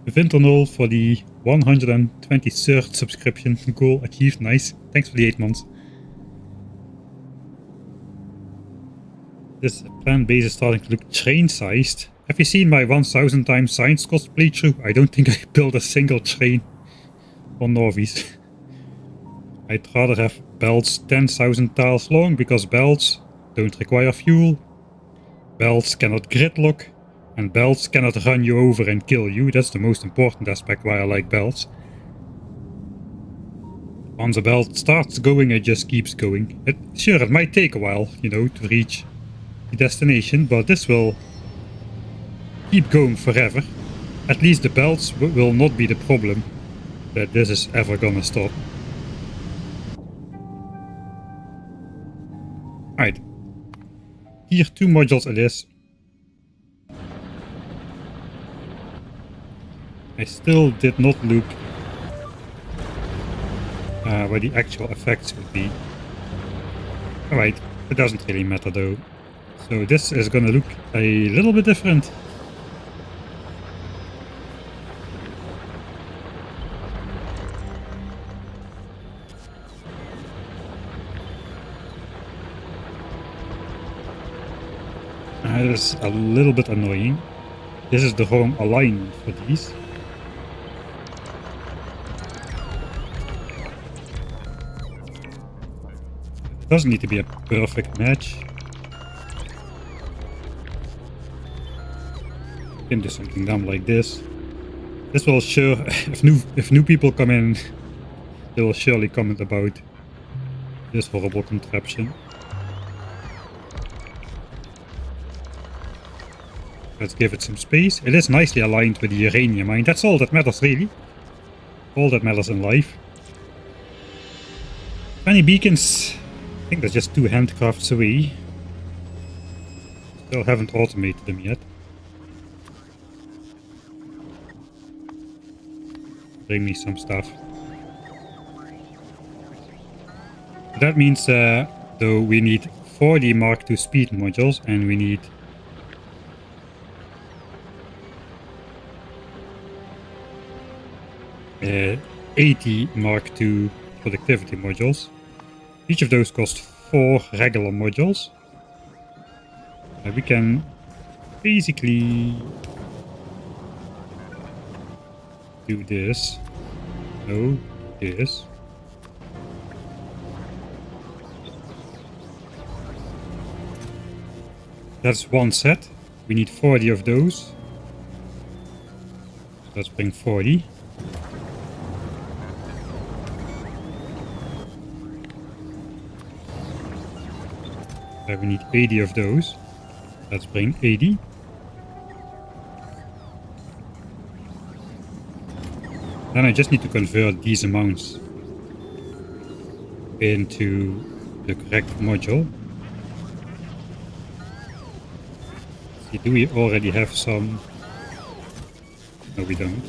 Vinternol for the 123rd subscription. Goal achieved, nice. Thanks for the 8 months. This plant base is starting to look train-sized. Have you seen my 1000 times science cost playthrough? I don't think I built a single train on Norvies. I'd rather have belts 10,000 tiles long, because belts don't require fuel, belts cannot gridlock, and belts cannot run you over and kill you. That's the most important aspect why I like belts. Once a belt starts going, it just keeps going. Sure, it might take a while, you know, to reach the destination, but this will keep going forever. At least the belts will not be the problem that this is ever gonna stop. Alright. Tier 2 modules it is. I still did not look where the actual effects would be. Alright, it doesn't really matter though. So this is gonna look a little bit different. That is a little bit annoying. This is the wrong alignment for these. It doesn't need to be a perfect match. You can do something dumb like this. This will sure, if new people come in, they will surely comment about this horrible contraption. Let's give it some space. It is nicely aligned with the uranium mine. That's all that matters really. All that matters in life. 20 beacons. I think that's just 2 handcrafts away. Still haven't automated them yet. Bring me some stuff. That means though we need 40 Mark II speed modules, and we need 80 Mark II productivity modules. Each of those cost 4 regular modules. We can basically do this. No, this. That's one set. We need 40 of those. Let's bring 40. We need 80 of those. Let's bring 80. Then I just need to convert these amounts into the correct module. See, do we already have some? No, we don't.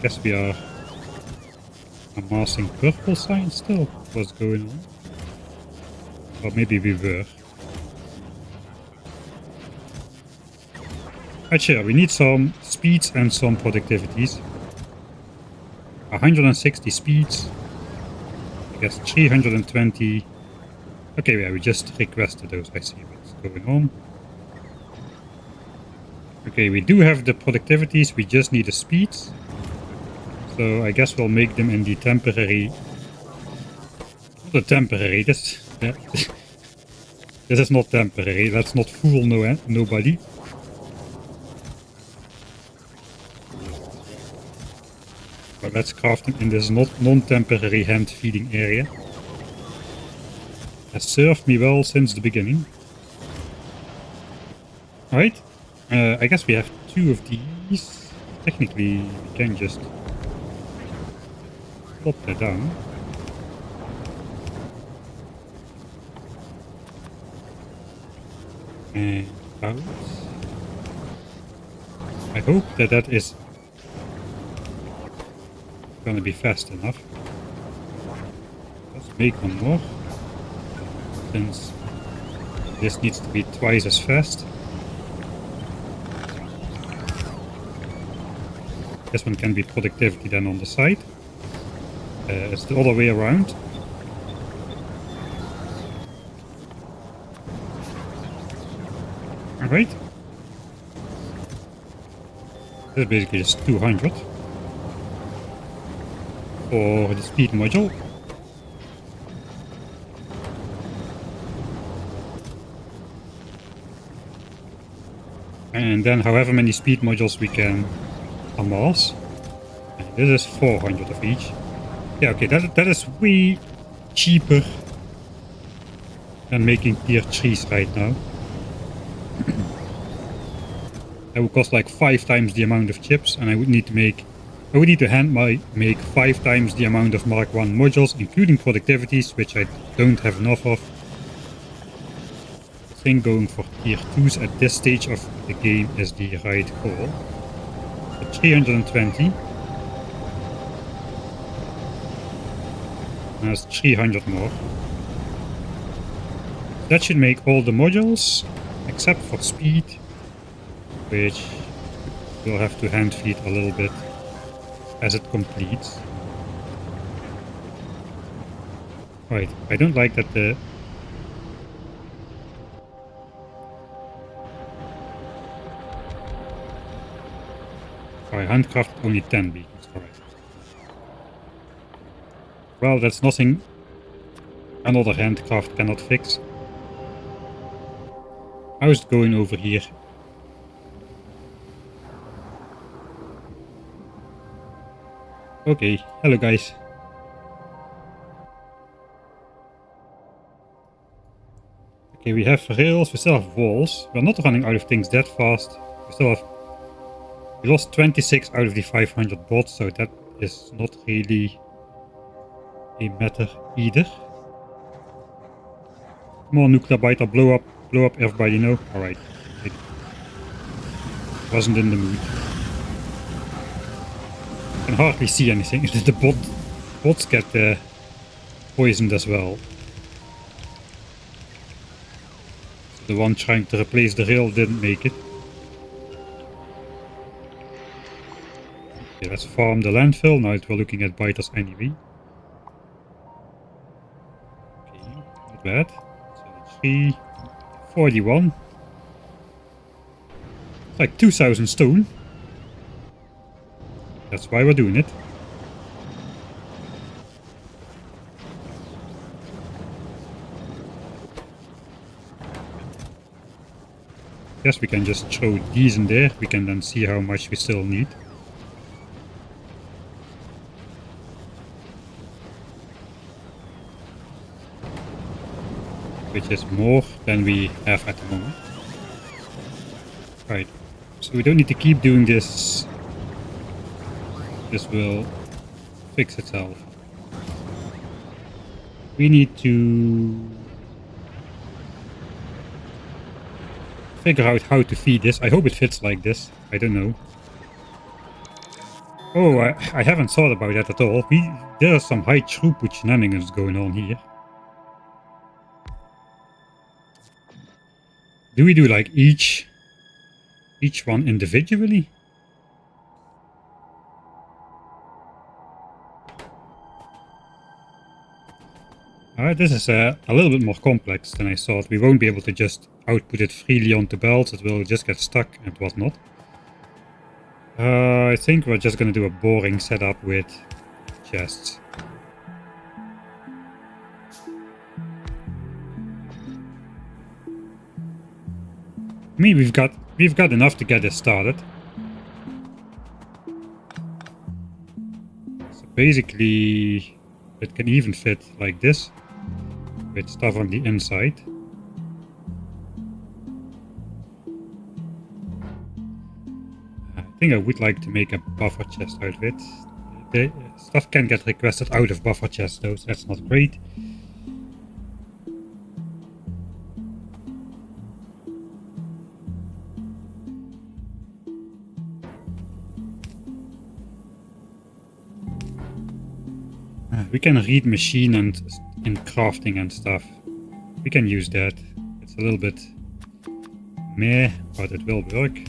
Guess we are amassing purple signs still. What's going on? Or maybe we were. Right, sure, we need some speeds and some productivities. 160 speeds. I guess 320. Okay, yeah, we just requested those. I see what's going on. Okay, we do have the productivities, we just need the speeds. So I guess we'll make them in the temporary. Not the temporary, this is not temporary, let's not fool nobody. But let's craft them in this non-temporary hand feeding area. Has served me well since the beginning. Alright, I guess we have 2 of these. Technically, we can just plop that down. And out. I hope that is gonna be fast enough. Let's make one more, since this needs to be twice as fast. This one can be productivity then on the side. It's the other way around. Alright. That's basically just 200 for the speed module. And then however many speed modules we can amass. And this is 400 of each. Yeah, okay, that is way cheaper than making tier 3s right now. That would cost like 5 times the amount of chips, and I would need to make make 5 times the amount of Mark 1 modules, including productivities, which I don't have enough of. I think going for tier 2s at this stage of the game is the right call. For 320. That's 300 more. That should make all the modules, except for speed, which we'll have to hand feed a little bit as it completes. Right, I don't like that the... I handcrafted only 10 beacons, alright. Well, that's nothing another handcraft cannot fix. How's it going over here? Okay, hello guys. Okay, we have rails, we still have walls. We're not running out of things that fast. We lost 26 out of the 500 bots, so that is not really a matter either. Come on, nuclear biter, blow up everybody, no? Alright. Wasn't in the mood. I can hardly see anything. The bots get poisoned as well. The one trying to replace the rail didn't make it. Okay, let's farm the landfill now that we're looking at biters anyway. Okay, not bad. So 341. It's like 2,000 stone. That's why we're doing it. Yes, we can just throw these in there. We can then see how much we still need. Which is more than we have at the moment. Right. So we don't need to keep doing this. This will fix itself. We need to figure out how to feed this. I hope it fits like this. I don't know. Oh, I haven't thought about that at all. There are some high throughput shenanigans going on here. Do we do like each one individually? Alright, this is a little bit more complex than I thought. We won't be able to just output it freely onto belts. It will just get stuck and whatnot. I think we're just going to do a boring setup with chests. I mean, we've got enough to get this started. So basically, it can even fit like this, with stuff on the inside. I think I would like to make a buffer chest out of it. The stuff can get requested out of buffer chests though, so that's not great. We can read machine and in crafting and stuff. We can use that. It's a little bit meh, but it will work.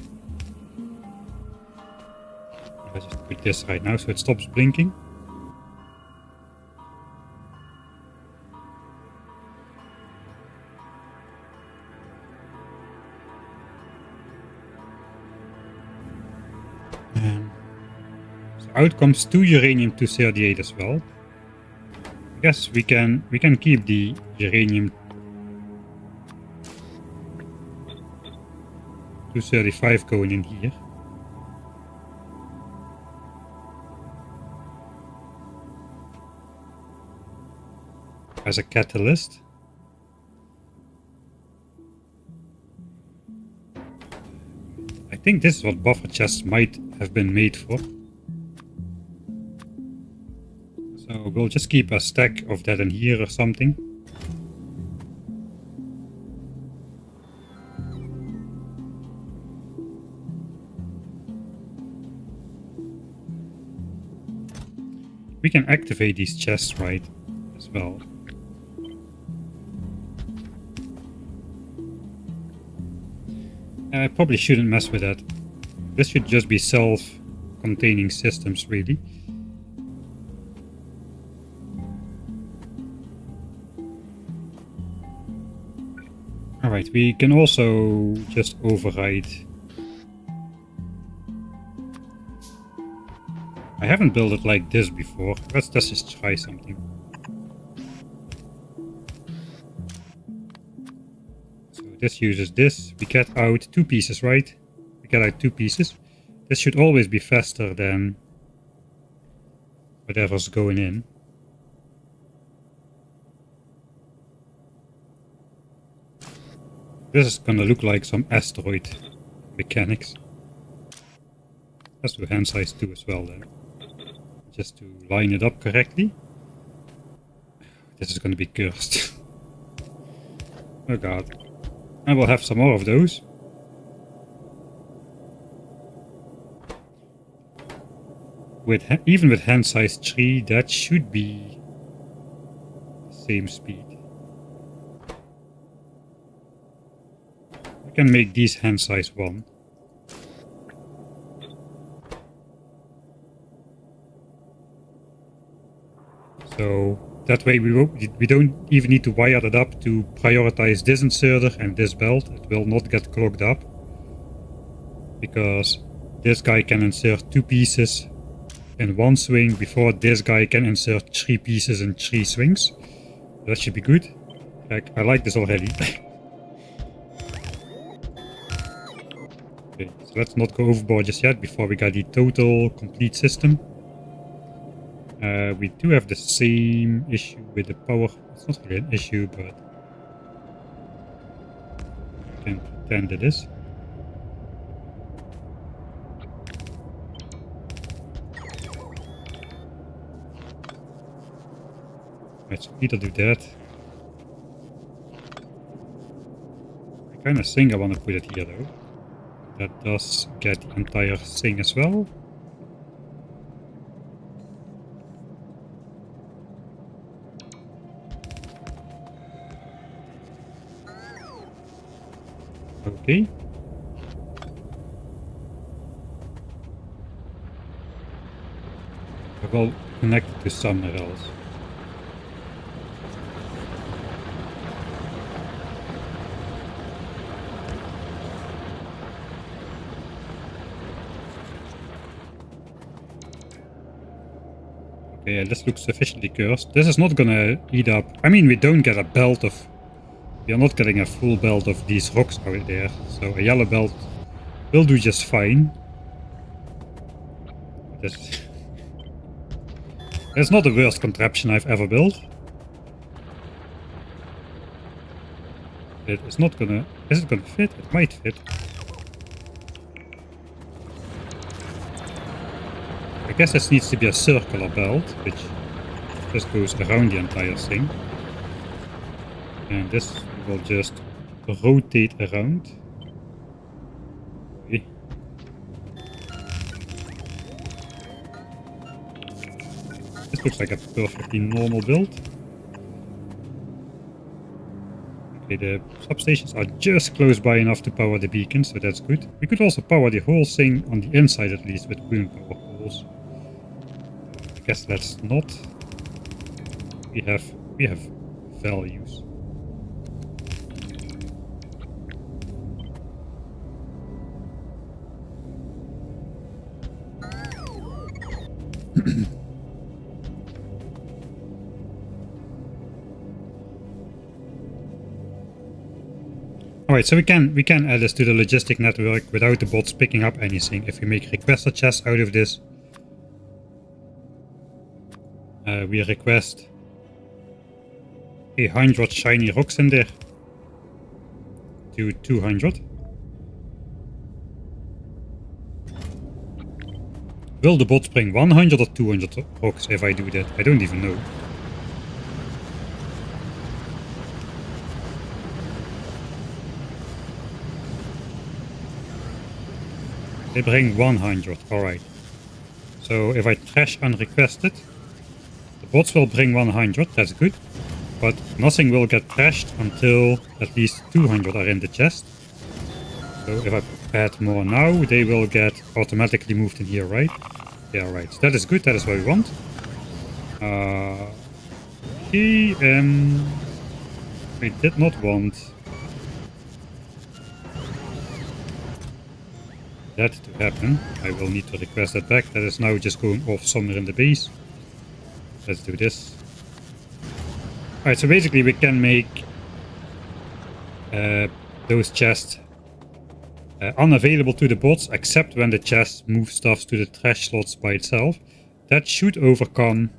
Let's just put this right now so it stops blinking. out comes 2 uranium-238 as well. I guess we can keep the uranium-235 going in here. As a catalyst. I think this is what buffer chests might have been made for. So we'll just keep a stack of that in here or something. We can activate these chests, right, as well. I probably shouldn't mess with that. This should just be self-containing systems, really. Alright, we can also just override. I haven't built it like this before. Let's just try something. This uses this. We get out 2 pieces, right? We get out 2 pieces. This should always be faster than whatever's going in. This is gonna look like some asteroid mechanics. Let's do hand size 2 as well then. Just to line it up correctly. This is gonna be cursed. Oh god. I will have some more of those. Even with hand size 3, that should be the same speed. We can make these hand size 1. So that way we don't even need to wire it up to prioritize this inserter and this belt. It will not get clogged up. Because this guy can insert 2 pieces in 1 swing before this guy can insert 3 pieces in 3 swings. That should be good. I like this already. Okay, so let's not go overboard just yet before we got the total complete system. We do have the same issue with the power. It's not really an issue, but we can pretend it is. Let's either do that. I kind of think I want to put it here though. That does get the entire thing as well. Okay. I will connect it to somewhere else. Okay, this looks sufficiently cursed. This is not gonna eat up. I mean, we don't get a belt of. We are not getting a full belt of these rocks out there, so a yellow belt will do just fine. That's not the worst contraption I've ever built. It is not gonna... Is it gonna fit? It might fit. I guess this needs to be a circular belt, which just goes around the entire thing. And this will just rotate around. Okay. This looks like a perfectly normal build. Okay, the substations are just close by enough to power the beacon, so that's good. We could also power the whole thing on the inside at least with wind power poles. I guess that's not. We have values. Alright, so we can add this to the logistic network without the bots picking up anything. If we make requester chests out of this, we request 100 shiny rocks in there to 200. Will the bots bring 100 or 200 rocks if I do that? I don't even know. They bring 100, alright. So if I trash unrequested, the bots will bring 100, that's good. But nothing will get trashed until at least 200 are in the chest. So if I add more now, they will get automatically moved in here, right? Yeah, right. So that is good, that is what we want. We did not want that to happen. I will need to request that back. That is now just going off somewhere in the base. Let's do this. Alright, so basically we can make those chests unavailable to the bots, except when the chest moves stuff to the trash slots by itself. That should overcome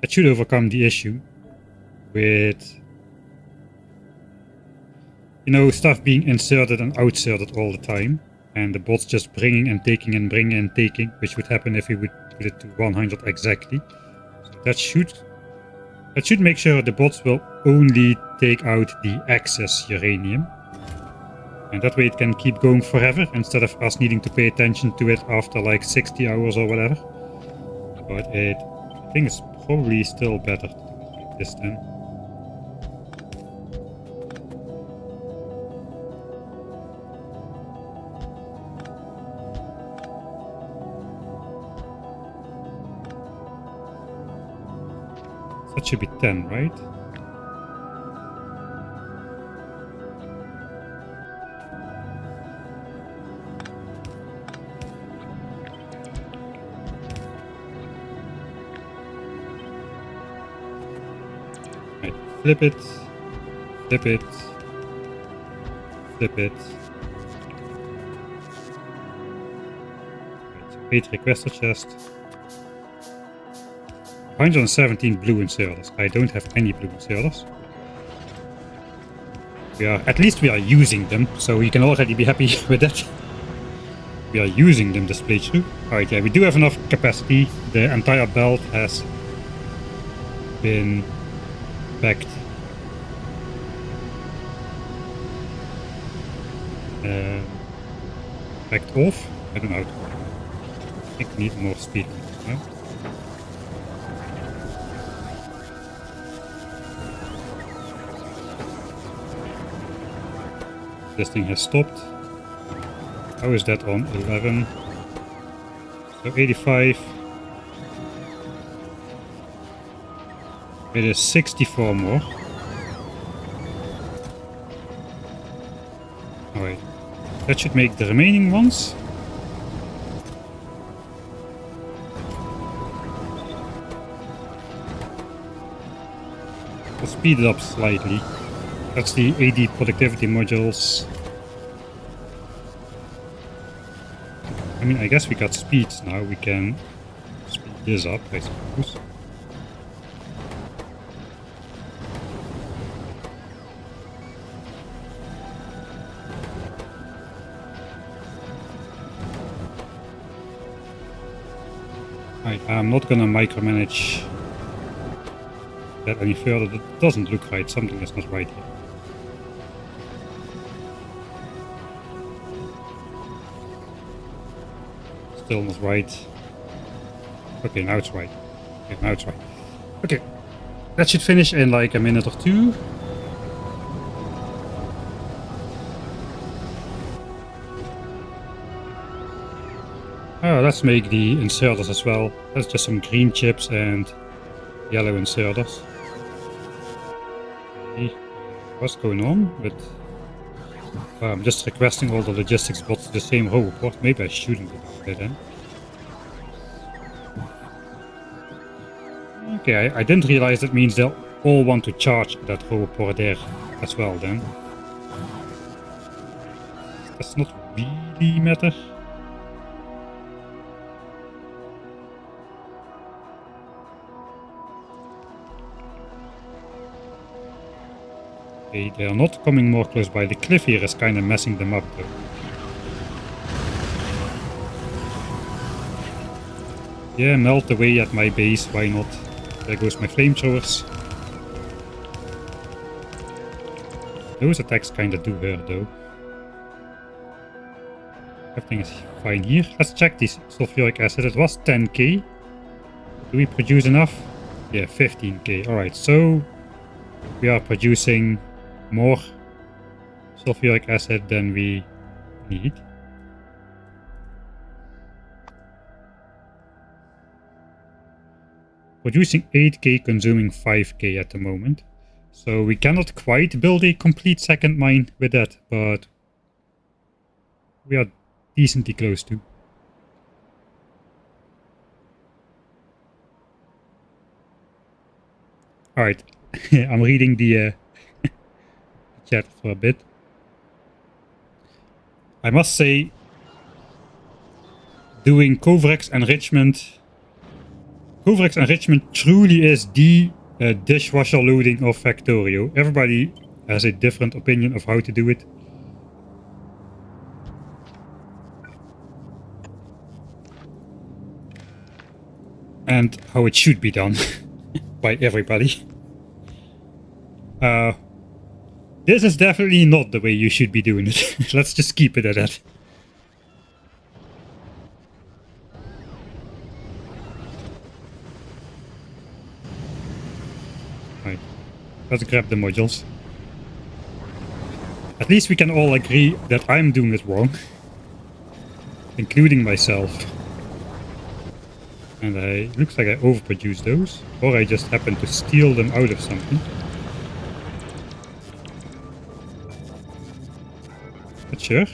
the issue with, you know, stuff being inserted and outserted all the time, and the bots just bringing and taking and bringing and taking, which would happen if we would put it to 100 exactly. So that should make sure the bots will only take out the excess uranium. And that way it can keep going forever, instead of us needing to pay attention to it after like 60 hours or whatever. But I think it's probably still better to do it like this then. That should be 10, right? Right, flip it, flip it, flip it. Right, so 8 requester chest. 117 blue inserters. I don't have any blue inserters. At least we are using them, so you can already be happy with that. We are using them this playthrough. Alright, yeah, we do have enough capacity. The entire belt has been backed. Backed off. I don't know. I think we need more speed. No? This thing has stopped. How is that on? 11. So 85. It is 64 more. Alright. That should make the remaining ones. We'll speed it up slightly. That's the AD productivity modules. I mean, I guess we got speeds now. We can speed this up, I suppose. Right, I'm not gonna micromanage that any further. That doesn't look right. Something is not right here. Still not right. Okay, now it's right. Okay, now it's right. Okay, that should finish in like a minute or two. Oh, let's make the inserters as well. That's just some green chips and yellow inserters. Okay. What's going on with... I'm just requesting all the logistics bots to the same roboport. Maybe I shouldn't do that then. Okay, I didn't realize that means they'll all want to charge that roboport there as well then. Does not really matter. Okay, they are not coming more close by. The cliff here is kind of messing them up though. Yeah, melt away at my base, why not? There goes my flamethrowers. Those attacks kinda do hurt though. Everything is fine here. Let's check this sulfuric acid. It was 10k. Do we produce enough? Yeah, 15k. Alright, so we are producing more sulfuric acid than we need. Producing 8k, consuming 5k at the moment. So we cannot quite build a complete second mine with that, but we are decently close to. Alright, I'm reading the chat for a bit. I must say, doing Kovrex enrichment truly is the dishwasher loading of Factorio. Everybody has a different opinion of how to do it. And how it should be done by everybody. This is definitely not the way you should be doing it. Let's just keep it at that. Right. Let's grab the modules. At least we can all agree that I'm doing it wrong. Including myself. And looks like I overproduced those. Or I just happened to steal them out of something. Not sure.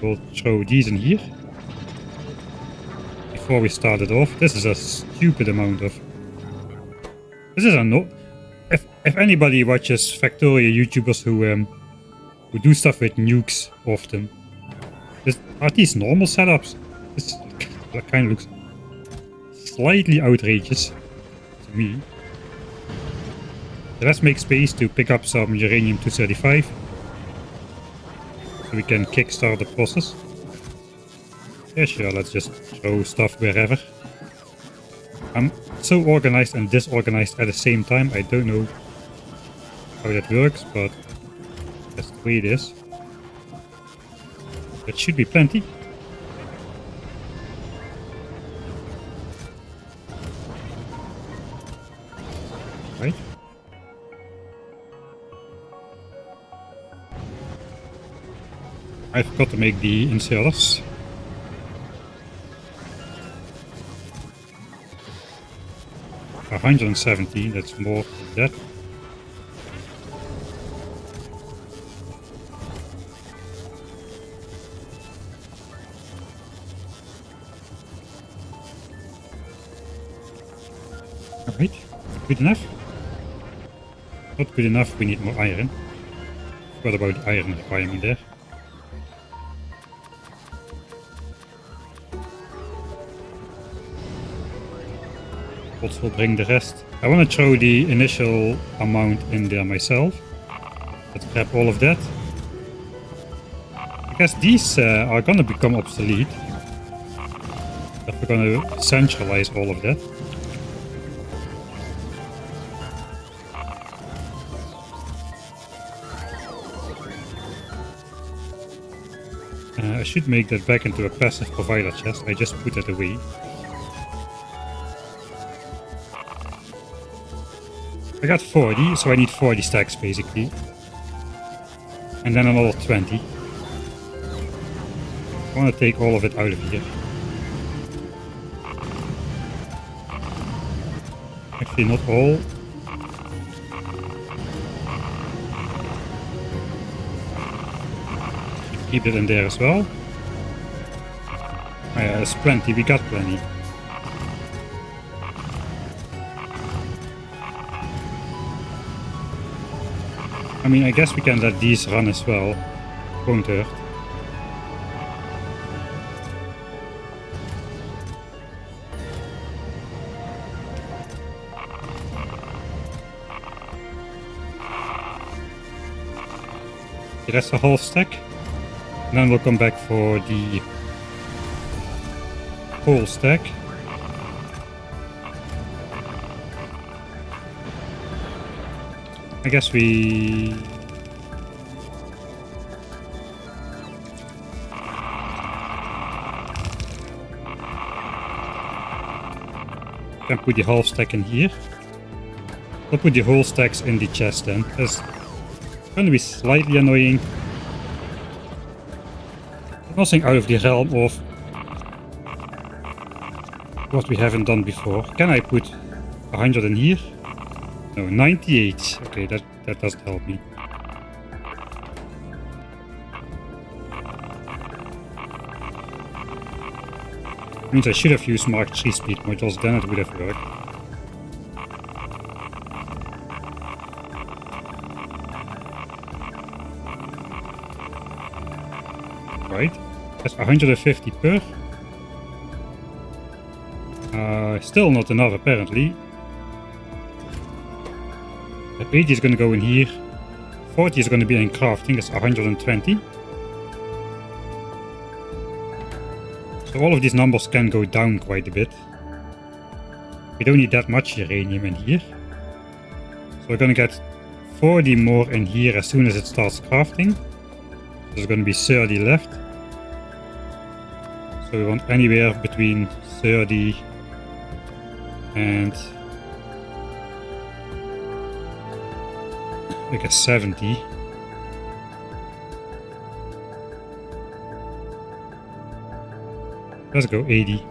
We'll throw these in here. Before we start it off. This is a stupid amount of... This is a no... If anybody watches Factorio YouTubers who do stuff with nukes often, are these normal setups? This kind of looks slightly outrageous to me. So let's make space to pick up some uranium-235 so we can kickstart the process. Yeah, sure, let's just throw stuff wherever. I'm so organized and disorganized at the same time. I don't know how that works, but that's the way it is. That should be plenty. Right. I forgot to make the inserters. $117, that's more than that. Alright, good enough. Not good enough, we need more iron. What about the iron requirement there? Pots will bring the rest. I want to throw the initial amount in there myself. Let's grab all of that. I guess these are gonna become obsolete. If we're gonna centralize all of that. I should make that back into a passive provider chest. I just put that away. I got 40, so I need 40 stacks basically. And then another 20. I want to take all of it out of here. Actually, not all. Keep it in there as well. Oh yeah, there's plenty, we got plenty. I mean, I guess we can let these run as well. Won't hurt. Okay, that's a half stack. And then we'll come back for the whole stack. I guess we... can put the half stack in here. I'll put the whole stacks in the chest then. That's going to be slightly annoying. Nothing out of the realm of what we haven't done before. Can I put 100 in here? No, 98. Okay, that doesn't help me. Means I should have used Mark 3 speed modules, then it would have worked. Right, that's 150 per. Still not enough apparently. 80 is going to go in here. 40 is going to be in crafting, that's 120. So all of these numbers can go down quite a bit. We don't need that much uranium in here. So we're going to get 40 more in here as soon as it starts crafting. There's going to be 30 left. So we want anywhere between 30 and like a 70. Let's go 80.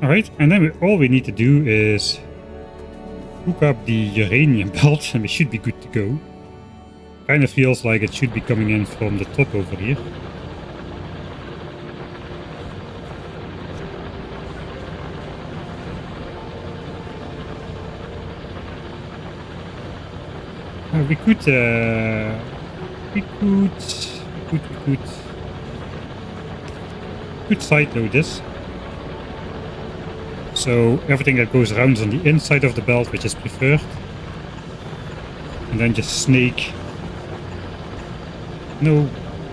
Alright, and then all we need to do is hook up the uranium belt and we should be good to go. Kind of feels like it should be coming in from the top over here. We could sideload this. So everything that goes around is on the inside of the belt, which is preferred. And then just snake. No,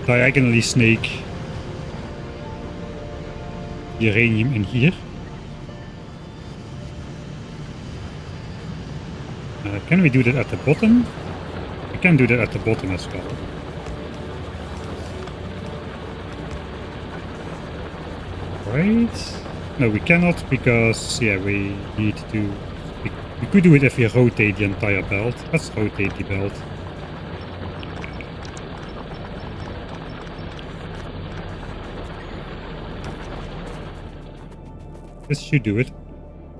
diagonally snake uranium in here. Can we do that at the bottom? We can do that at the bottom as well. Right. No, we cannot because, yeah, we need to... We could do it if we rotate the entire belt. Let's rotate the belt. This should do it.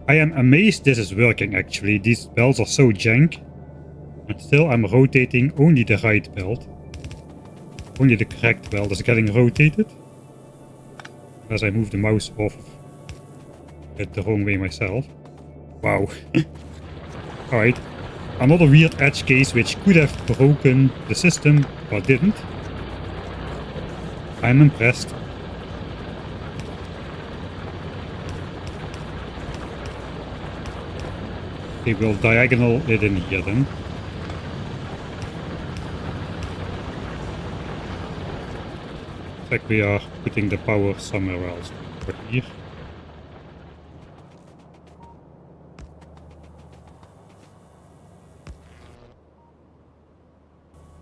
I am amazed this is working actually. These belts are so jank. And still I'm rotating only the right belt. Only the correct belt is getting rotated. As I move the mouse off it the wrong way myself. Wow. Alright. Another weird edge case which could have broken the system, but didn't. I'm impressed. Okay, we'll diagonal it in here then. Looks like we are putting the power somewhere else. Over here.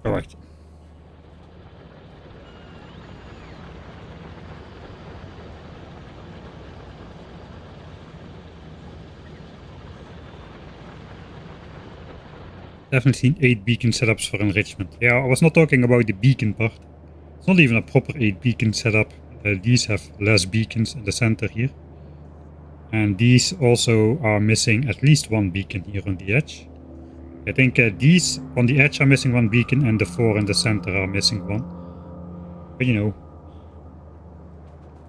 Alright. Definitely seen 8 beacon setups for enrichment. Yeah, I was not talking about the beacon part. It's not even a proper 8 beacon setup. These have less beacons in the center here. And these also are missing at least 1 beacon here on the edge. I think these on the edge are missing 1 beacon and the 4 in the center are missing 1. But you know,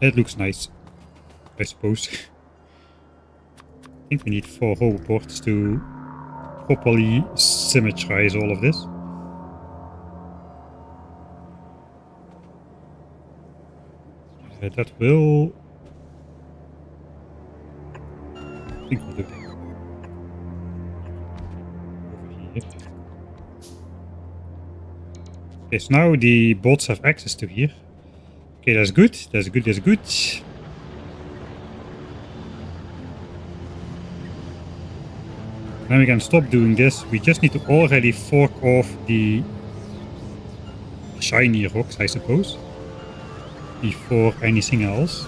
It looks nice, I suppose. I think we need 4 hoverboards to properly symmetrize all of this. That will... I think we'll do that. Over here. Okay, so now the bots have access to here. Okay, that's good, that's good, that's good. Then we can stop doing this. We just need to already fork off the shiny rocks, I suppose, before anything else.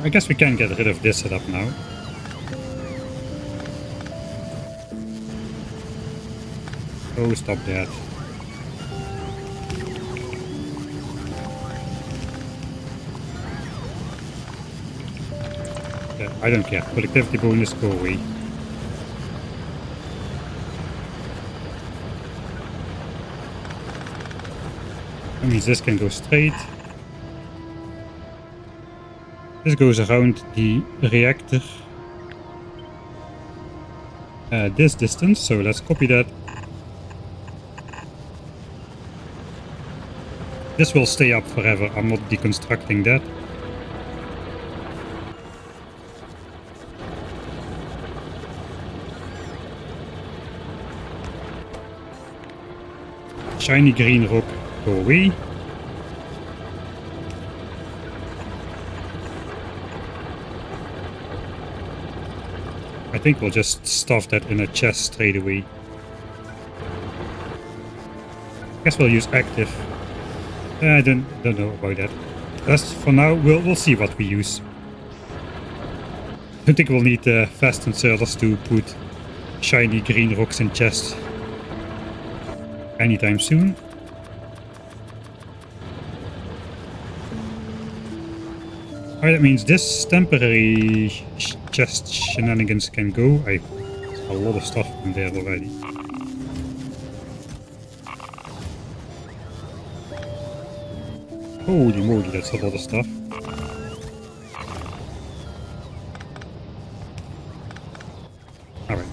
I guess we can get rid of this setup now. Oh, stop that. Yeah, I don't care. Productivity bonus, go away. That means this can go straight. This goes around the reactor this distance, so let's copy that. This will stay up forever, I'm not deconstructing that. Shiny green rock, go away. I think we'll just stuff that in a chest straight away. Guess we'll use active. I don't know about that. That's for now. We'll see what we use. I don't think we'll need fast inserters to put shiny green rocks in chests anytime soon. Alright, that means this temporary chest shenanigans can go. There's a lot of stuff in there already. Holy moly, that's a lot of stuff. Alright.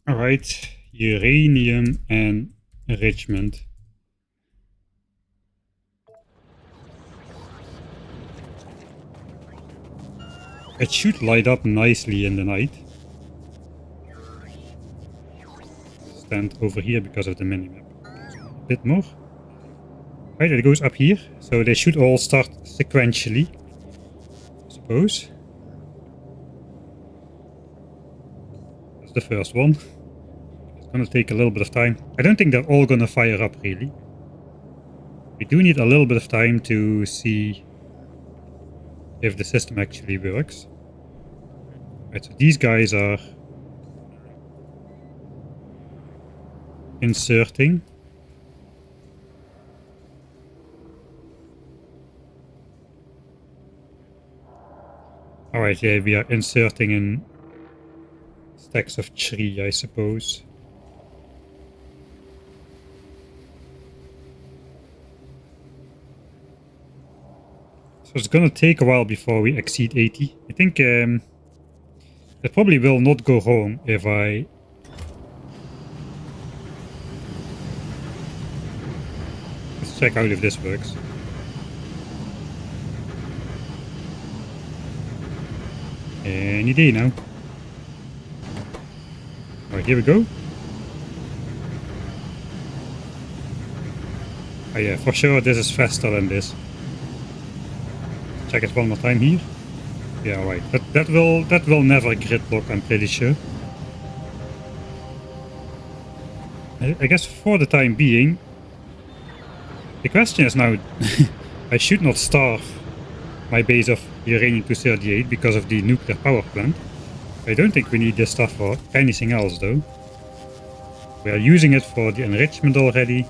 Alright, uranium and enrichment. It should light up nicely in the night. Stand over here because of the minimap. A bit more. Right, it goes up here, so they should all start sequentially, I suppose. That's the first one. It's gonna take a little bit of time. I don't think they're all gonna fire up really. We do need a little bit of time to see if the system actually works. Right, so these guys are inserting. Alright, yeah, we are inserting in stacks of 3, I suppose. So it's gonna take a while before we exceed 80. I think that probably will not go wrong if I... Let's check out if this works. Any day now. Alright, here we go. Oh yeah, for sure this is faster than this. Check it one more time here. Yeah, right. That will never gridlock, I'm pretty sure. I guess for the time being, the question is now, I should not starve my base of uranium-238 because of the nuclear power plant. I don't think we need this stuff for anything else though. We are using it for the enrichment already.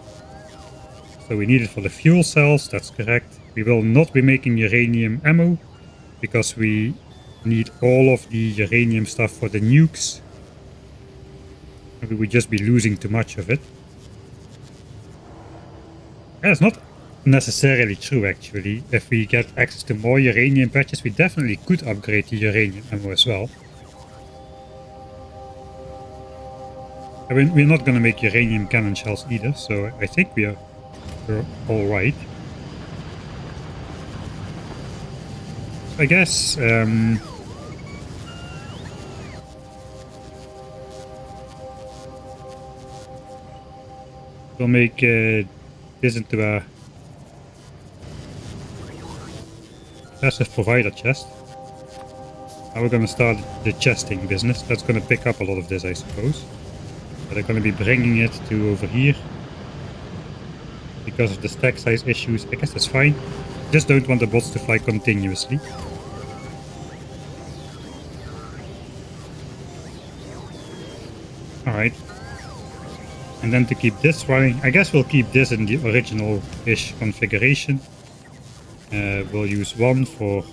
So we need it for the fuel cells, that's correct. We will not be making uranium ammo because we need all of the uranium stuff for the nukes. We would just be losing too much of it. That's not necessarily true actually. If we get access to more uranium patches, we definitely could upgrade the uranium ammo as well. I mean, we're not gonna make uranium cannon shells either, so I think we're alright. I guess we'll make this into a passive provider chest. Now we're gonna start the chesting business. That's gonna pick up a lot of this, I suppose. But I'm gonna be bringing it to over here. Because of the stack size issues, I guess that's fine. Just don't want the bots to fly continuously. Alright. And then to keep this running, I guess we'll keep this in the original-ish configuration. We'll use one for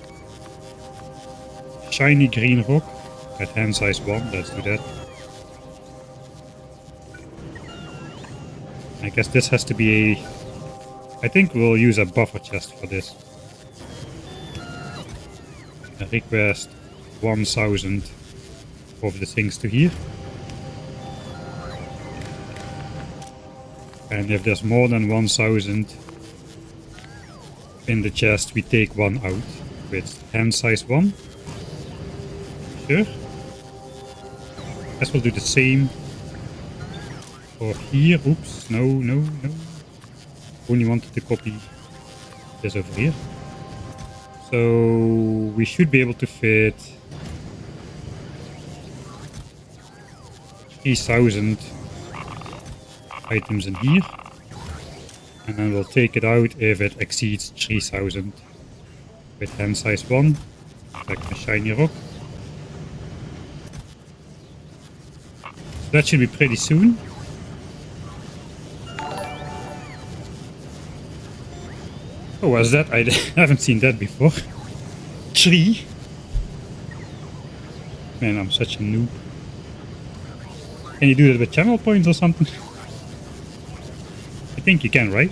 shiny green rock at hand size 1, let's do that. I guess this has to be a... I think we'll use a buffer chest for this. I request 1000 of the things to here. And if there's more than 1000 in the chest, we take one out with hand size 1. Sure. Guess we'll do the same for here. Oops, no. Only wanted to copy this over here. So we should be able to fit 3000 items in here. And then we'll take it out if it exceeds 3000 with hand size 1, like a shiny rock. That should be pretty soon. Oh, was that? I haven't seen that before. 3? Man, I'm such a noob. Can you do that with channel points or something? I think you can, right?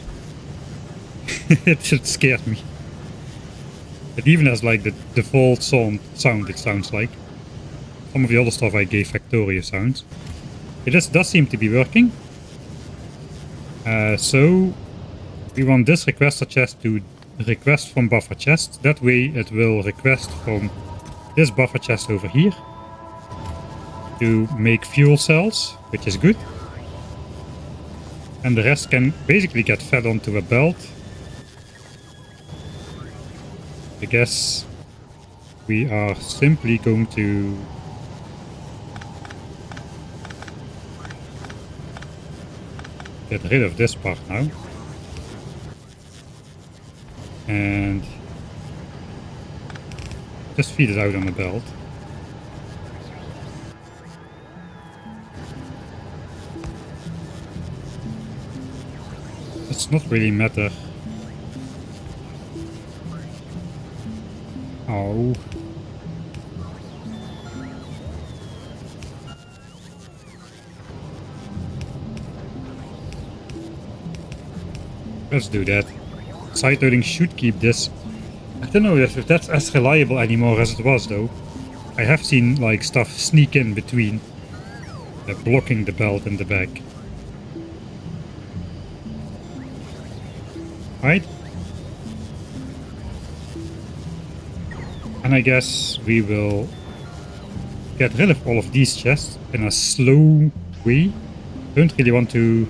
It scared me. It even has like the default sound it sounds like. Some of the other stuff I gave Factorio sounds. It does seem to be working. So we want this requester chest to request from buffer chest. That way it will request from this buffer chest over here to make fuel cells, which is good. And the rest can basically get fed onto a belt. I guess we are simply going to get rid of this part now. And just feed it out on the belt. It's not really matter. Oh. Let's do that. Side loading should keep this. I don't know if that's as reliable anymore as it was though. I have seen like stuff sneak in between, blocking the belt in the back. Right? And I guess we will get rid of all of these chests in a slow way. Don't really want to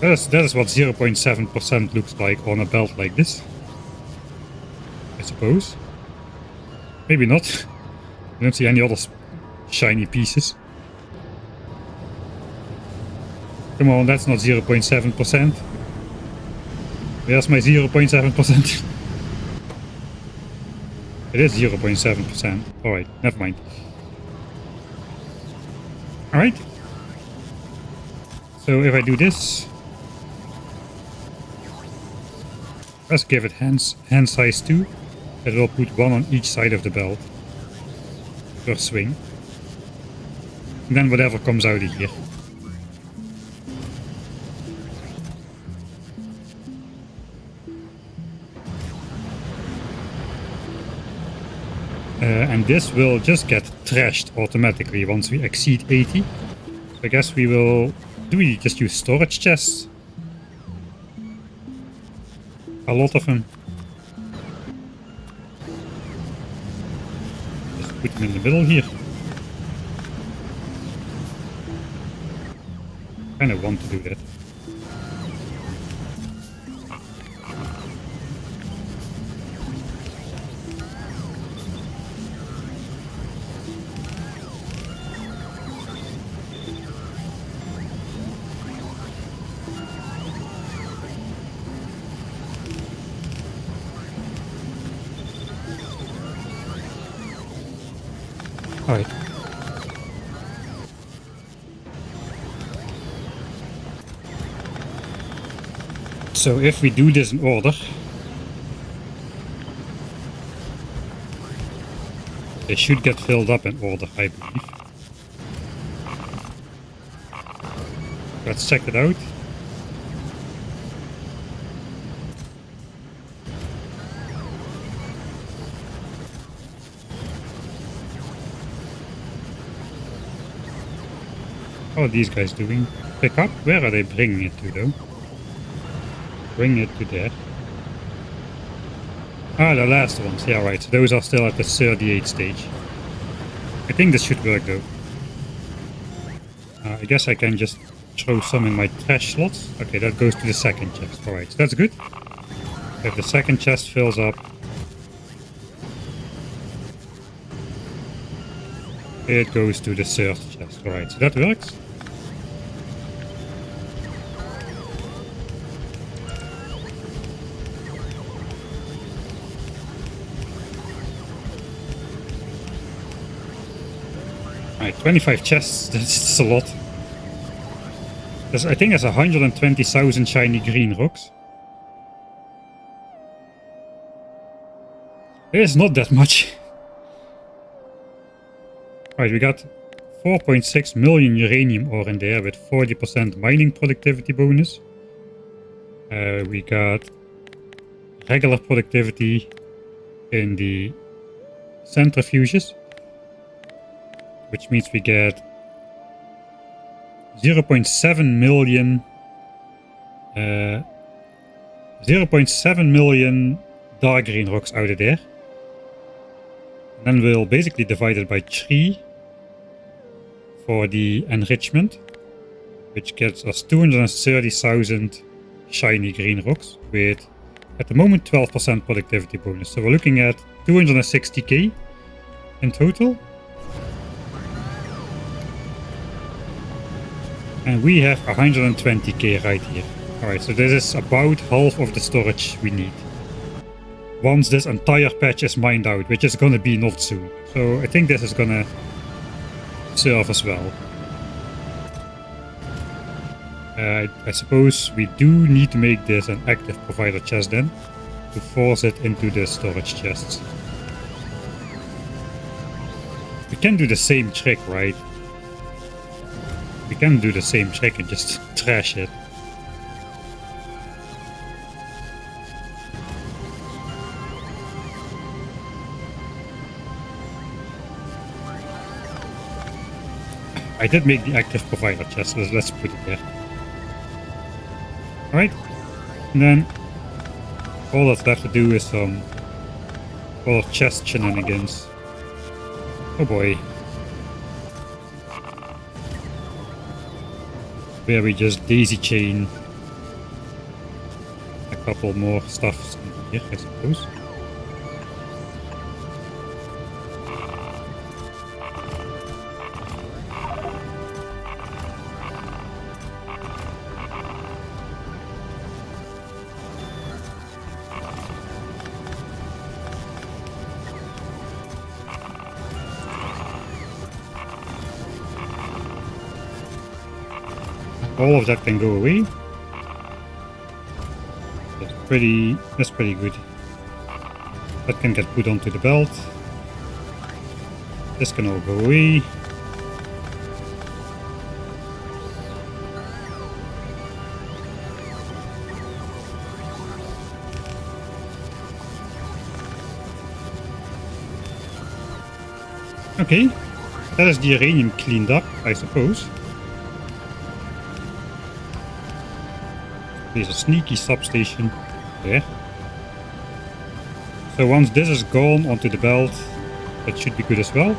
that is what 0.7% looks like on a belt like this, I suppose. Maybe not. I don't see any other shiny pieces. Come on, that's not 0.7%. Where's my 0.7%? It is 0.7%. Alright, never mind. Alright. So if I do this, let's give it hand size 2. It will put one on each side of the belt per swing. And then whatever comes out of here. And this will just get trashed automatically once we exceed 80. So I guess we will... Do we just use storage chests? A lot of them. Just put them in the middle here. I kind of want to do that. Alright. So if we do this in order, they should get filled up in order, I believe. Let's check it out. How are these guys doing? Pick up? Where are they bringing it to though? Bring it to there. Ah, the last ones. Yeah, right. So those are still at the 38 stage. I think this should work though. I guess I can just throw some in my trash slots. Okay, that goes to the second chest. Alright, so that's good. If the second chest fills up, it goes to the third chest. Alright, so that works. Alright, 25 chests, that's a lot. I think there's 120,000 shiny green rocks. It is not that much. Alright, we got 4.6 million uranium ore in there with 40% mining productivity bonus. We got regular productivity in the centrifuges, which means we get 0.7 million 0.7 million dark green rocks out of there. And then we'll basically divide it by 3 for the enrichment, which gets us 230,000 shiny green rocks with, at the moment, 12% productivity bonus. So we're looking at 260k in total. And we have 120k right here. Alright, so this is about half of the storage we need. Once this entire patch is mined out, which is gonna be not soon. So I think this is gonna serve as well. I suppose we do need to make this an active provider chest then, to force it into the storage chests. We can do the same trick, right? We can do the same trick and just trash it. I did make the active provider chest, so let's put it there. Alright, and then all that's left to do is some chest shenanigans. Oh boy. Where we just daisy chain a couple more stuffs in here, I suppose. all of that can go away. That's pretty good. That can get put onto the belt. This can all go away. Okay, that is the uranium cleaned up, I suppose. There's a sneaky substation there. So once this is gone onto the belt, that should be good as well.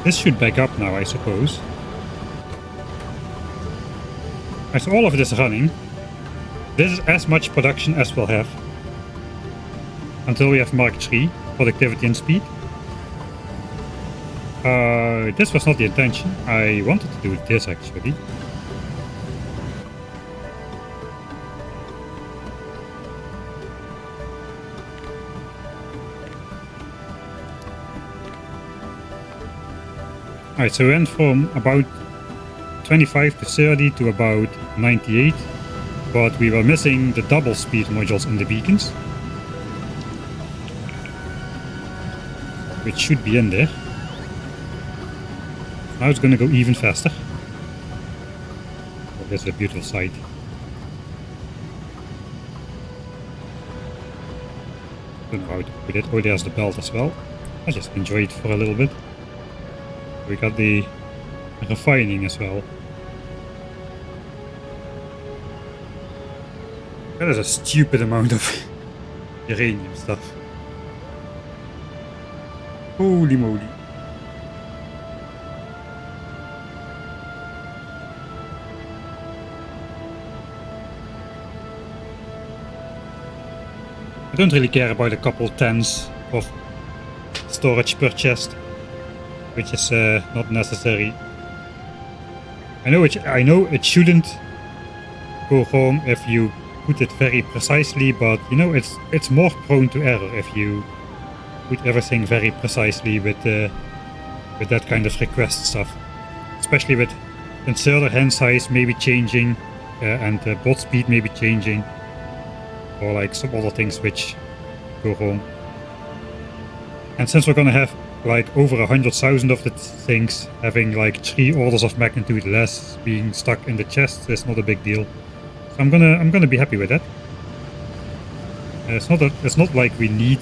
This should back up now, I suppose. Right, so all of it is running. This is as much production as we'll have until we have Mark III, productivity and speed. This was not the intention. I wanted to do this actually. Alright, so we went from about 25 to 30 to about 98, but we were missing the double speed modules in the beacons, which should be in there. Now it's going to go even faster. Oh, that's a beautiful sight. Don't know how to put it. Oh, there's the belt as well. I just enjoy it for a little bit. We got the refining as well. That is a stupid amount of uranium stuff. Holy moly. I don't really care about a couple tens of storage per chest, which is not necessary. I know it shouldn't go wrong if you put it very precisely, but you know it's more prone to error if you put everything very precisely with that kind of request stuff, especially with inserter hand size maybe changing and bot speed maybe changing, or like some other things which go wrong. And since we're gonna have like over 100,000 of the things, having like 3 orders of magnitude less being stuck in the chest is not a big deal. So I'm gonna be happy with that. It's not like we need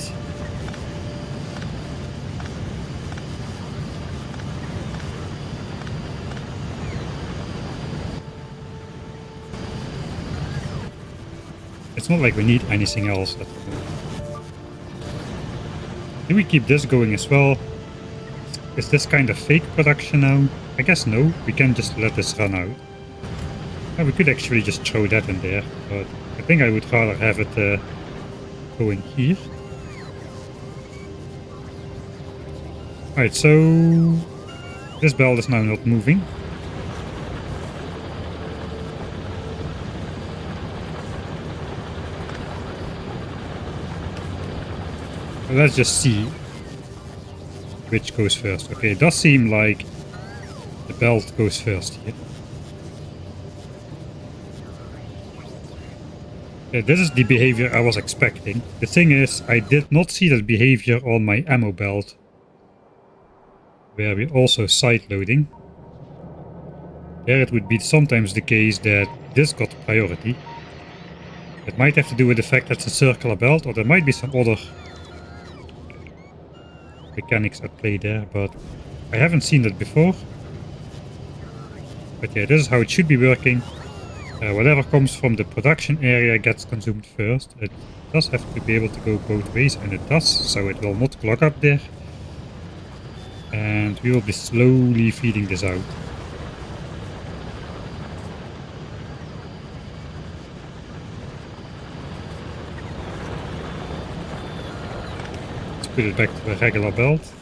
anything else at the moment. Do we keep this going as well? Is this kind of fake production now? I guess no, we can just let this run out. Well, we could actually just throw that in there, but I think I would rather have it go in here. Alright, so this belt is now not moving. Let's just see which goes first. Okay, it does seem like the belt goes first here. Okay, this is the behavior I was expecting. The thing is, I did not see that behavior on my ammo belt, where we're also side loading. There it would be sometimes the case that this got priority. It might have to do with the fact that it's a circular belt, or there might be some other mechanics at play there, but I haven't seen that before. But yeah, this is how it should be working. Whatever comes from the production area gets consumed first. It does have to be able to go both ways, and it does, so it will not clog up there. And we will be slowly feeding this out. Put it back to the regular belt.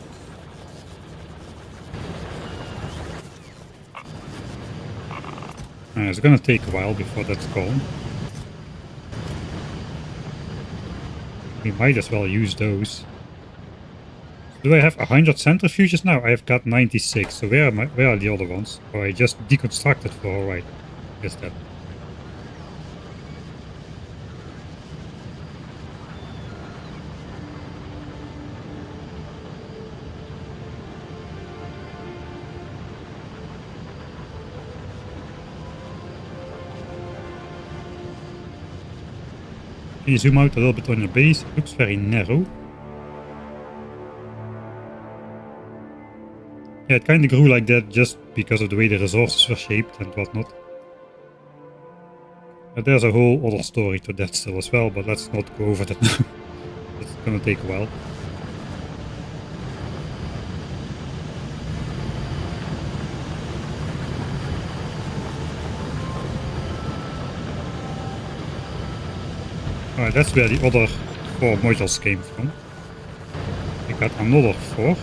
It's gonna take a while before that's gone. We might as well use those. Do I have 100 centrifuges now? I've got 96. So where are the other ones? Oh, I just deconstructed for alright. Guess that. Can you zoom out a little bit on your base? It looks very narrow. Yeah, it kind of grew like that just because of the way the resources were shaped and whatnot. But there's a whole other story to that still as well, but let's not go over that now. It's gonna take a while. Alright, that's where the other 4 modules came from. I got another 4.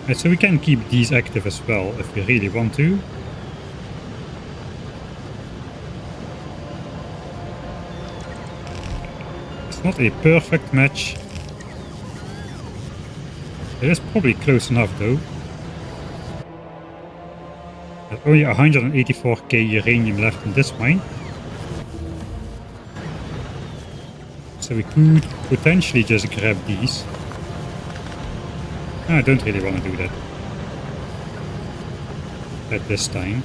Right, so we can keep these active as well if we really want to. It's not a perfect match. It is probably close enough though. There's only 184k uranium left in this mine. So we could potentially just grab these. I don't really want to do that at this time.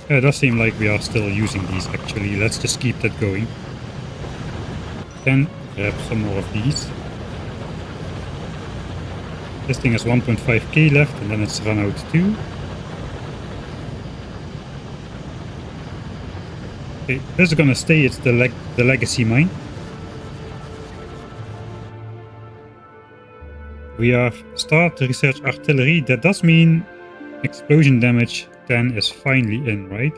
It does seem like we are still using these actually. Let's just keep that going. Then grab some more of these. This thing has 1.5k left and then it's run out too. Okay, this is gonna stay, it's the legacy mine. We have started to research artillery. That does mean explosion damage 10 is finally in, right?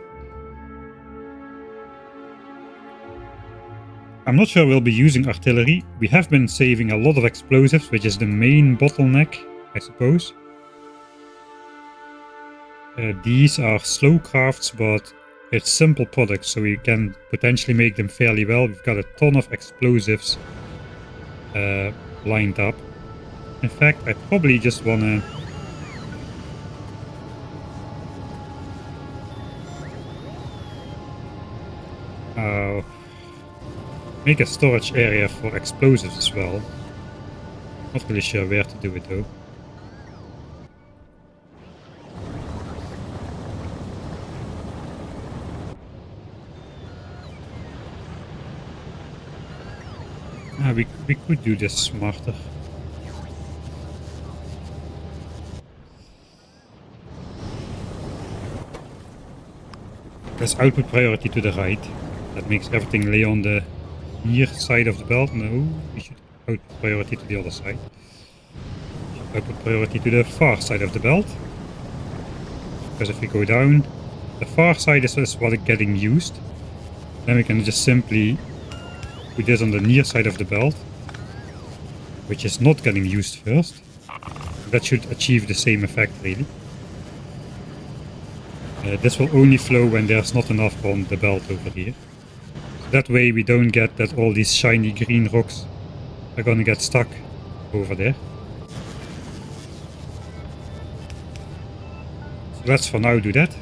I'm not sure we'll be using artillery. We have been saving a lot of explosives, which is the main bottleneck, I suppose. These are slow crafts, but it's simple products, so we can potentially make them fairly well. We've got a ton of explosives lined up. In fact, I probably just want to make a storage area for explosives as well. Not really sure where to do it though. We could do this smarter. There's output priority to the right. That makes everything lay on the near side of the belt. No, we should output priority to the other side. Output priority to the far side of the belt. Because if we go down, the far side is what is getting used. Then we can just simply put this on the near side of the belt, which is not getting used first. That should achieve the same effect really. This will only flow when there's not enough on the belt over here. So that way we don't get that all these shiny green rocks are gonna get stuck over there. So let's for now do that.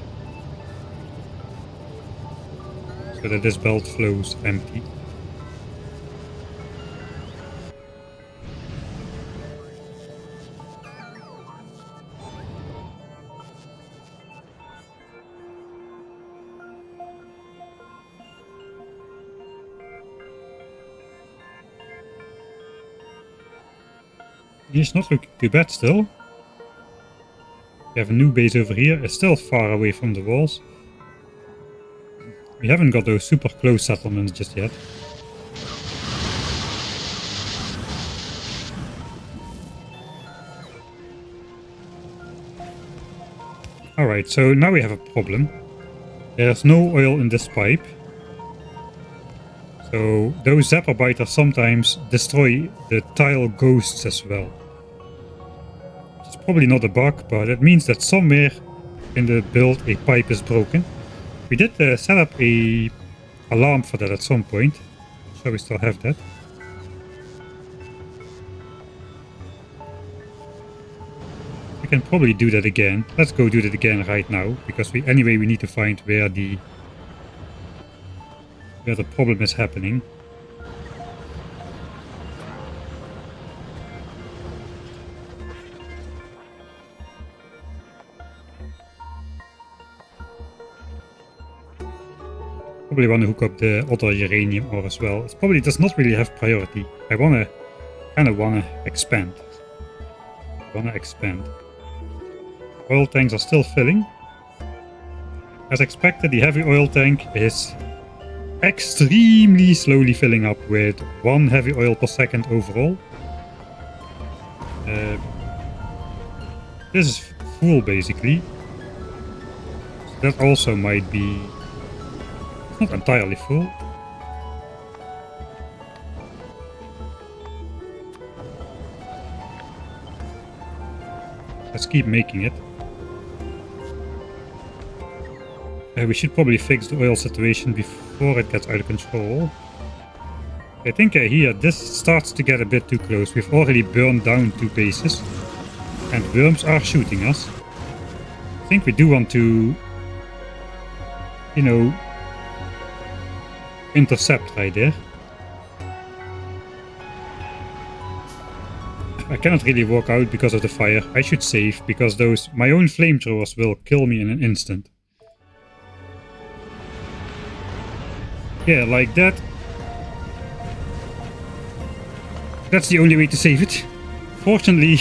So that this belt flows empty. It's not looking too bad still. We have a new base over here. It's still far away from the walls. We haven't got those super close settlements just yet. Alright, so now we have a problem. There's no oil in this pipe. So those zapper biters sometimes destroy the tile ghosts as well. It's probably not a bug, but it means that somewhere in the build a pipe is broken. We did set up a alarm for that at some point, so we still have that. We can probably do that again. Let's go do that again right now, because we need to find where the problem is happening. Probably want to hook up the other uranium ore as well. It probably does not really have priority. I kind of wanna expand. Oil tanks are still filling. As expected, the heavy oil tank is extremely slowly filling up with 1 heavy oil per second overall. This is full basically. So that also might be not entirely full. Let's keep making it. We should probably fix the oil situation before it gets out of control. I think here this starts to get a bit too close. We've already burned down 2 bases and worms are shooting us. I think we do want to, you know, intercept right there. I cannot really walk out because of the fire. I should save because my own flamethrowers will kill me in an instant. Yeah, like that. That's the only way to save it. Fortunately,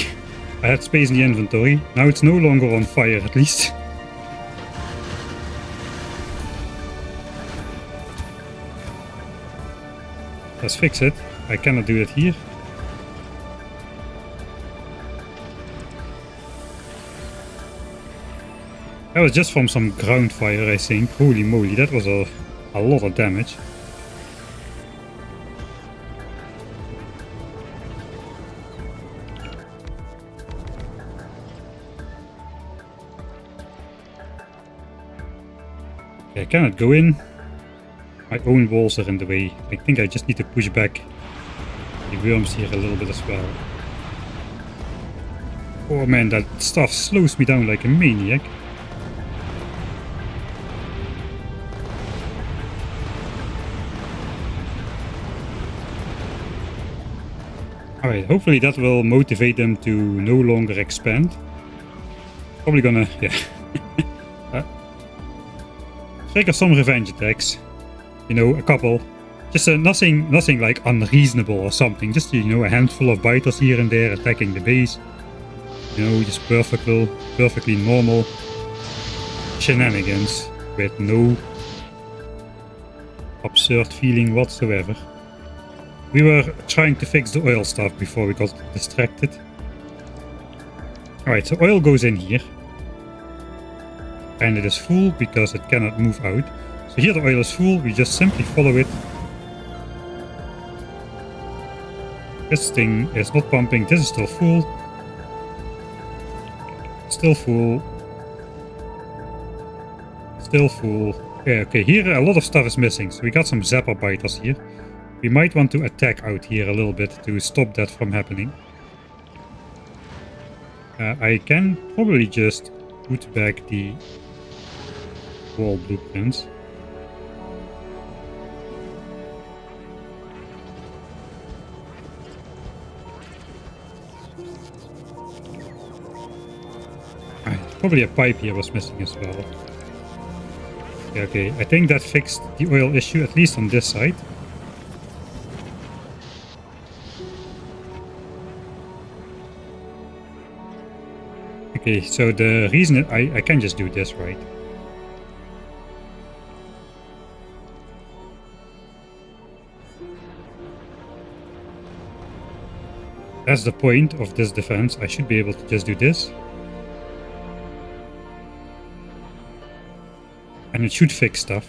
I had space in the inventory. Now it's no longer on fire, at least. Let's fix it. I cannot do it here. That was just from some ground fire, I think. Holy moly, that was a lot of damage. Okay, I cannot go in. My own walls are in the way. I think I just need to push back the worms here a little bit as well. Oh man, that stuff slows me down like a maniac. Alright, hopefully that will motivate them to no longer expand. Probably gonna, yeah. Trigger some revenge attacks. You know, a couple. Just nothing like unreasonable or something. Just, you know, a handful of biters here and there attacking the base. You know, just perfectly normal shenanigans with no absurd feeling whatsoever. We were trying to fix the oil stuff before we got distracted. Alright, so oil goes in here. And it is full because it cannot move out. So here the oil is full, we just simply follow it. This thing is not pumping, this is still full. Still full. Still full. Yeah, okay, here a lot of stuff is missing. So we got some zapper biters here. We might want to attack out here a little bit to stop that from happening. I can probably just put back the wall blueprints. Probably a pipe here was missing as well. Yeah, okay, I think that fixed the oil issue, at least on this side. Okay, so the reason I can just do this, right? That's the point of this defense. I should be able to just do this. And it should fix stuff.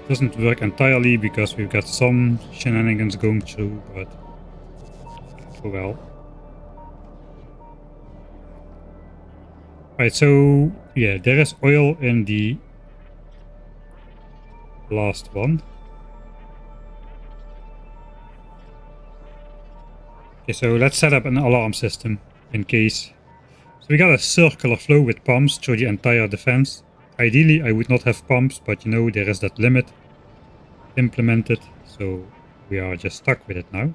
Doesn't work entirely because we've got some shenanigans going through, but oh well. Right, so yeah, there is oil in the last one. Okay, so let's set up an alarm system in case. So we got a circular flow with pumps through the entire defense. Ideally, I would not have pumps, but you know, there is that limit implemented, so we are just stuck with it now.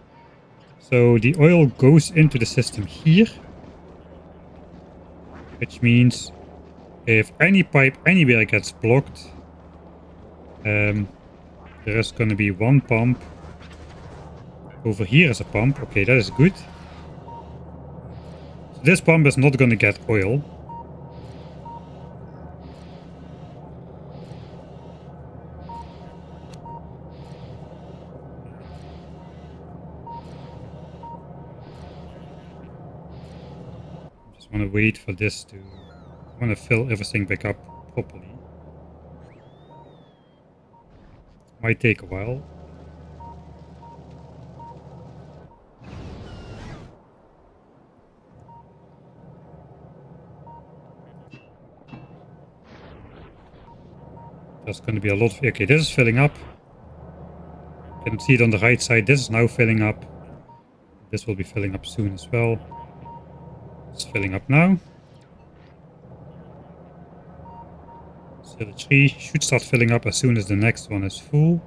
So the oil goes into the system here, which means if any pipe anywhere gets blocked, there is going to be one pump. Over here is a pump. Okay, that is good. So this pump is not going to get oil. I want to wait for this to... I want to fill everything back up properly. Might take a while. There's going to be a lot of... Okay, this is filling up. You can see it on the right side. This is now filling up. This will be filling up soon as well. It's filling up now. So the tree should start filling up as soon as the next one is full.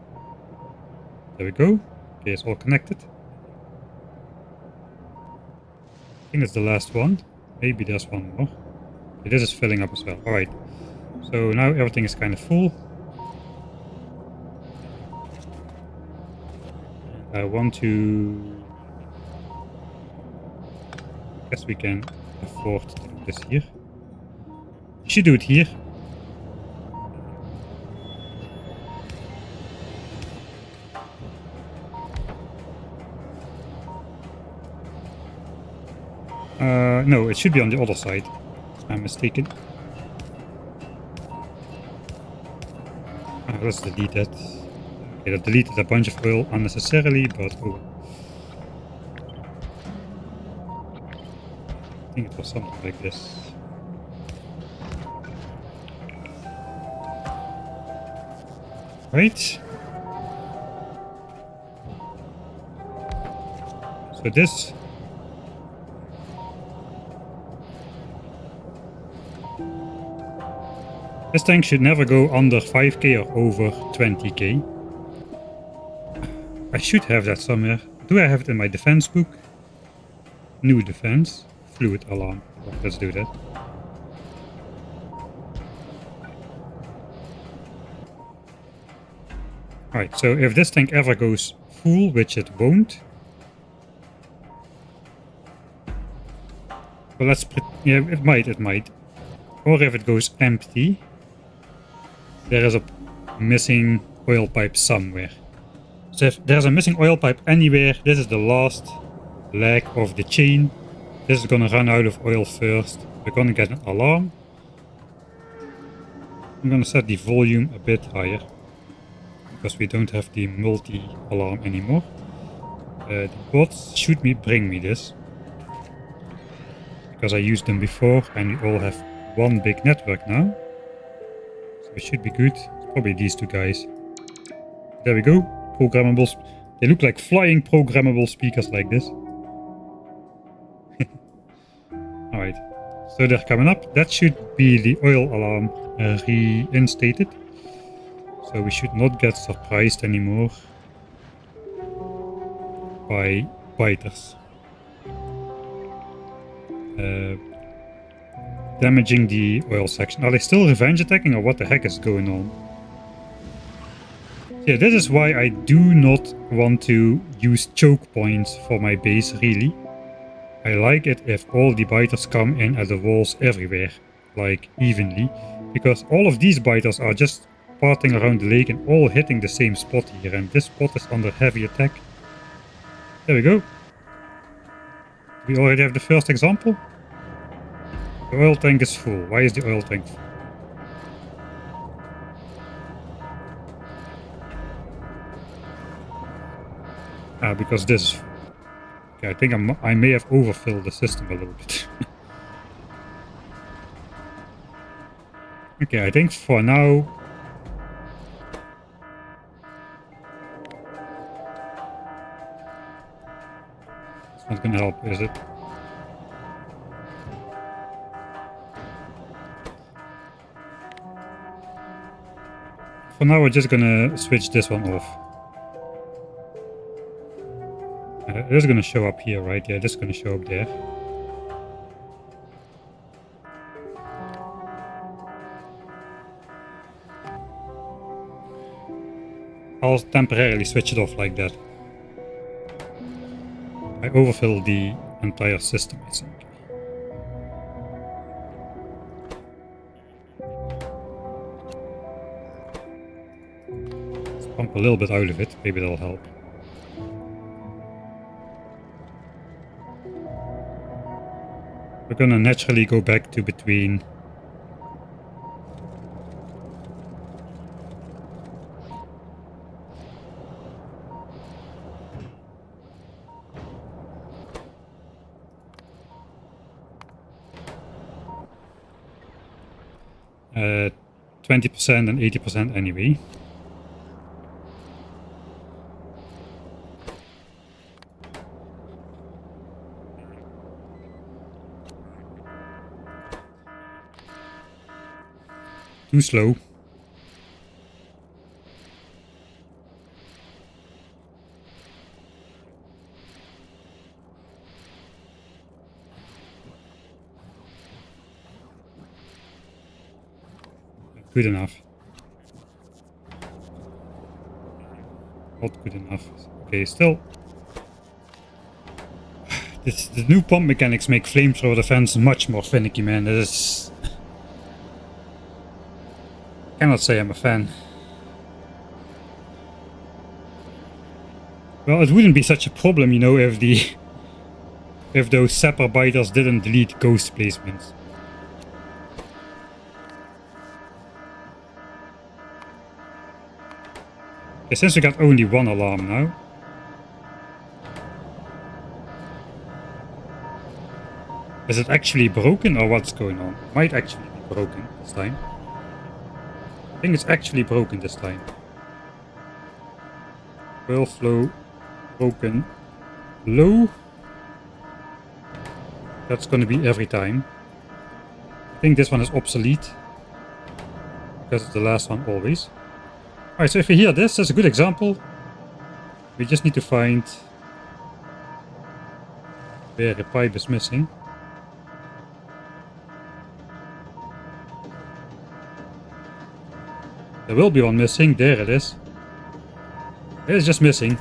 There we go. Okay, it's all connected. I think it's the last one. Maybe there's one more. Okay, this is filling up as well. Alright. So now everything is kind of full. I want to... I guess we can afford to do this here. We should do it here. No, it should be on the other side. I'm mistaken. Let's delete that. Okay, that deleted a bunch of oil unnecessarily, but oh. I think it was something like this. Right. So this... This tank should never go under 5k or over 20k. I should have that somewhere. Do I have it in my defense book? New defense. Fluid alarm. Oh, let's do that. Alright, so if this tank ever goes full, which it won't. Well, let's... Yeah, it might. Or if it goes empty. There is a missing oil pipe somewhere. So if there's a missing oil pipe anywhere, this is the last leg of the chain. This is gonna run out of oil first. We're gonna get an alarm. I'm gonna set the volume a bit higher. Because we don't have the multi-alarm anymore. The bots should bring me this. Because I used them before and we all have one big network now. So it should be good. Probably these two guys. There we go. Programmable. They look like flying programmable speakers like this. Alright. So they're coming up. That should be the oil alarm reinstated. So we should not get surprised anymore by biters. Damaging the oil section. Are they still revenge attacking or what the heck is going on? Yeah, this is why I do not want to use choke points for my base, really. I like it if all the biters come in at the walls everywhere, like evenly, because all of these biters are just parting around the lake and all hitting the same spot here, and this spot is under heavy attack. There we go. We already have the first example. The oil tank is full. Why is the oil tank full? Because this... Okay, I think I may have overfilled the system a little bit. Okay, I think for now... It's not gonna help, is it? For now, we're just gonna switch this one off. It is gonna show up here, right? Yeah, this is gonna show up there. I'll temporarily switch it off like that. I overfill the entire system, I think. Let's pump a little bit out of it, maybe that'll help. We're gonna naturally go back to between 20% and 80% anyway. Too slow. Good enough. Not good enough. Okay, still. The new pump mechanics make flamethrower defense much more finicky, man. That is... Cannot say I'm a fan. Well, it wouldn't be such a problem, you know, if those sapper biters didn't delete ghost placements. Okay, since we got only one alarm now. Is it actually broken or what's going on? It might actually be broken this time. I think it's actually broken this time. Oil flow broken. Low. That's gonna be every time. I think this one is obsolete. Because it's the last one always. Alright, so if you hear this, that's a good example. We just need to find where a pipe is missing. There will be one missing. There it is. It is just missing.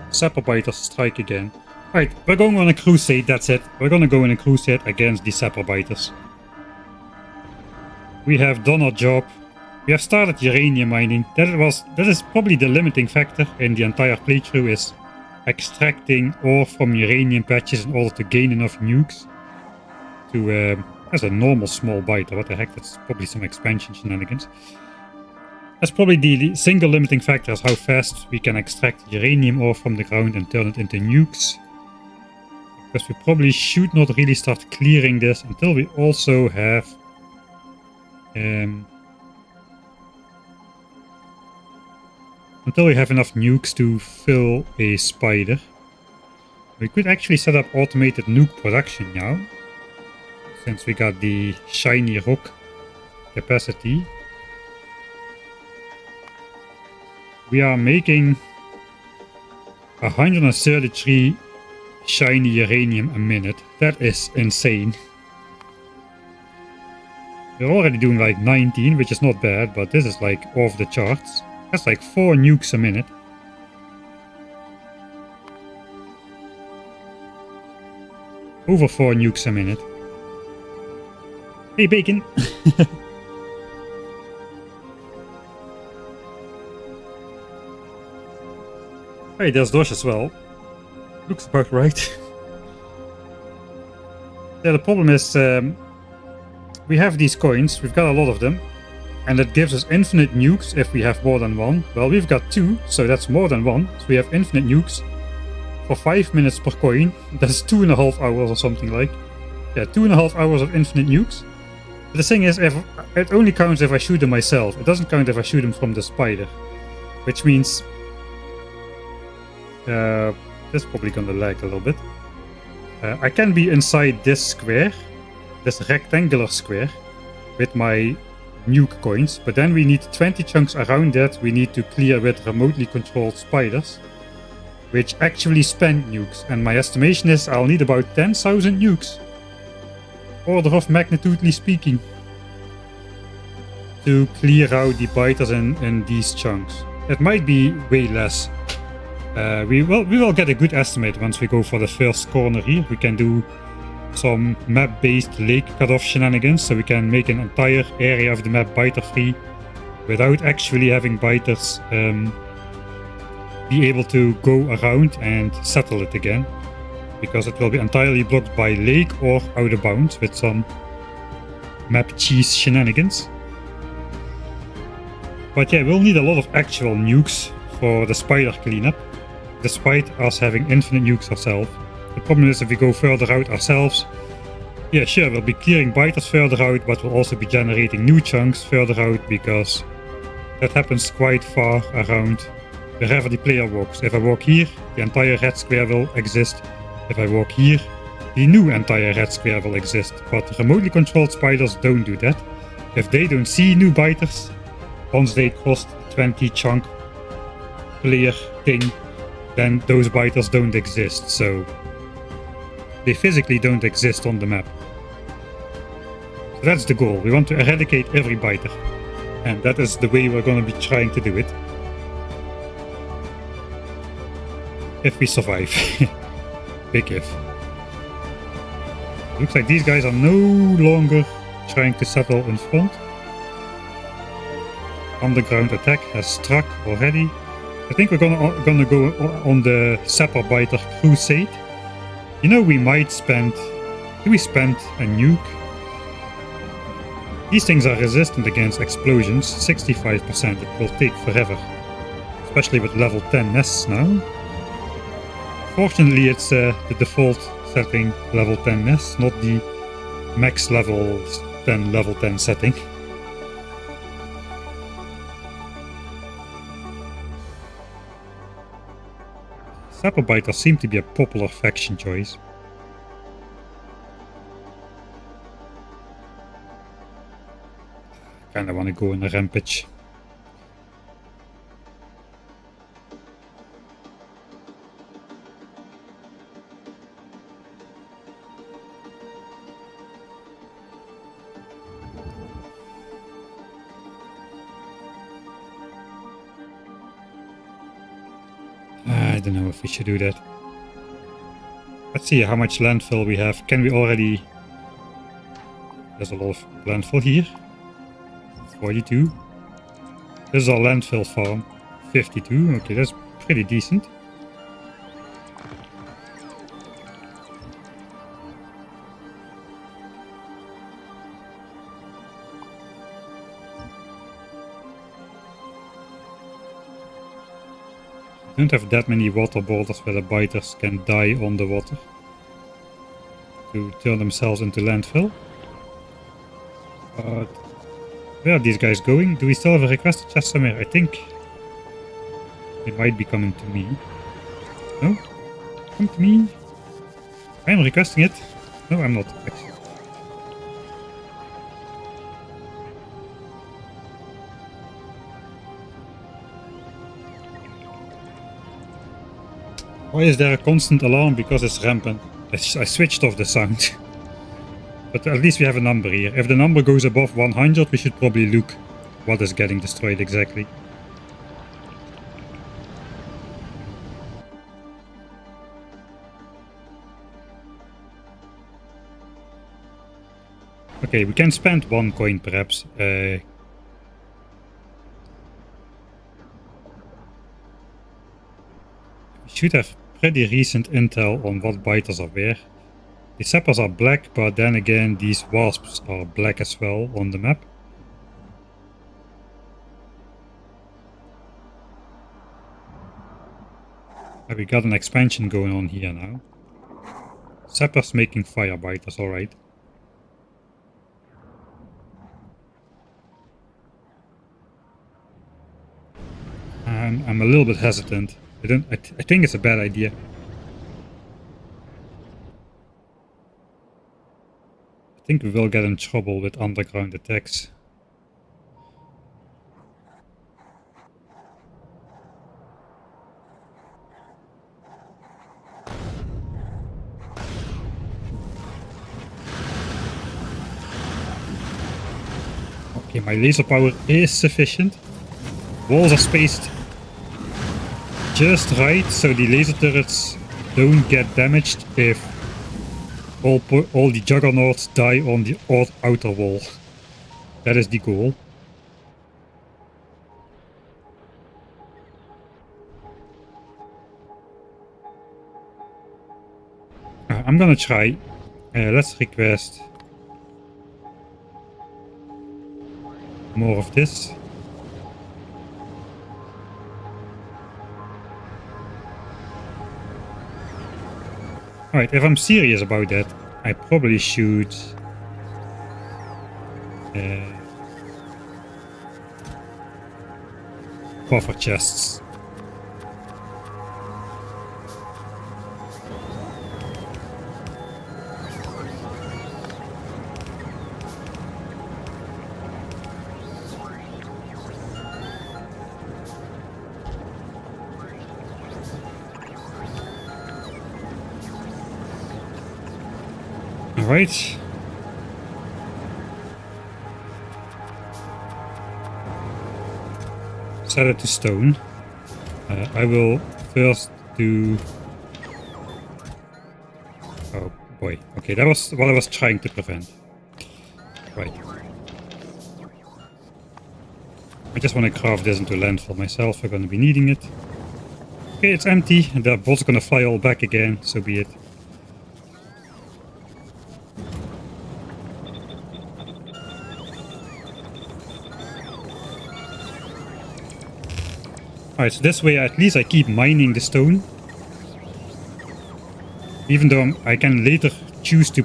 Sapper biters strike again. Alright, we're going on a crusade, that's it. We're gonna go in a crusade against the sapper biters. We have done our job. We have started uranium mining. That is probably the limiting factor in the entire playthrough, is extracting ore from uranium patches in order to gain enough nukes to as a normal small biter. What the heck, that's probably some expansion shenanigans. That's probably the single limiting factor, is how fast we can extract uranium ore from the ground and turn it into nukes. Because we probably should not really start clearing this until we also have until we have enough nukes to fill a spider. We could actually set up automated nuke production now, since we got the shiny rock capacity. We are making 133 shiny uranium a minute. That is insane. We're already doing like 19, which is not bad, but this is like off the charts. That's like 4 nukes a minute. Over 4 nukes a minute. Hey, bacon! Hey, there's Dosh as well. Looks about right. Yeah, the problem is we have these coins, we've got a lot of them, and it gives us infinite nukes if we have more than one. Well, we've got 2, so that's more than 1, so we have infinite nukes. for 5 minutes per coin. That's 2.5 hours or something like. Yeah, 2.5 hours of infinite nukes. But the thing is, if it only counts if I shoot them myself. It doesn't count if I shoot them from the spider. Which means... that's probably gonna lag a little bit. I can be inside this square, this rectangular square, with my nuke coins, but then we need 20 chunks around that we need to clear with remotely controlled spiders, which actually spend nukes, and my estimation is I'll need about 10,000 nukes, order of magnitudely speaking, to clear out the biters in these chunks. It might be way less. We will get a good estimate once we go for the first corner here. We can do some map-based lake cutoff shenanigans, so we can make an entire area of the map biter free without actually having biters be able to go around and settle it again, because it will be entirely blocked by lake or out of bounds with some map cheese shenanigans. But yeah, we'll need a lot of actual nukes for the spider cleanup, despite us having infinite nukes ourselves. The problem is if we go further out ourselves, yeah sure, we'll be clearing biters further out, but we'll also be generating new chunks further out, because that happens quite far around wherever the player walks. If I walk here, the entire red square will exist. If I walk here, the new entire red square will exist. But remotely controlled spiders don't do that. If they don't see new biters, once they cross the 20 chunk player thing, then those biters don't exist, so they physically don't exist on the map. So that's the goal. We want to eradicate every biter, and that is the way we're going to be trying to do it. If we survive. Big if. Looks like these guys are no longer trying to settle in front. Underground attack has struck already. I think we're gonna go on the Sapper Biter crusade. You know, we might spend... Do we spend a nuke? These things are resistant against explosions, 65%. It will take forever. Especially with level 10 nests now. Fortunately, it's the default setting level 10 nests, not the max level 10 setting. Sapper Biters seem to be a popular faction choice. I kinda wanna go in a rampage. I don't know if we should do that. Let's see how much landfill we have. Can we already... There's a lot of landfill here. 42. This is our landfill farm. 52. Okay, that's pretty decent. Don't have that many water borders where the biters can die on the water to turn themselves into landfill. But where are these guys going? Do we still have a requested chest somewhere? I think it might be coming to me. No? Come to me. I'm requesting it. No, I'm not. Actually. Why is there a constant alarm? Because it's rampant. I switched off the sound. But at least we have a number here. If the number goes above 100, we should probably look what is getting destroyed exactly. Okay, we can spend 1 coin perhaps. We should have pretty recent intel on what biters are where. The sappers are black, but then again these wasps are black as well on the map. We got an expansion going on here now. Sappers making firebiters, alright. I'm a little bit hesitant. I think it's a bad idea. I think we will get in trouble with underground attacks. Okay, my laser power is sufficient. Walls are spaced just right, so the laser turrets don't get damaged if all the juggernauts die on the outer wall. That is the goal. I'm gonna try. Let's request more of this. Alright, if I'm serious about that, I probably should buffer chests. Alright. Set it to stone. I will first do... Oh boy. Okay, that was what I was trying to prevent. Right. I just want to craft this into land for myself. We're going to be needing it. Okay, it's empty. The bolts are going to fly all back again. So be it. Alright, so this way at least I keep mining the stone. Even though I can later choose to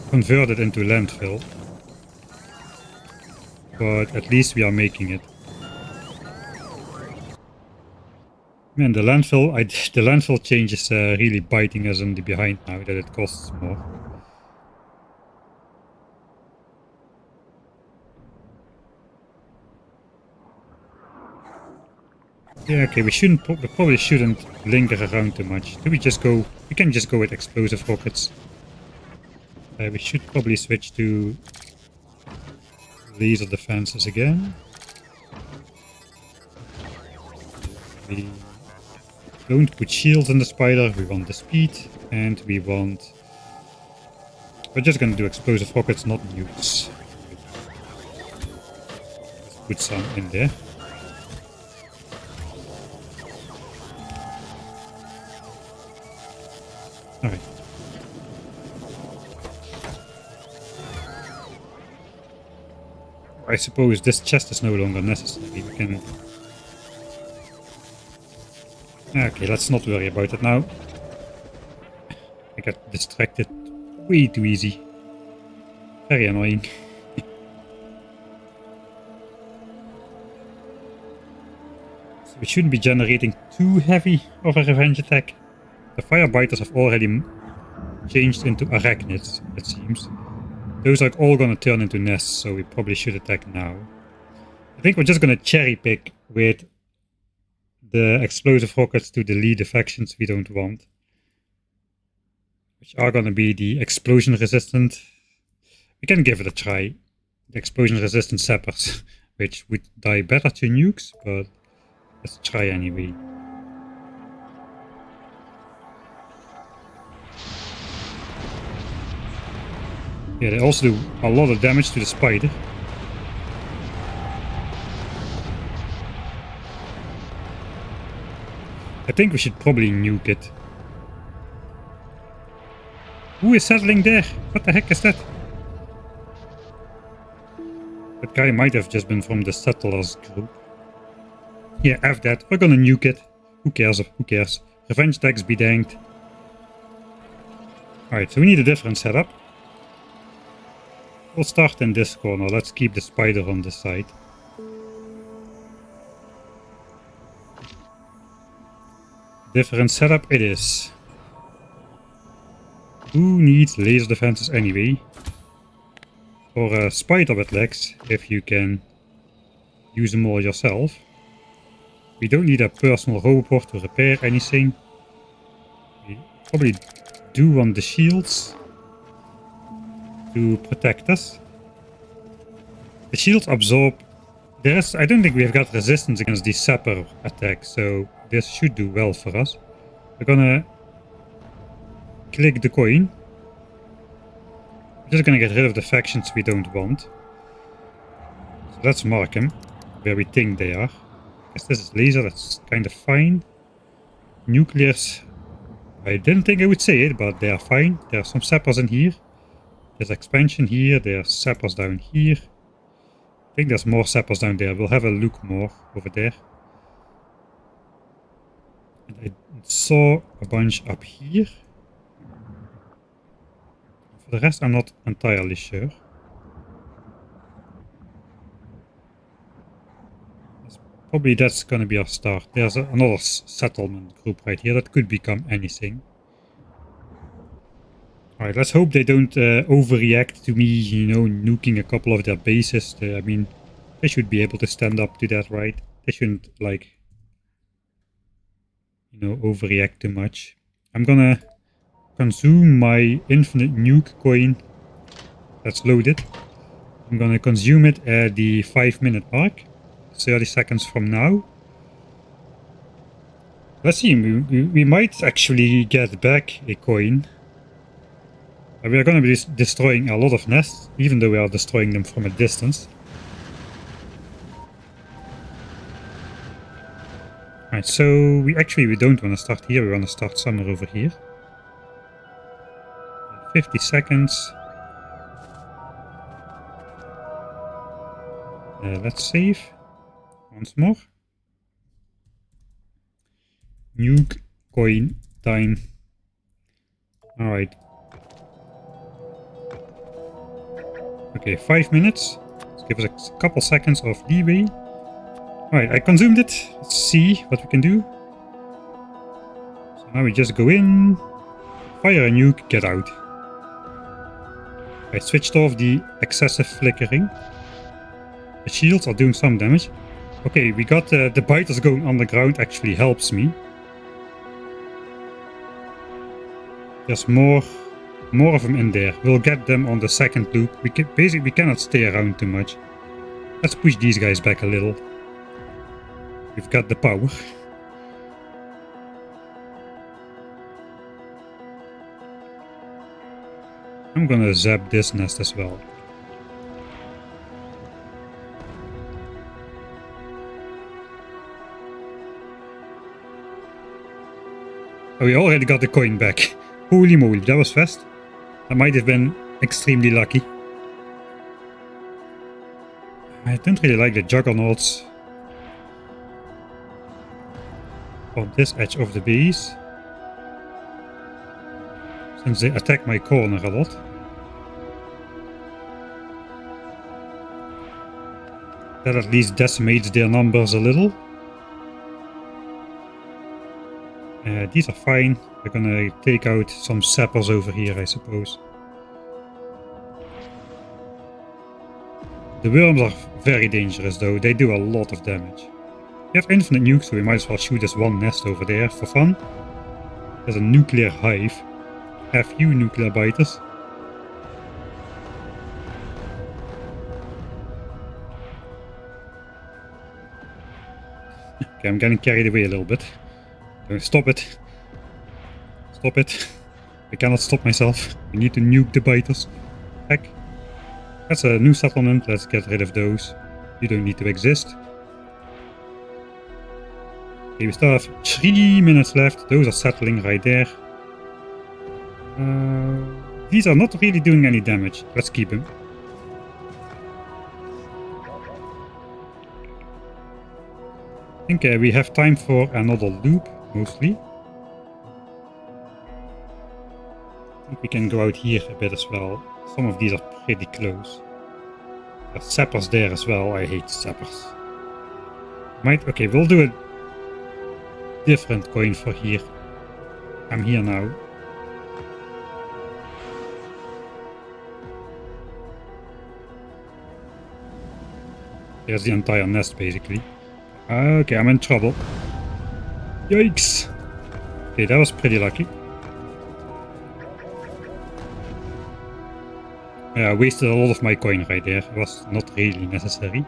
convert it into landfill. But at least we are making it. Man, the landfill change is really biting us in the behind now that it costs more. Yeah, okay, we probably shouldn't linger around too much. Do we just go? We can just go with explosive rockets. We should probably switch to laser defenses again. We don't put shields in the spider. We want the speed, and we want. We're just gonna do explosive rockets, not nukes. Let's put some in there. Alright. I suppose this chest is no longer necessary. We can... Okay, let's not worry about it now. I got distracted way too easy. Very annoying. So we shouldn't be generating too heavy of a revenge attack. The firebiters have already changed into arachnids, it seems. Those are all gonna turn into nests, so we probably should attack now. I think we're just gonna cherry pick with the explosive rockets to delete the factions we don't want. Which are gonna be the explosion resistant. We can give it a try. The explosion resistant sappers, which would die better to nukes, but let's try anyway. Yeah, they also do a lot of damage to the spider. I think we should probably nuke it. Who is settling there? What the heck is that? That guy might have just been from the settlers group. Yeah, F that. We're gonna nuke it. Who cares? Who cares? Revenge decks be danged. Alright, so we need a different setup. We'll start in this corner. Let's keep the spider on this side. Different setup it is. Who needs laser defenses anyway? Or a spider with legs, if you can use them all yourself. We don't need a personal robot to repair anything. We probably do want the shields to protect us. The shields absorb... I don't think we've got resistance against the sapper attack, so this should do well for us. We're gonna click the coin. We're just gonna get rid of the factions we don't want. So let's mark them where we think they are. I guess this is laser, that's kind of fine. Nuclears, I didn't think I would say it, but they are fine. There are some sappers in here. There's expansion here, there's sappers down here. I think there's more sappers down there. We'll have a look more over there. And I saw a bunch up here. For the rest, I'm not entirely sure. Probably that's gonna be our start. There's another settlement group right here that could become anything. Alright, let's hope they don't overreact to me, you know, nuking a couple of their bases. I mean, they should be able to stand up to that, right? They shouldn't, like, you know, overreact too much. I'm gonna consume my infinite nuke coin that's loaded. I'm gonna consume it at the 5-minute mark. 30 seconds from now. Let's see, we might actually get back a coin. We are going to be destroying a lot of nests, even though we are destroying them from a distance. Alright, so we don't want to start here, we want to start somewhere over here. 50 seconds. Let's save. Once more. Nuke coin time. Alright. Okay, 5 minutes. Let's give us a couple seconds of leeway. Alright, I consumed it. Let's see what we can do. So now we just go in, fire a nuke, get out. I switched off the excessive flickering. The shields are doing some damage. Okay, we got the biters going underground actually helps me. There's more of them in there. We'll get them on the second loop. We cannot stay around too much. Let's push these guys back a little. We've got the power. I'm gonna zap this nest as well. Oh, we already got the coin back. Holy moly, that was fast. I might have been extremely lucky. I don't really like the juggernauts on this edge of the base, since they attack my corner a lot. That at least decimates their numbers a little. These are fine. We're gonna take out some sappers over here, I suppose. The worms are very dangerous though, they do a lot of damage. We have infinite nukes, so we might as well shoot this one nest over there for fun. There's a nuclear hive. A few nuclear biters. Okay, I'm getting carried away a little bit. Stop it. Stop it. I cannot stop myself. We need to nuke the biters. Heck. That's a new settlement. Let's get rid of those. You don't need to exist. Okay, we still have 3 minutes left. Those are settling right there. These are not really doing any damage. Let's keep them. I think we have time for another loop, mostly. think we can go out here a bit as well. Some of these are pretty close. There's sappers there as well. I hate sappers. Okay, we'll do a different coin for here. I'm here now. There's the entire nest basically. Okay, I'm in trouble. Yikes! Okay, that was pretty lucky. Yeah, I wasted a lot of my coin right there. It was not really necessary.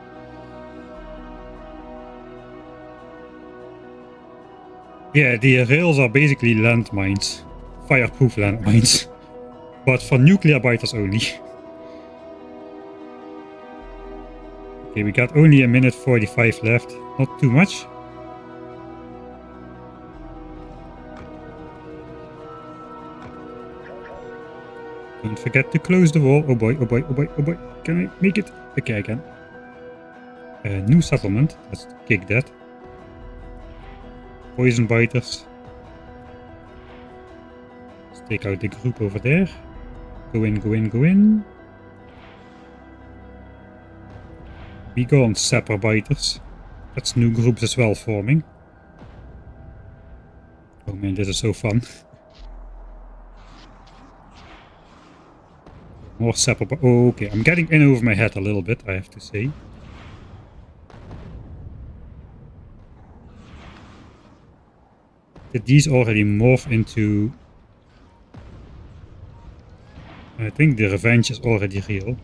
Yeah, the rails are basically landmines. Fireproof landmines. But for nuclear biters only. Okay, we got only a minute 45 left. Not too much. Don't forget to close the wall. Oh boy, oh boy, oh boy, oh boy. Can I make it? Okay, I can. New settlement. Let's kick that. Poison biters. Let's take out the group over there. Go in, go in, go in. We go on sapper biters. That's new groups as well forming. Oh man, this is so fun. More sapper. Oh, okay, I'm getting in over my head a little bit, I have to say. Did these already morph into... I think the revenge is already real.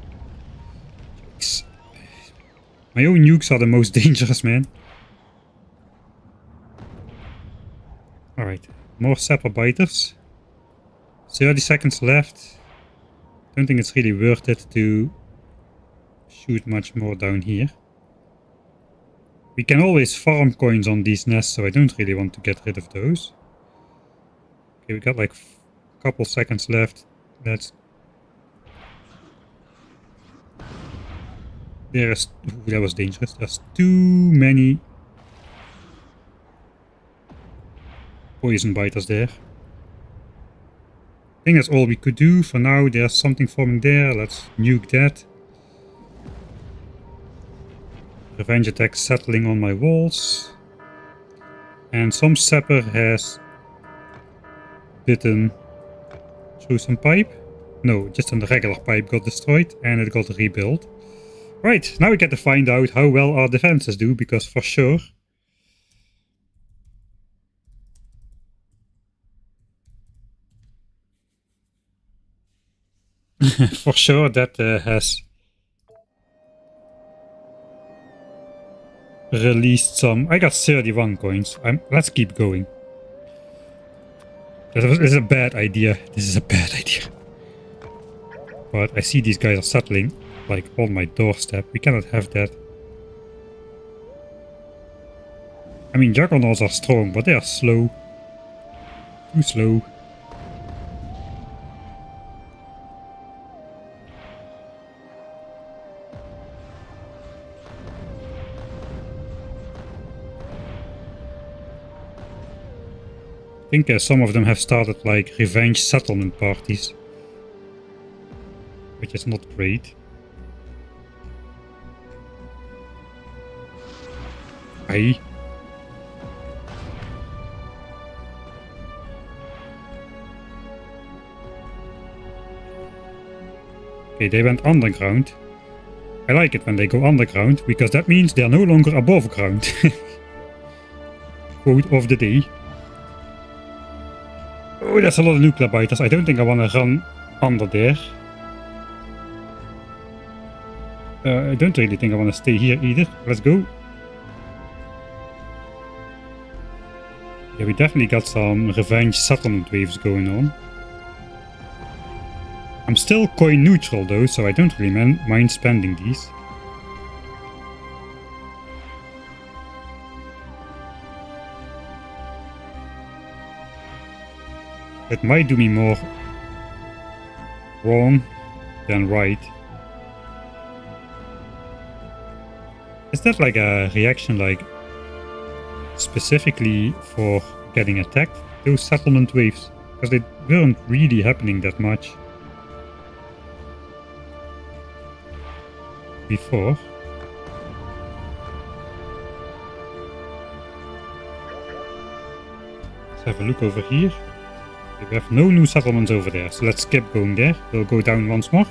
Yikes. My own nukes are the most dangerous, man. Alright, more sapper biters. 30 seconds left. Don't think it's really worth it to shoot much more down here. We can always farm coins on these nests, so I don't really want to get rid of those. Okay, we got like a couple seconds left. Let's... There's... Ooh, that was dangerous. There's too many poison biters there. I think that's all we could do for now. There's something forming there. Let's nuke that. Revenge attack settling on my walls. And some sapper has bitten through some pipe. No, just a regular pipe got destroyed and it got rebuilt. Right, now we get to find out how well our defenses do, because for sure... for sure that has released some... I got 31 coins. Let's keep going. This is a bad idea. This is a bad idea. But I see these guys are settling like on my doorstep. We cannot have that. I mean, juggernauts are strong, but they are slow. Too slow. I think some of them have started like revenge settlement parties, which is not great. Aye. Okay, they went underground. I like it when they go underground, because that means they are no longer above ground. Quote of the day. Oh, that's a lot of nuclear biters. I don't think I want to run under there. I don't really think I want to stay here either. Let's go. Yeah, we definitely got some revenge settlement waves going on. I'm still coin neutral though, so I don't really mind spending these. It might do me more wrong than right. Is that like a reaction like specifically for getting attacked? Those settlement waves? Because weren't really happening that much before. Let's have a look over here. We have no new settlements over there, so let's skip going there. We'll go down once more.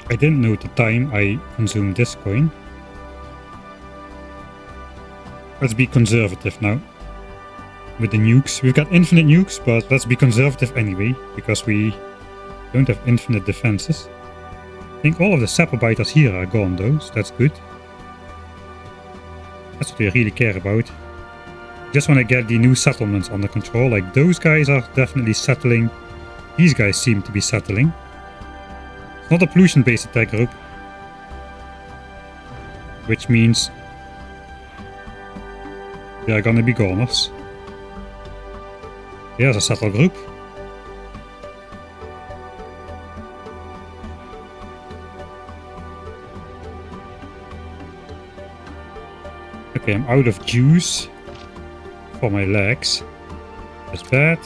I didn't know at the time I consumed this coin. Let's be conservative now. With the nukes. We've got infinite nukes, but let's be conservative anyway, because we don't have infinite defenses. I think all of the sapper biters here are gone though, so that's good. That's what we really care about. Just want to get the new settlements under control. Like, those guys are definitely settling. These guys seem to be settling. It's not a pollution-based attack group. Which means they are gonna be goners. There's a settle group. Okay, I'm out of juice for my legs. That's bad.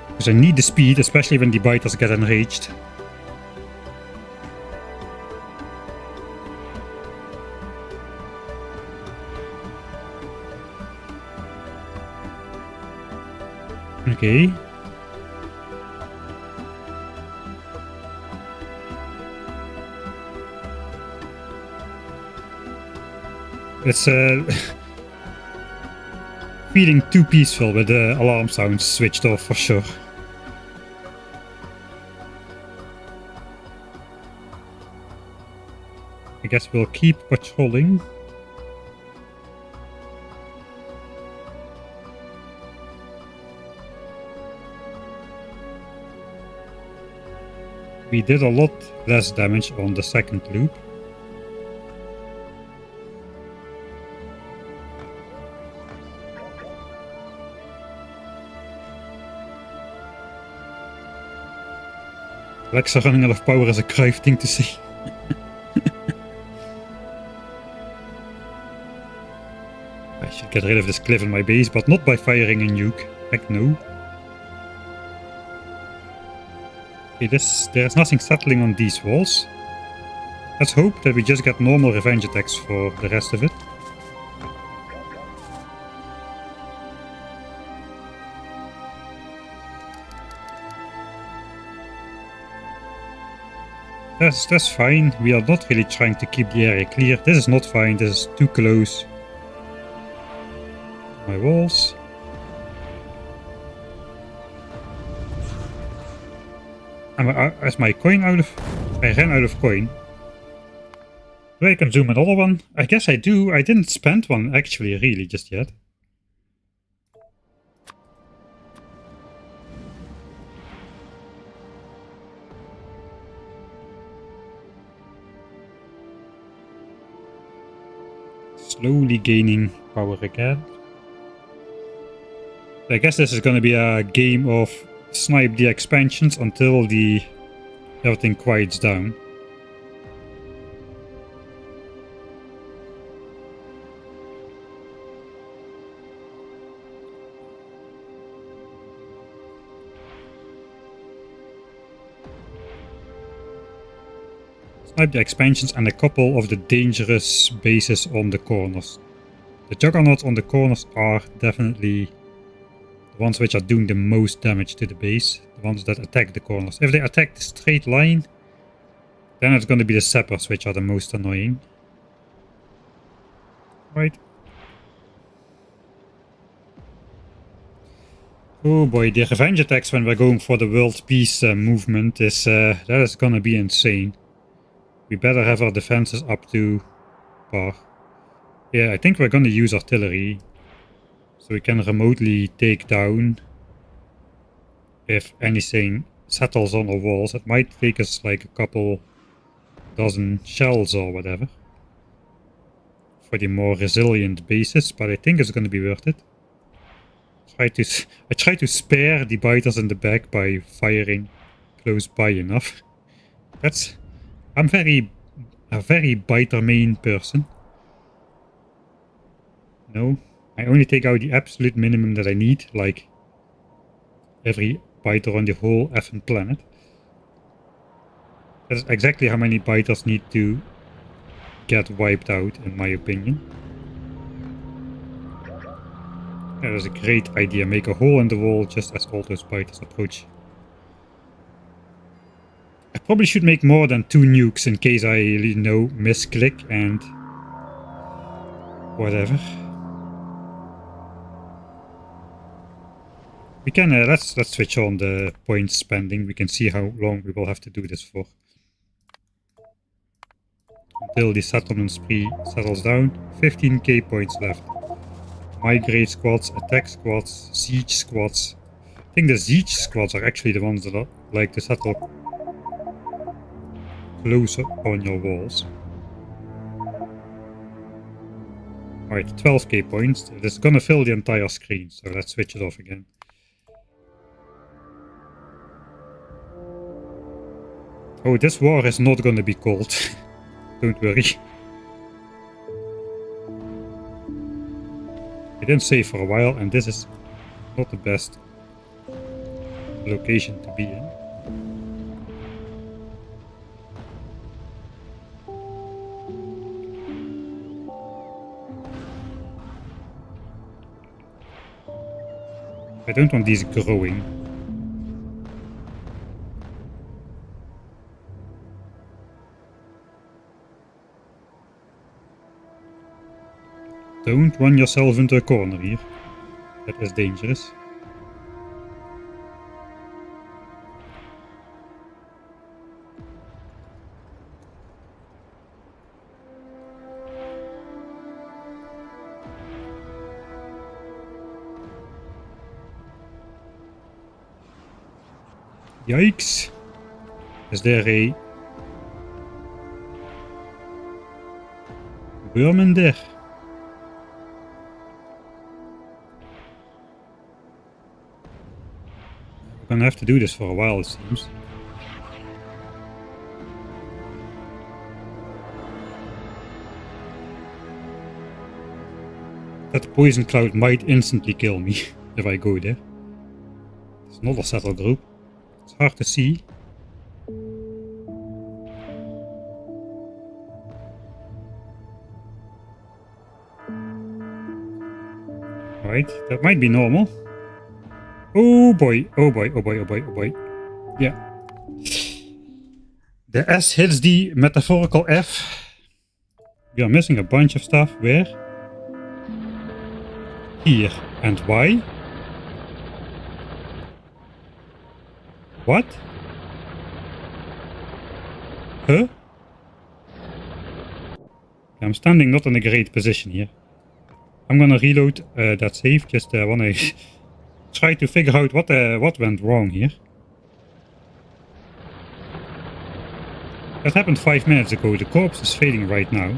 Because I need the speed, especially when the biters get enraged. Okay. It's feeling too peaceful with the alarm sounds switched off for sure. I guess we'll keep patrolling. We did a lot less damage on the second loop. Alexa running out of power is a crazy thing to see. I should get rid of this cliff in my base, but not by firing a nuke. Heck no. Okay, there's nothing settling on these walls. Let's hope that we just get normal revenge attacks for the rest of it. That's fine. We are not really trying to keep the area clear. This is not fine. This is too close. My walls. Is my coin out of... I ran out of coin. Do I consume another one? I guess I do. I didn't spend one actually really just yet. Slowly gaining power again. I guess this is gonna be a game of snipe the expansions until everything quiets down. Snipe the expansions and a couple of the dangerous bases on the corners. The juggernauts on the corners are definitely the ones which are doing the most damage to the base. The ones that attack the corners. If they attack the straight line, then it's going to be the sappers which are the most annoying. Right. Oh boy, the revenge attacks when we're going for the world peace movement is that is gonna be insane. We better have our defenses up to par. Yeah, I think we're gonna use artillery. So we can remotely take down if anything settles on our walls. It might take us like a couple dozen shells or whatever for the more resilient bases, but I think it's gonna be worth it. I try to spare the biters in the back by firing close by enough. I'm a very biter main person. No, I only take out the absolute minimum that I need, like every biter on the whole effing planet. That's exactly how many biters need to get wiped out, in my opinion. That is a great idea. Make a hole in the wall just as all those biters approach. I probably should make more than 2 nukes in case I, misclick and whatever. We can let's switch on the point spending. We can see how long we will have to do this for. Until the settlement spree settles down. 15k points left. Migrate squads, attack squads, siege squads. I think the siege squads are actually the ones that like to settle closer on your walls. Alright, 12k points. This is gonna fill the entire screen, so let's switch it off again. Oh, this war is not gonna be cold. Don't worry. I didn't save for a while, and this is not the best location to be in. I don't want these growing. Don't run yourself into a corner here. That is dangerous. Yikes! Is there a worm in there? We're gonna have to do this for a while, it seems. That poison cloud might instantly kill me if I go there. It's not a settle group. It's hard to see. Right, that might be normal. Oh boy, oh boy, oh boy, oh boy, oh boy. Yeah. The S hits the metaphorical F. We are missing a bunch of stuff. Where? Here. And why? What? Huh? I'm standing not in a great position here. I'm gonna reload that save. Just wanna try to figure out what went wrong here. That happened 5 minutes ago. The corpse is fading right now.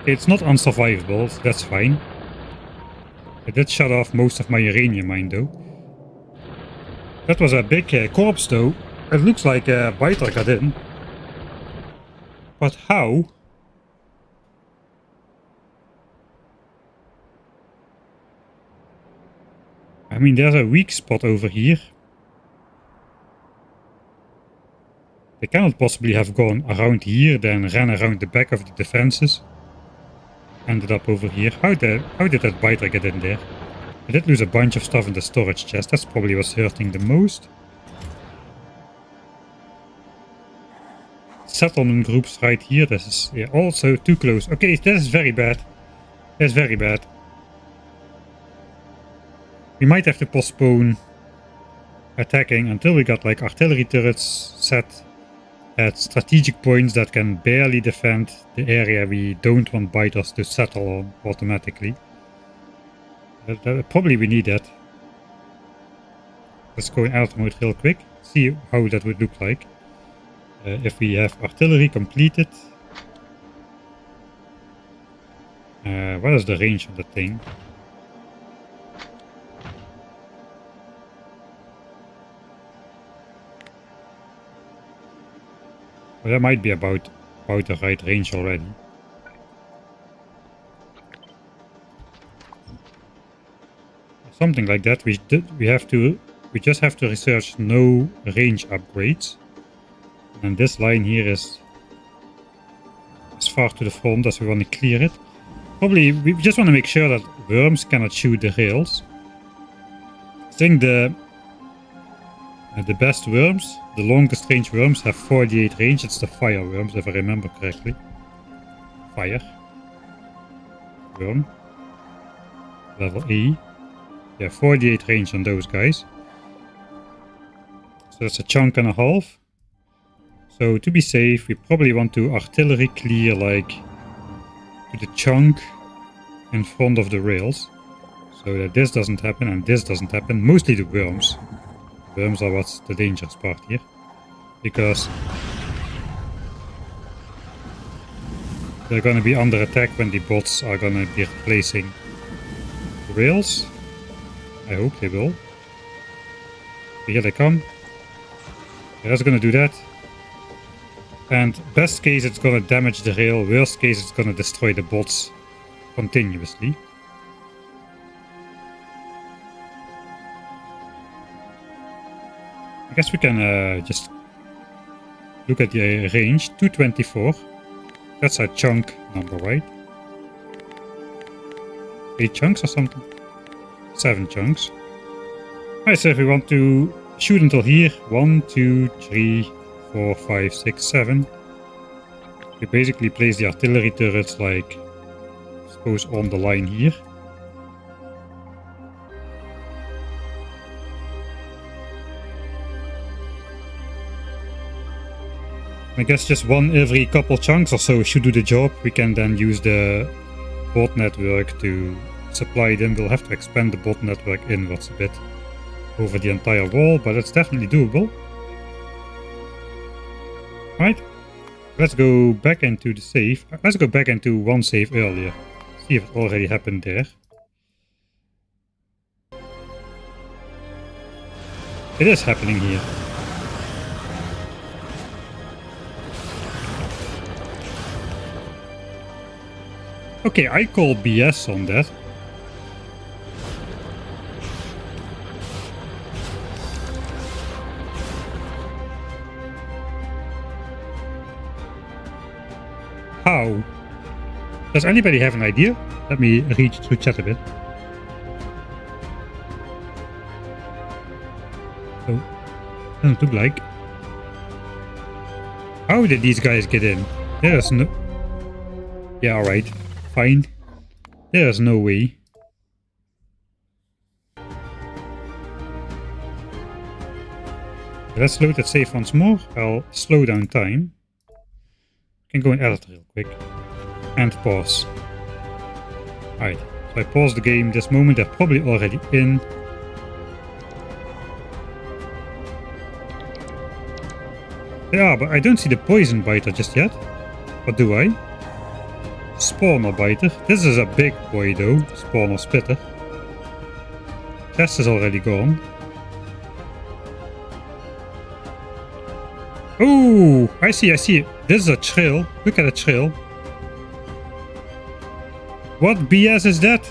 It's not unsurvivable, so that's fine. I did shut off most of my uranium mine though. That was a big corpse though. It looks like a biter got in. But how? I mean, there's a weak spot over here. They cannot possibly have gone around here, then ran around the back of the defenses. Ended up over here. How did that biter get in there? I did lose a bunch of stuff in the storage chest. That's probably what's hurting the most. Settlement groups right here. This is also too close. Okay, this is very bad. That's very bad. We might have to postpone attacking until we got like artillery turrets set at strategic points that can barely defend the area we don't want biters to settle on automatically. Probably we need that. Let's go in alert mode real quick, see how that would look like. If we have artillery completed. What is the range of the thing? Well, that might be about the right range already. Something like that. We just have to research no range upgrades. And this line here is as far to the front as we want to clear it. Probably we just want to make sure that worms cannot shoot the rails. I think the best worms, the longest range worms, have 48 range. It's the fire worms, if I remember correctly. Fire. Worm. Level E. Yeah, 48 range on those guys. So that's a chunk and a half. So to be safe, we probably want to artillery clear like to the chunk in front of the rails. So that this doesn't happen and this doesn't happen. Mostly the worms. Worms are what's the dangerous part here. Because they're gonna be under attack when the bots are gonna be replacing the rails. I hope they will. Here they come. Yeah, that's gonna do that. And best case it's gonna damage the rail, worst case it's gonna destroy the bots continuously. I guess we can just look at the range. 224. That's a chunk number, right? 8 chunks or something? 7 chunks. Alright, so if we want to shoot until here, 1, 2, 3, 4, 5, 6, 7. We basically place the artillery turrets like, I suppose, on the line here. I guess just one every couple chunks or so should do the job. We can then use the bot network to supply them. We'll have to expand the bot network inwards a bit over the entire wall, but it's definitely doable. Right, let's go back into the save. Let's go back into one save earlier. See if it already happened there. It is happening here. Okay, I call BS on that. How? Does anybody have an idea? Let me read through chat a bit. So, doesn't look like. How did these guys get in? There's no... Yeah, alright. Fine. There's no way. Let's load that save once more. I'll slow down time. Can go and edit real quick. And pause. Alright, so I paused the game this moment. They're probably already in. They are, but I don't see the poison biter just yet. Or do I? Spawner biter. This is a big boy though. Spawner spitter. Test is already gone. Oh, I see. This is a trill. Look at the trill. What BS is that?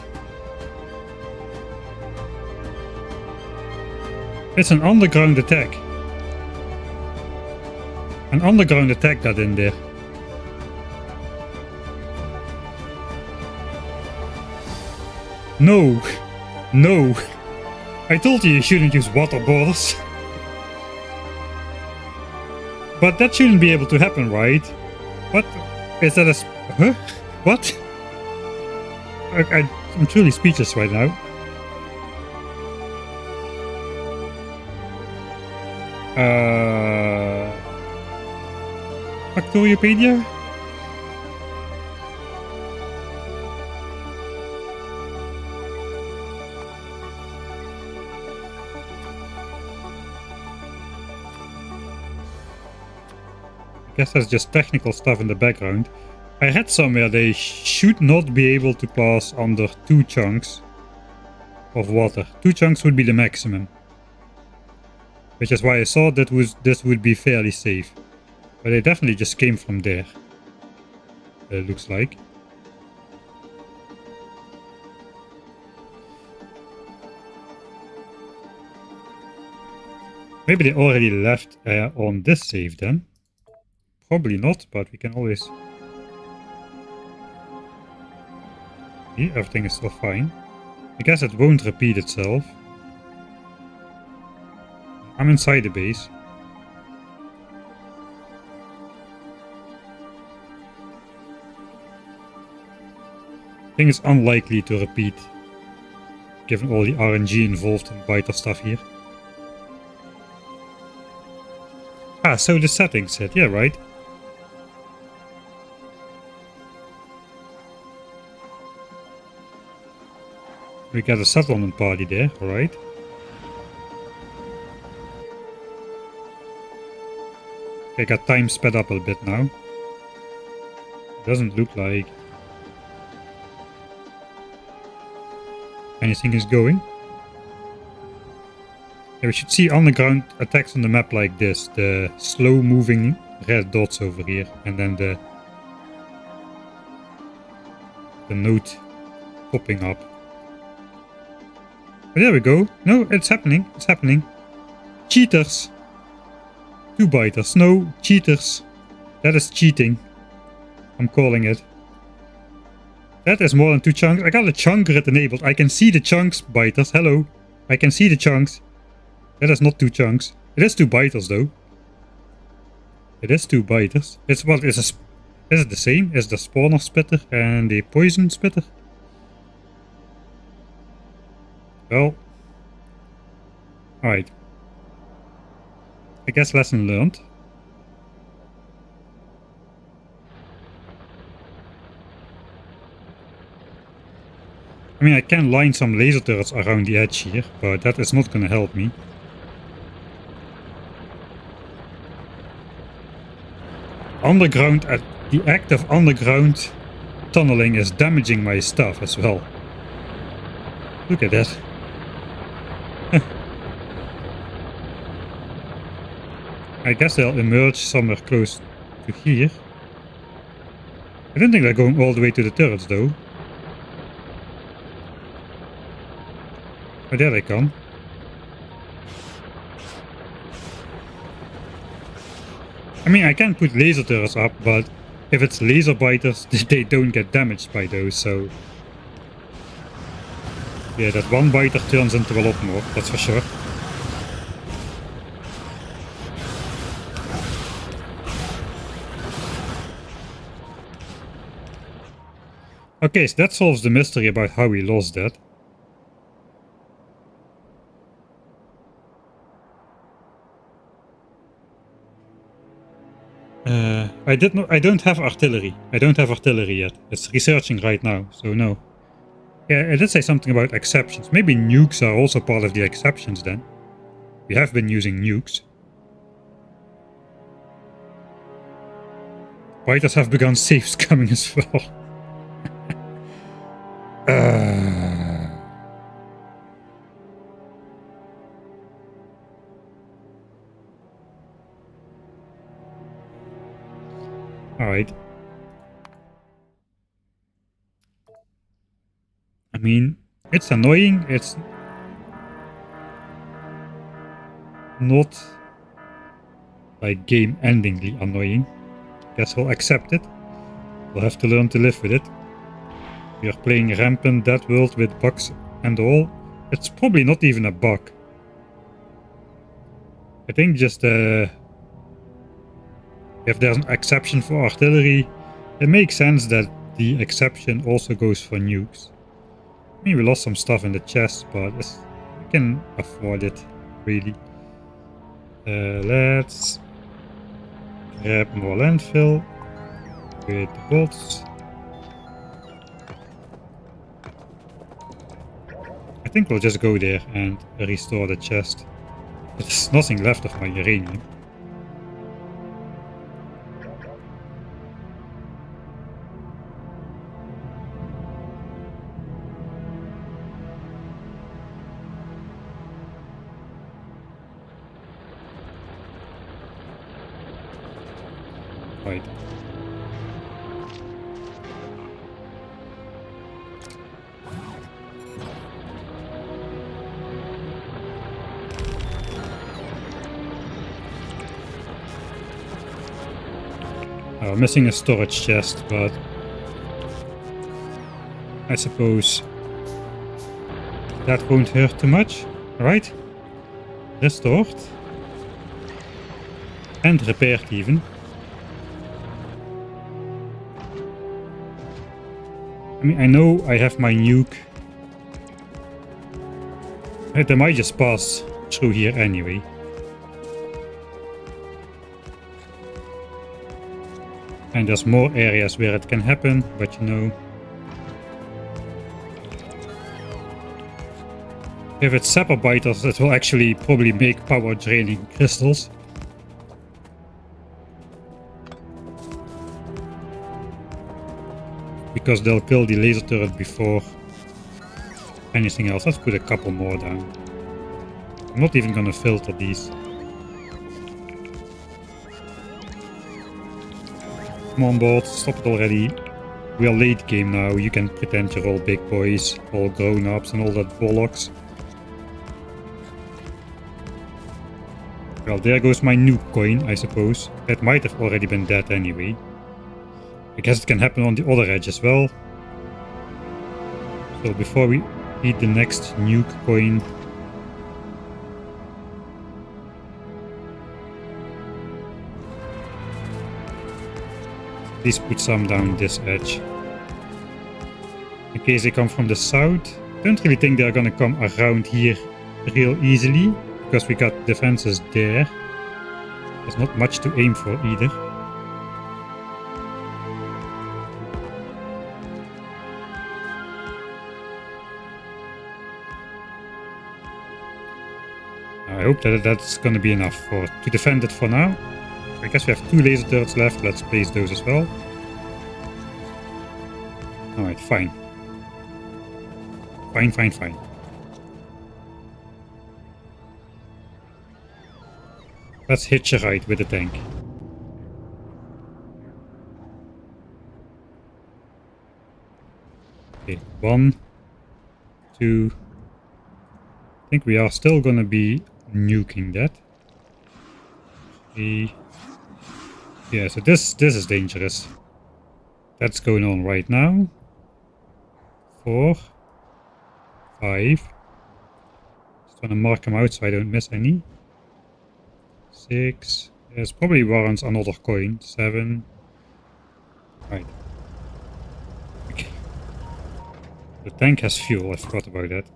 It's an underground attack. An underground attack got in there. No. No. I told you shouldn't use water borders. But that shouldn't be able to happen, right? What? Is that a... Huh? What? I'm truly speechless right now. Factoriopedia? I guess that's just technical stuff in the background. I read somewhere they should not be able to pass under 2 chunks of water. 2 chunks would be the maximum. Which is why I thought that this would be fairly safe. But they definitely just came from there. It looks like. Maybe they already left on this save then. Probably not, but we can always... See, everything is still fine. I guess it won't repeat itself. I'm inside the base. I think it's unlikely to repeat, given all the RNG involved in biter stuff here. Ah, so the settings set, yeah, right. We got a settlement party there, alright. I got time sped up a bit now. Doesn't look like anything is going. Yeah, we should see underground attacks on the map like this. The slow moving red dots over here. And then the note popping up. Oh, there we go. No, it's happening. It's happening. Cheaters. 2 biters. No, cheaters. That is cheating. I'm calling it. That is more than 2 chunks. I got a chunk grid enabled. I can see the chunks, biters. Hello. I can see the chunks. That is not 2 chunks. It is 2 biters though. It is 2 biters. It's what is it the same as the spawner spitter and the poison spitter? Well. Alright. I guess lesson learned. I mean, I can line some laser turrets around the edge here, but that is not gonna help me. Underground, the act of underground tunneling is damaging my stuff as well. Look at that. I guess they'll emerge somewhere close to here. I don't think they're going all the way to the turrets though. Oh, there they come. I mean, I can put laser turrets up, but if it's laser biters, they don't get damaged by those, so... Yeah, that one biter turns into a lot more, that's for sure. Okay, so that solves the mystery about how we lost that. I don't have artillery. I don't have artillery yet. It's researching right now, so no. Yeah, it did say something about exceptions. Maybe nukes are also part of the exceptions then. We have been using nukes. Biters have begun safe scumming as well. Alright. I mean, it's annoying. It's not like game-endingly annoying. Guess we'll accept it. We'll have to learn to live with it. We are playing Rampant Deathworld with bugs and all. It's probably not even a bug. I think just if there's an exception for artillery, it makes sense that the exception also goes for nukes. I mean, we lost some stuff in the chest, but we can afford it, really. Let's grab more landfill with the bolts. I think we'll just go there and restore the chest. There's nothing left of my uranium. Right. I'm missing a storage chest, but I suppose that won't hurt too much. Right? Restored. And repaired even. I mean, I know I have my nuke. They might just pass through here anyway. And there's more areas where it can happen, but you know. If it's sapper biters, it will actually probably make power draining crystals. Because they'll kill the laser turret before anything else. Let's put a couple more down. I'm not even gonna filter these. Come on, bots, stop it already. We are late game now. You can pretend you're all big boys, all grown-ups and all that bollocks. Well, there goes my nuke coin, I suppose. It might have already been dead anyway. I guess it can happen on the other edge as well. So before we eat the next nuke coin, please put some down this edge. In case they come from the south. Don't really think they're gonna come around here real easily, because we got defenses there. There's not much to aim for either. I hope that that's gonna be enough to defend it for now. I guess we have 2 laser turrets left. Let's place those as well. Alright, fine. Fine. Let's hitch a ride with the tank. Okay, 1, 2. I think we are still gonna be nuking that. 3. Yeah, so this is dangerous. That's going on right now. 4, 5. Just want to mark them out so I don't miss any. 6. There's probably warrants another coin. 7. Right. Okay. The tank has fuel. I forgot about that.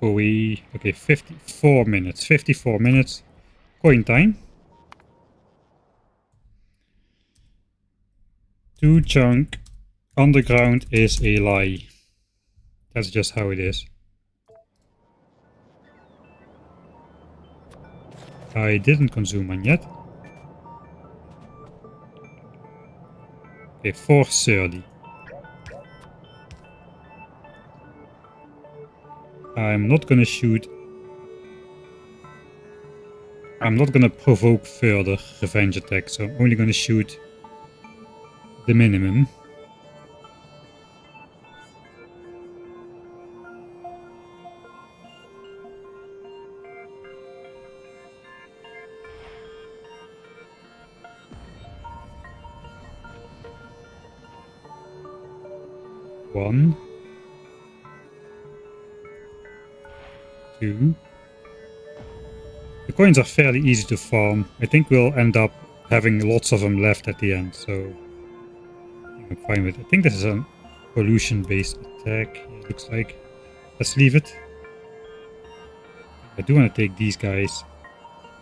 Okay, 54 minutes. 54 minutes. Coin time. 2 chunk underground is a lie. That's just how it is. I didn't consume one yet. Okay, 430. I'm not gonna shoot. I'm not gonna provoke further revenge attacks, so I'm only gonna shoot the minimum. One. 2. The coins are fairly easy to farm. I think we'll end up having lots of them left at the end, so I'm fine with it. I think this is a pollution-based attack, it looks like. Let's leave it. I do want to take these guys.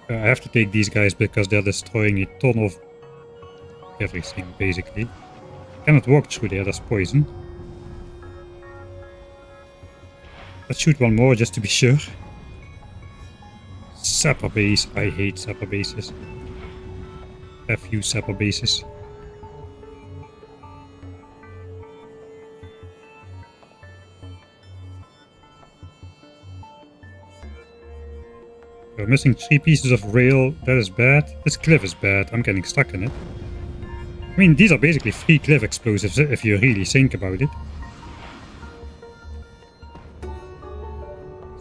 I have to take these guys because they're destroying a ton of everything, basically. I cannot walk through there, there's poison. Let's shoot one more just to be sure. Sapper base. I hate sapper bases. A few sapper bases. We're missing 3 pieces of rail. That is bad. This cliff is bad. I'm getting stuck in it. I mean, these are basically free cliff explosives if you really think about it.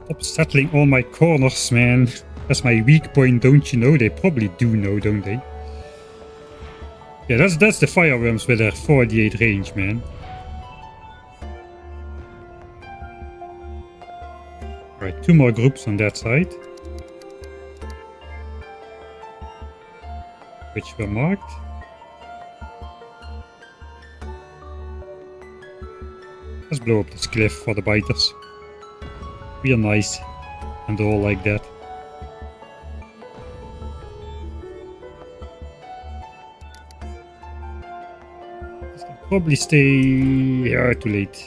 Stop settling all my corners, man. That's my weak point, don't you know? They probably do know, don't they? Yeah, that's the fireworms with their 48 range, man. Alright, 2 more groups on that side. Which were marked. Let's blow up this cliff for the biters. We are nice and all like that. This can probably stay... Yeah, too late.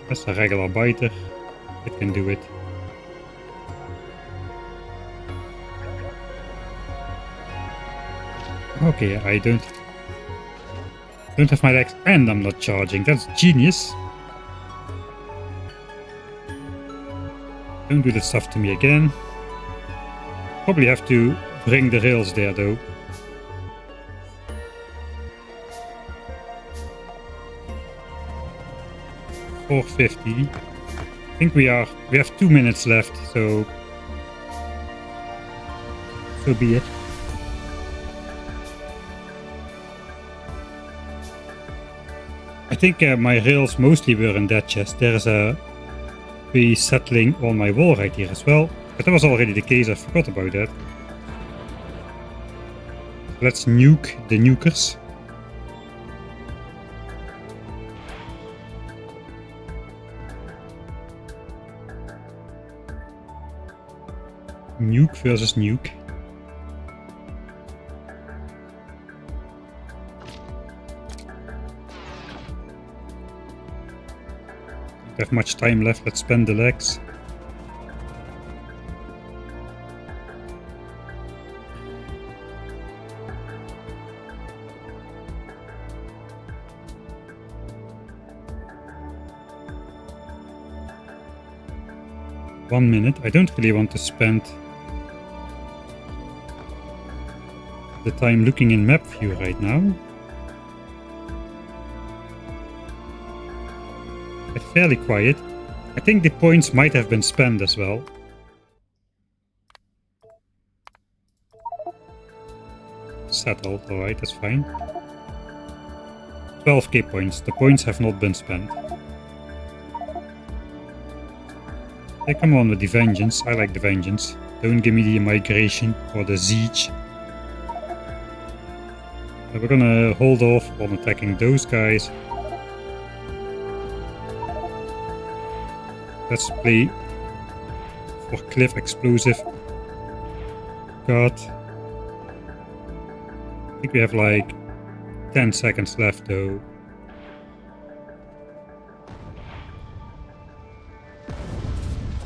That's a regular biter. It can do it. Okay, I don't have my legs and I'm not charging. That's genius. Don't do that stuff to me again. Probably have to bring the rails there though. $450. I think we have 2 minutes left, so be it. I think my rails mostly were in that chest. There's a bee settling on my wall right here as well, but that was already the case. I forgot about that. Let's nuke the nukers. Nuke versus nuke. Don't have much time left. Let's spend the legs. One minute. I don't really want to spend the time looking in map view right now. It's fairly quiet. I think the points might have been spent as well. Settled, alright, that's fine. 12k points. The points have not been spent. Yeah, come on with the vengeance. I like the vengeance. Don't give me the migration or the siege. We're gonna hold off on attacking those guys. Let's play for cliff explosive. God. I think we have like 10 seconds left though.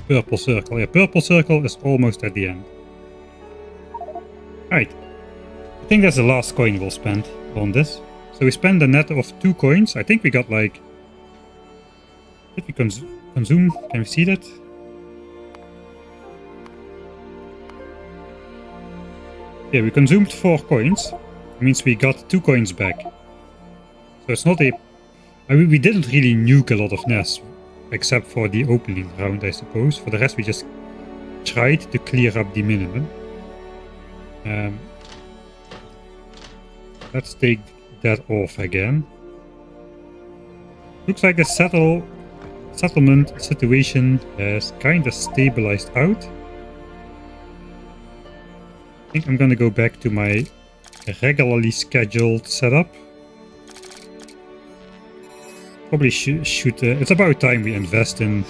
Purple circle. Yeah, purple circle is almost at the end. Alright. I think that's the last coin we'll spend on this. So we spent a net of 2 coins. I think we got like... Did we consume? Can we see that? Yeah, we consumed 4 coins. It means we got 2 coins back. So it's not a... I mean, we didn't really nuke a lot of nests. Except for the opening round, I suppose. For the rest, we just tried to clear up the minimum. Let's take that off again. Looks like the settlement situation has kind of stabilized out. I think I'm gonna go back to my regularly scheduled setup. Probably should it's about time we invest in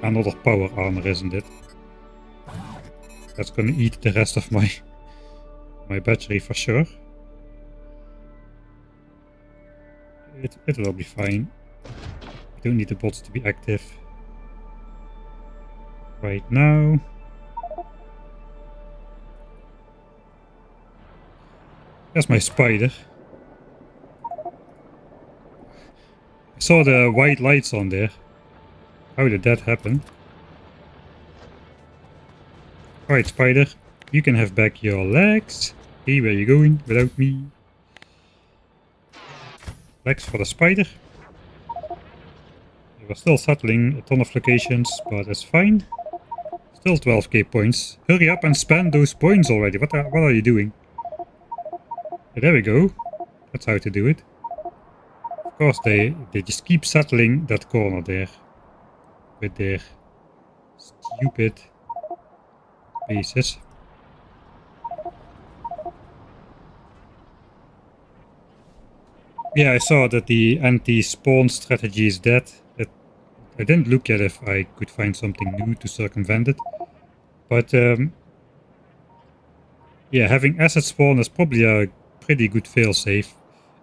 another power armor, isn't it? That's gonna eat the rest of my battery for sure. It will be fine. I don't need the bots to be active right now. There's my spider. I saw the white lights on there. How did that happen? Alright, spider. You can have back your legs. Hey, where you going without me? Legs for the spider. We're still settling a ton of locations, but that's fine. Still 12k points. Hurry up and spend those points already. What are you doing? Yeah, there we go. That's how to do it. Of course, they just keep settling that corner there. With their stupid bases. Yeah, I saw that the anti-spawn strategy is dead. I didn't look at if I could find something new to circumvent it. But yeah, having asset spawn is probably a pretty good failsafe.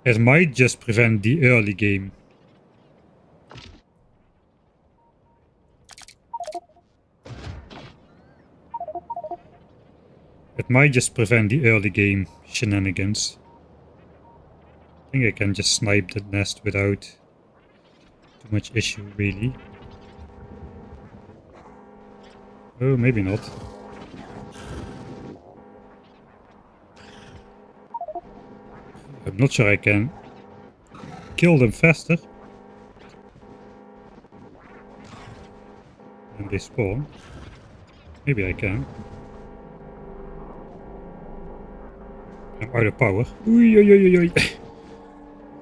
It might just prevent the early game. It might just prevent the early game shenanigans. I think I can just snipe that nest without too much issue, really. Oh, maybe not. I'm not sure I can kill them faster when they spawn. Maybe I can. I'm out of power. Oei, oei, oei, oei.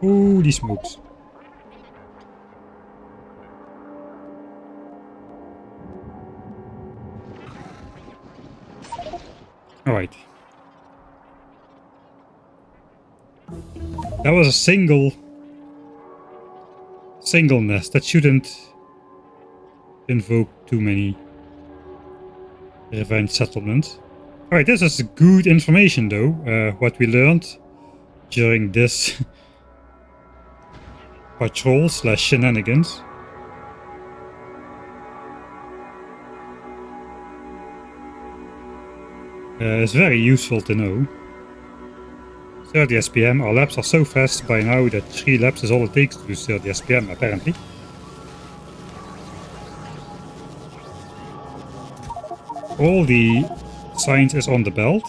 Holy smokes. Alright. That was a single nest. That shouldn't invoke too many revenge settlements. Alright, this is good information though, what we learned during this patrol / shenanigans. It's very useful to know. 30 SPM, our laps are so fast by now that 3 laps is all it takes to do 30 SPM apparently. All the science is on the belt.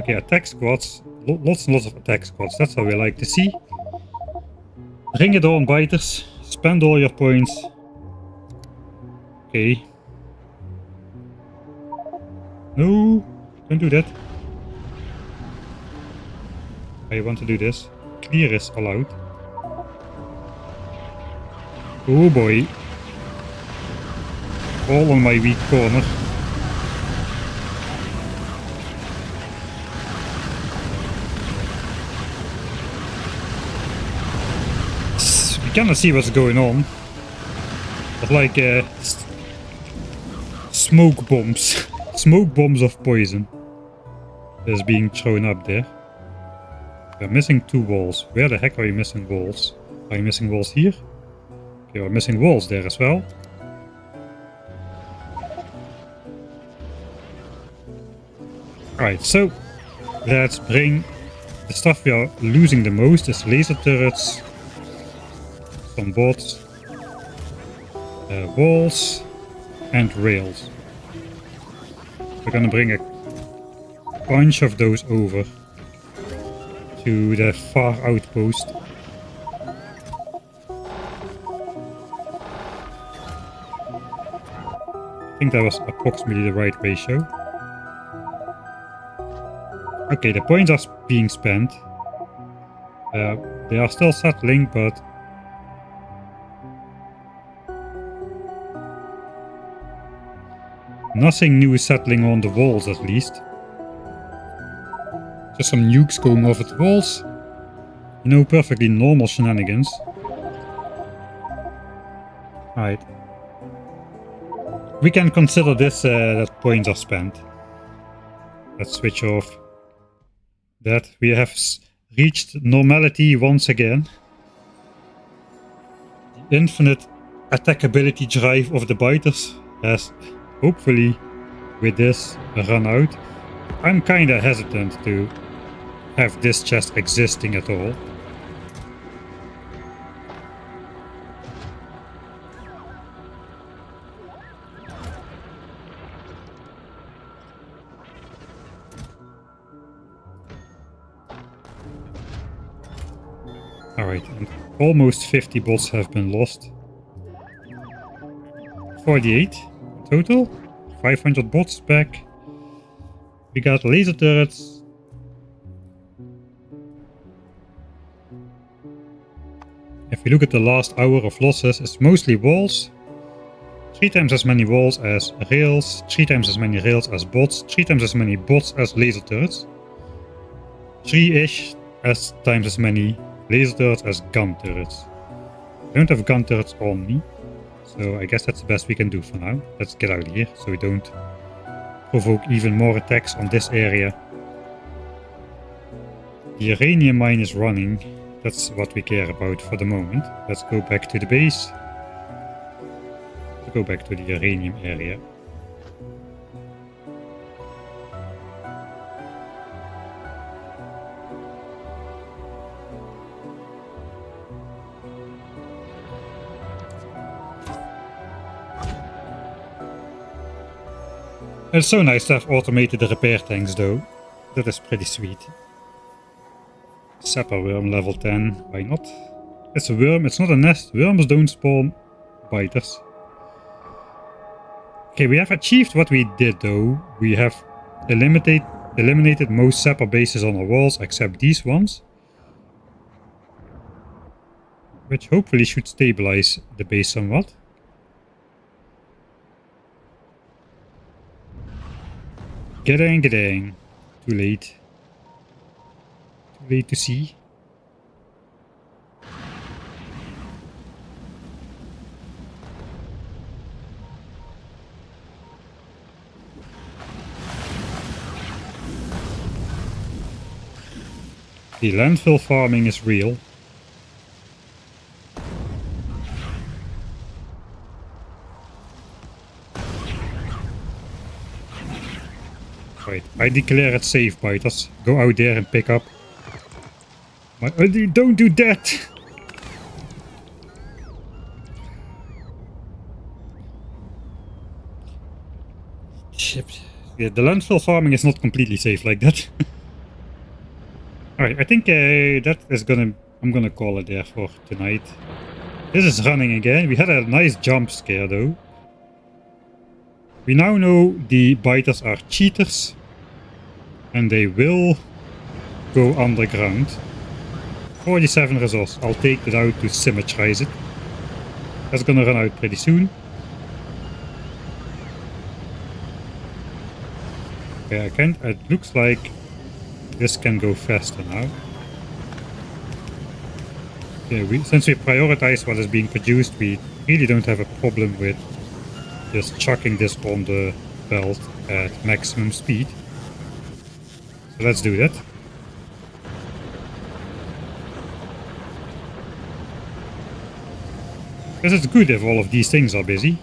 Okay, attack squads, lots and lots of attack squads, that's what we like to see. Bring it on, biters, spend all your points. Okay. No, don't do that. I want to do this. Clear is allowed. Oh boy. All on my weak corner. You cannot see what's going on. It's like smoke bombs. Smoke bombs of poison that's being thrown up there. We're missing 2 walls. Where the heck are you missing walls? Are you missing walls here? Okay, we're missing walls there as well. Alright, so let's bring the stuff we are losing the most is laser turrets, some bots, walls and rails. We're gonna bring a bunch of those over to the far outpost. I think that was approximately the right ratio. Okay, the points are being spent. They are still settling, but nothing new is settling on the walls at least. Just some nukes going over the walls. You know, perfectly normal shenanigans. Alright. We can consider this that points are spent. Let's switch off that. We have reached normality once again. The infinite attackability drive of the biters has hopefully with this run out. I'm kinda hesitant to have this chest existing at all. Alright, and almost 50 bots have been lost. 48 total. 500 bots back. We got laser turrets. If we look at the last hour of losses, it's mostly walls. 3 times as many walls as rails, 3 times as many rails as bots, 3 times as many bots as laser turrets. 3-ish times as many laser turrets as gun turrets. I don't have gun turrets on me, so I guess that's the best we can do for now. Let's get out of here so we don't provoke even more attacks on this area. The uranium mine is running. That's what we care about for the moment. Let's go back to the base. Let's go back to the uranium area. It's so nice to have automated repair tanks though. That is pretty sweet. Sapper worm level 10, why not? It's a worm, it's not a nest. Worms don't spawn biters. Okay, we have achieved what we did though. We have eliminated most sapper bases on our walls except these ones. Which hopefully should stabilize the base somewhat. Getting. Too late. Too late to see. The landfill farming is real. Right, I declare it safe, biters. Go out there and pick up. Don't do that! Shit. Yeah, the landfill farming is not completely safe like that. Alright, I think that is I'm gonna call it there for tonight. This is running again. We had a nice jump scare though. We now know the biters are cheaters. And they will go underground. 47 resource. I'll take that out to symmetrize it. That's gonna run out pretty soon. Okay, I can't. It looks like this can go faster now. Yeah, since we prioritize what is being produced, we really don't have a problem with just chucking this on the belt at maximum speed. So let's do that. Because it's good if all of these things are busy.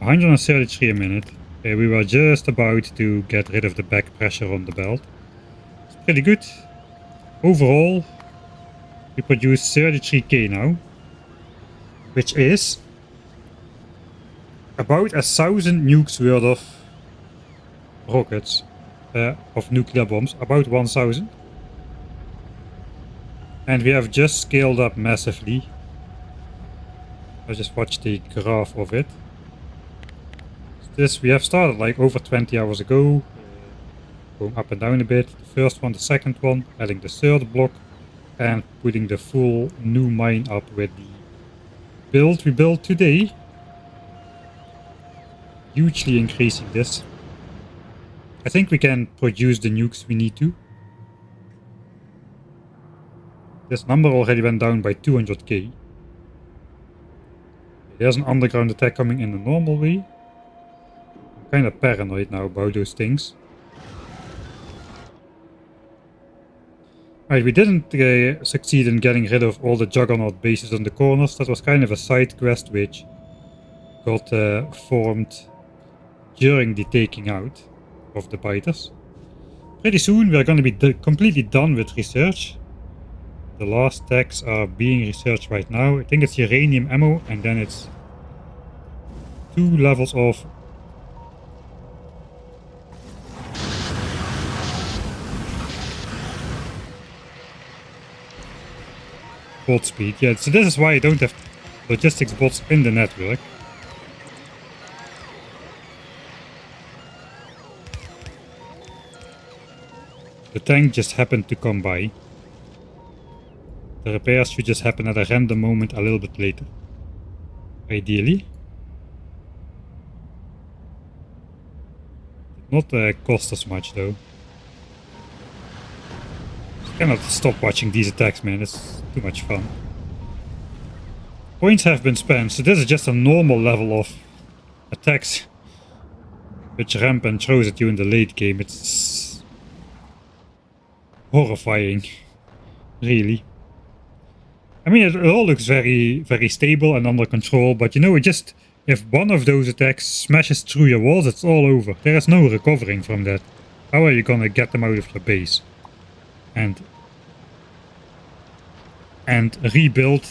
$133 a minute. Okay, we were just about to get rid of the back pressure on the belt. It's pretty good. Overall, we produce 33k now. Which is about 1,000 nukes worth of rockets, of nuclear bombs, about 1,000. And we have just scaled up massively. Let's just watch the graph of it. This we have started like over 20 hours ago, going up and down a bit. The first one, the second one, adding the third block, and putting the full new mine up with the build we built today. Hugely increasing this. I think we can produce the nukes we need to. This number already went down by 200k. There's an underground attack coming in the normal way. I'm kind of paranoid now about those things. Right, we didn't succeed in getting rid of all the Juggernaut bases on the corners. That was kind of a side quest which got formed during the taking out of the biters. Pretty soon we are going to be completely done with research. The last techs are being researched right now. I think it's uranium ammo and then it's 2 levels of bot speed. Yeah, so this is why I don't have logistics bots in the network. The tank just happened to come by. The repairs should just happen at a random moment a little bit later. Ideally. Did not cost us much though. Cannot stop watching these attacks, man. It's too much fun. Points have been spent, so this is just a normal level of attacks which Rampant throws at you in the late game. It's horrifying, really. I mean, it all looks very, very stable and under control, but you know, it just, if one of those attacks smashes through your walls, it's all over. There is no recovering from that. How are you gonna get them out of your base? And rebuild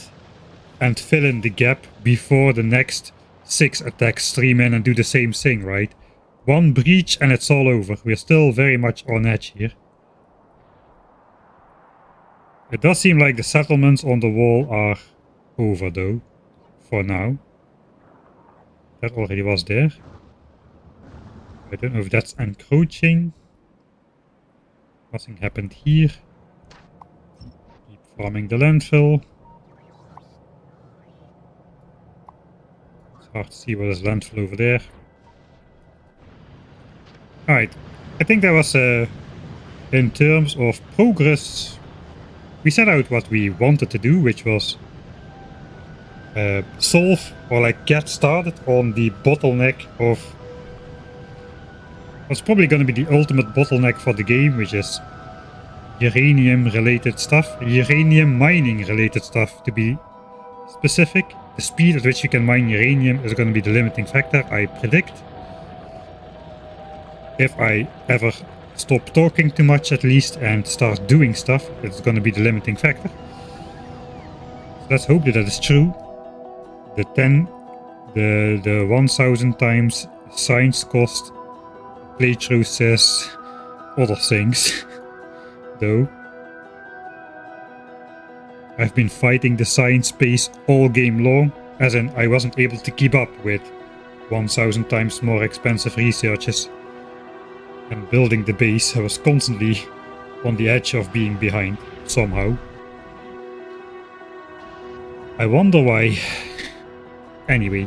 and fill in the gap before the next 6 attacks stream in and do the same thing, right? One breach and it's all over. We're still very much on edge here. It does seem like the settlements on the wall are over though, for now. That already was there. I don't know if that's encroaching. Nothing happened here. Keep farming the landfill. It's hard to see what is landfill over there. Alright, I think that was in terms of progress. We set out what we wanted to do, which was solve or like get started on the bottleneck of what's probably going to be the ultimate bottleneck for the game, which is uranium related stuff, uranium mining related stuff to be specific. The speed at which you can mine uranium is going to be the limiting factor, I predict. If I ever stop talking too much at least and start doing stuff, it's going to be the limiting factor. So let's hope that that is true. The 1000 times science cost playthrough says other things. Though I've been fighting the science space all game long, as in I wasn't able to keep up with 1000 times more expensive researches and building the base. I was constantly on the edge of being behind somehow. I wonder why. Anyway.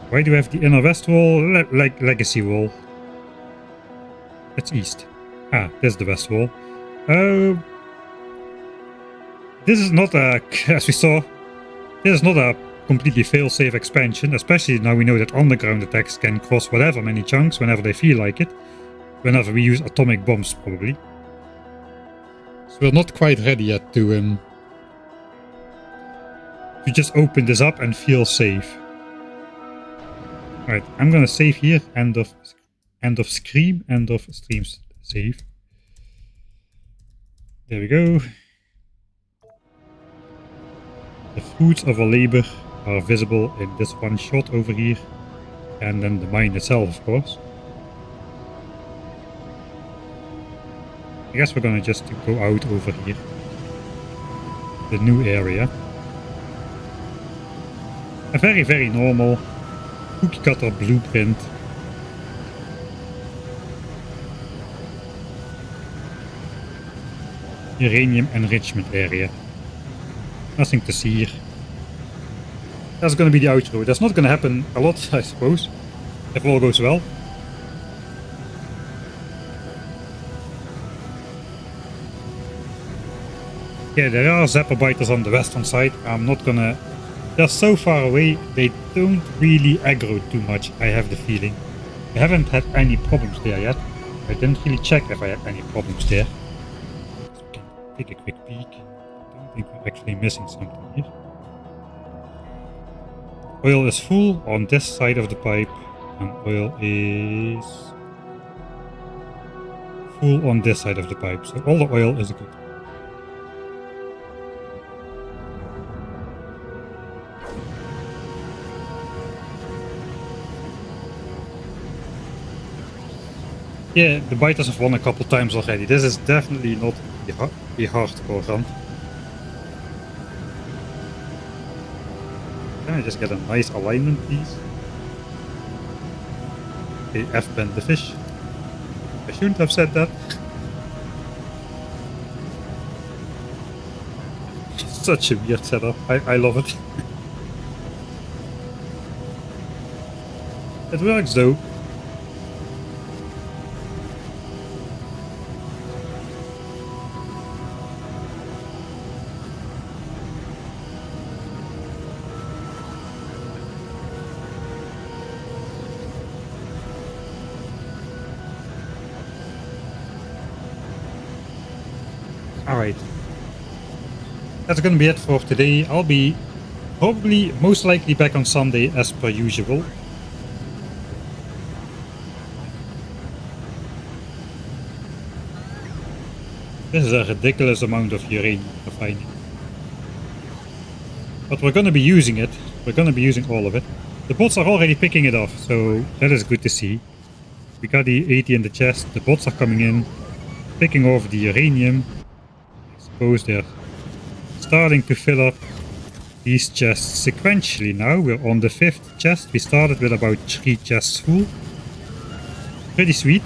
Why do we have the inner west wall? Like legacy wall. That's east. Ah, there's the west wall. This is not a, as we saw, this is not a completely fail-safe expansion, especially now we know that underground attacks can cross whatever many chunks whenever they feel like it. Whenever we use atomic bombs, probably. So we're not quite ready yet to just open this up and feel safe. Alright, I'm gonna save here. End of scream, end of streams save. There we go. The fruits of our labor are visible in this one shot over here. And then the mine itself, of course. I guess we're gonna just go out over here. The new area. A very, very normal cookie cutter blueprint. Uranium enrichment area. Nothing to see here. That's gonna be the outro. That's not gonna happen a lot, I suppose, if all goes well. Yeah, there are zapper biters on the western side. I'm not gonna... They're so far away, they don't really aggro too much, I have the feeling. I haven't had any problems there yet. I didn't really check if I had any problems there. So we can take a quick peek. I don't think we're actually missing something here. Oil is full on this side of the pipe, and oil is full on this side of the pipe. So all the oil is good. Yeah, the biters have won a couple times already. This is definitely not the hardcore run. Can I just get a nice alignment, please? Okay, F-bend the fish. I shouldn't have said that. Such a weird setup. I love it. It works though. Alright. That's gonna be it for today. I'll be probably most likely back on Sunday as per usual. This is a ridiculous amount of uranium refining. But we're gonna be using it. We're gonna be using all of it. The bots are already picking it off, so that is good to see. We got the 80 in the chest. The bots are coming in, picking off the uranium. I suppose they're starting to fill up these chests sequentially now. We're on the 5th chest. We started with about 3 chests full. Pretty sweet.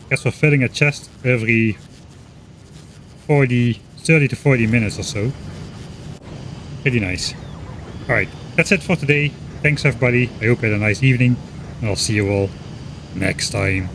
Guess we're filling a chest every 30 to 40 minutes or so. Pretty nice. Alright, that's it for today. Thanks everybody. I hope you had a nice evening. And I'll see you all next time.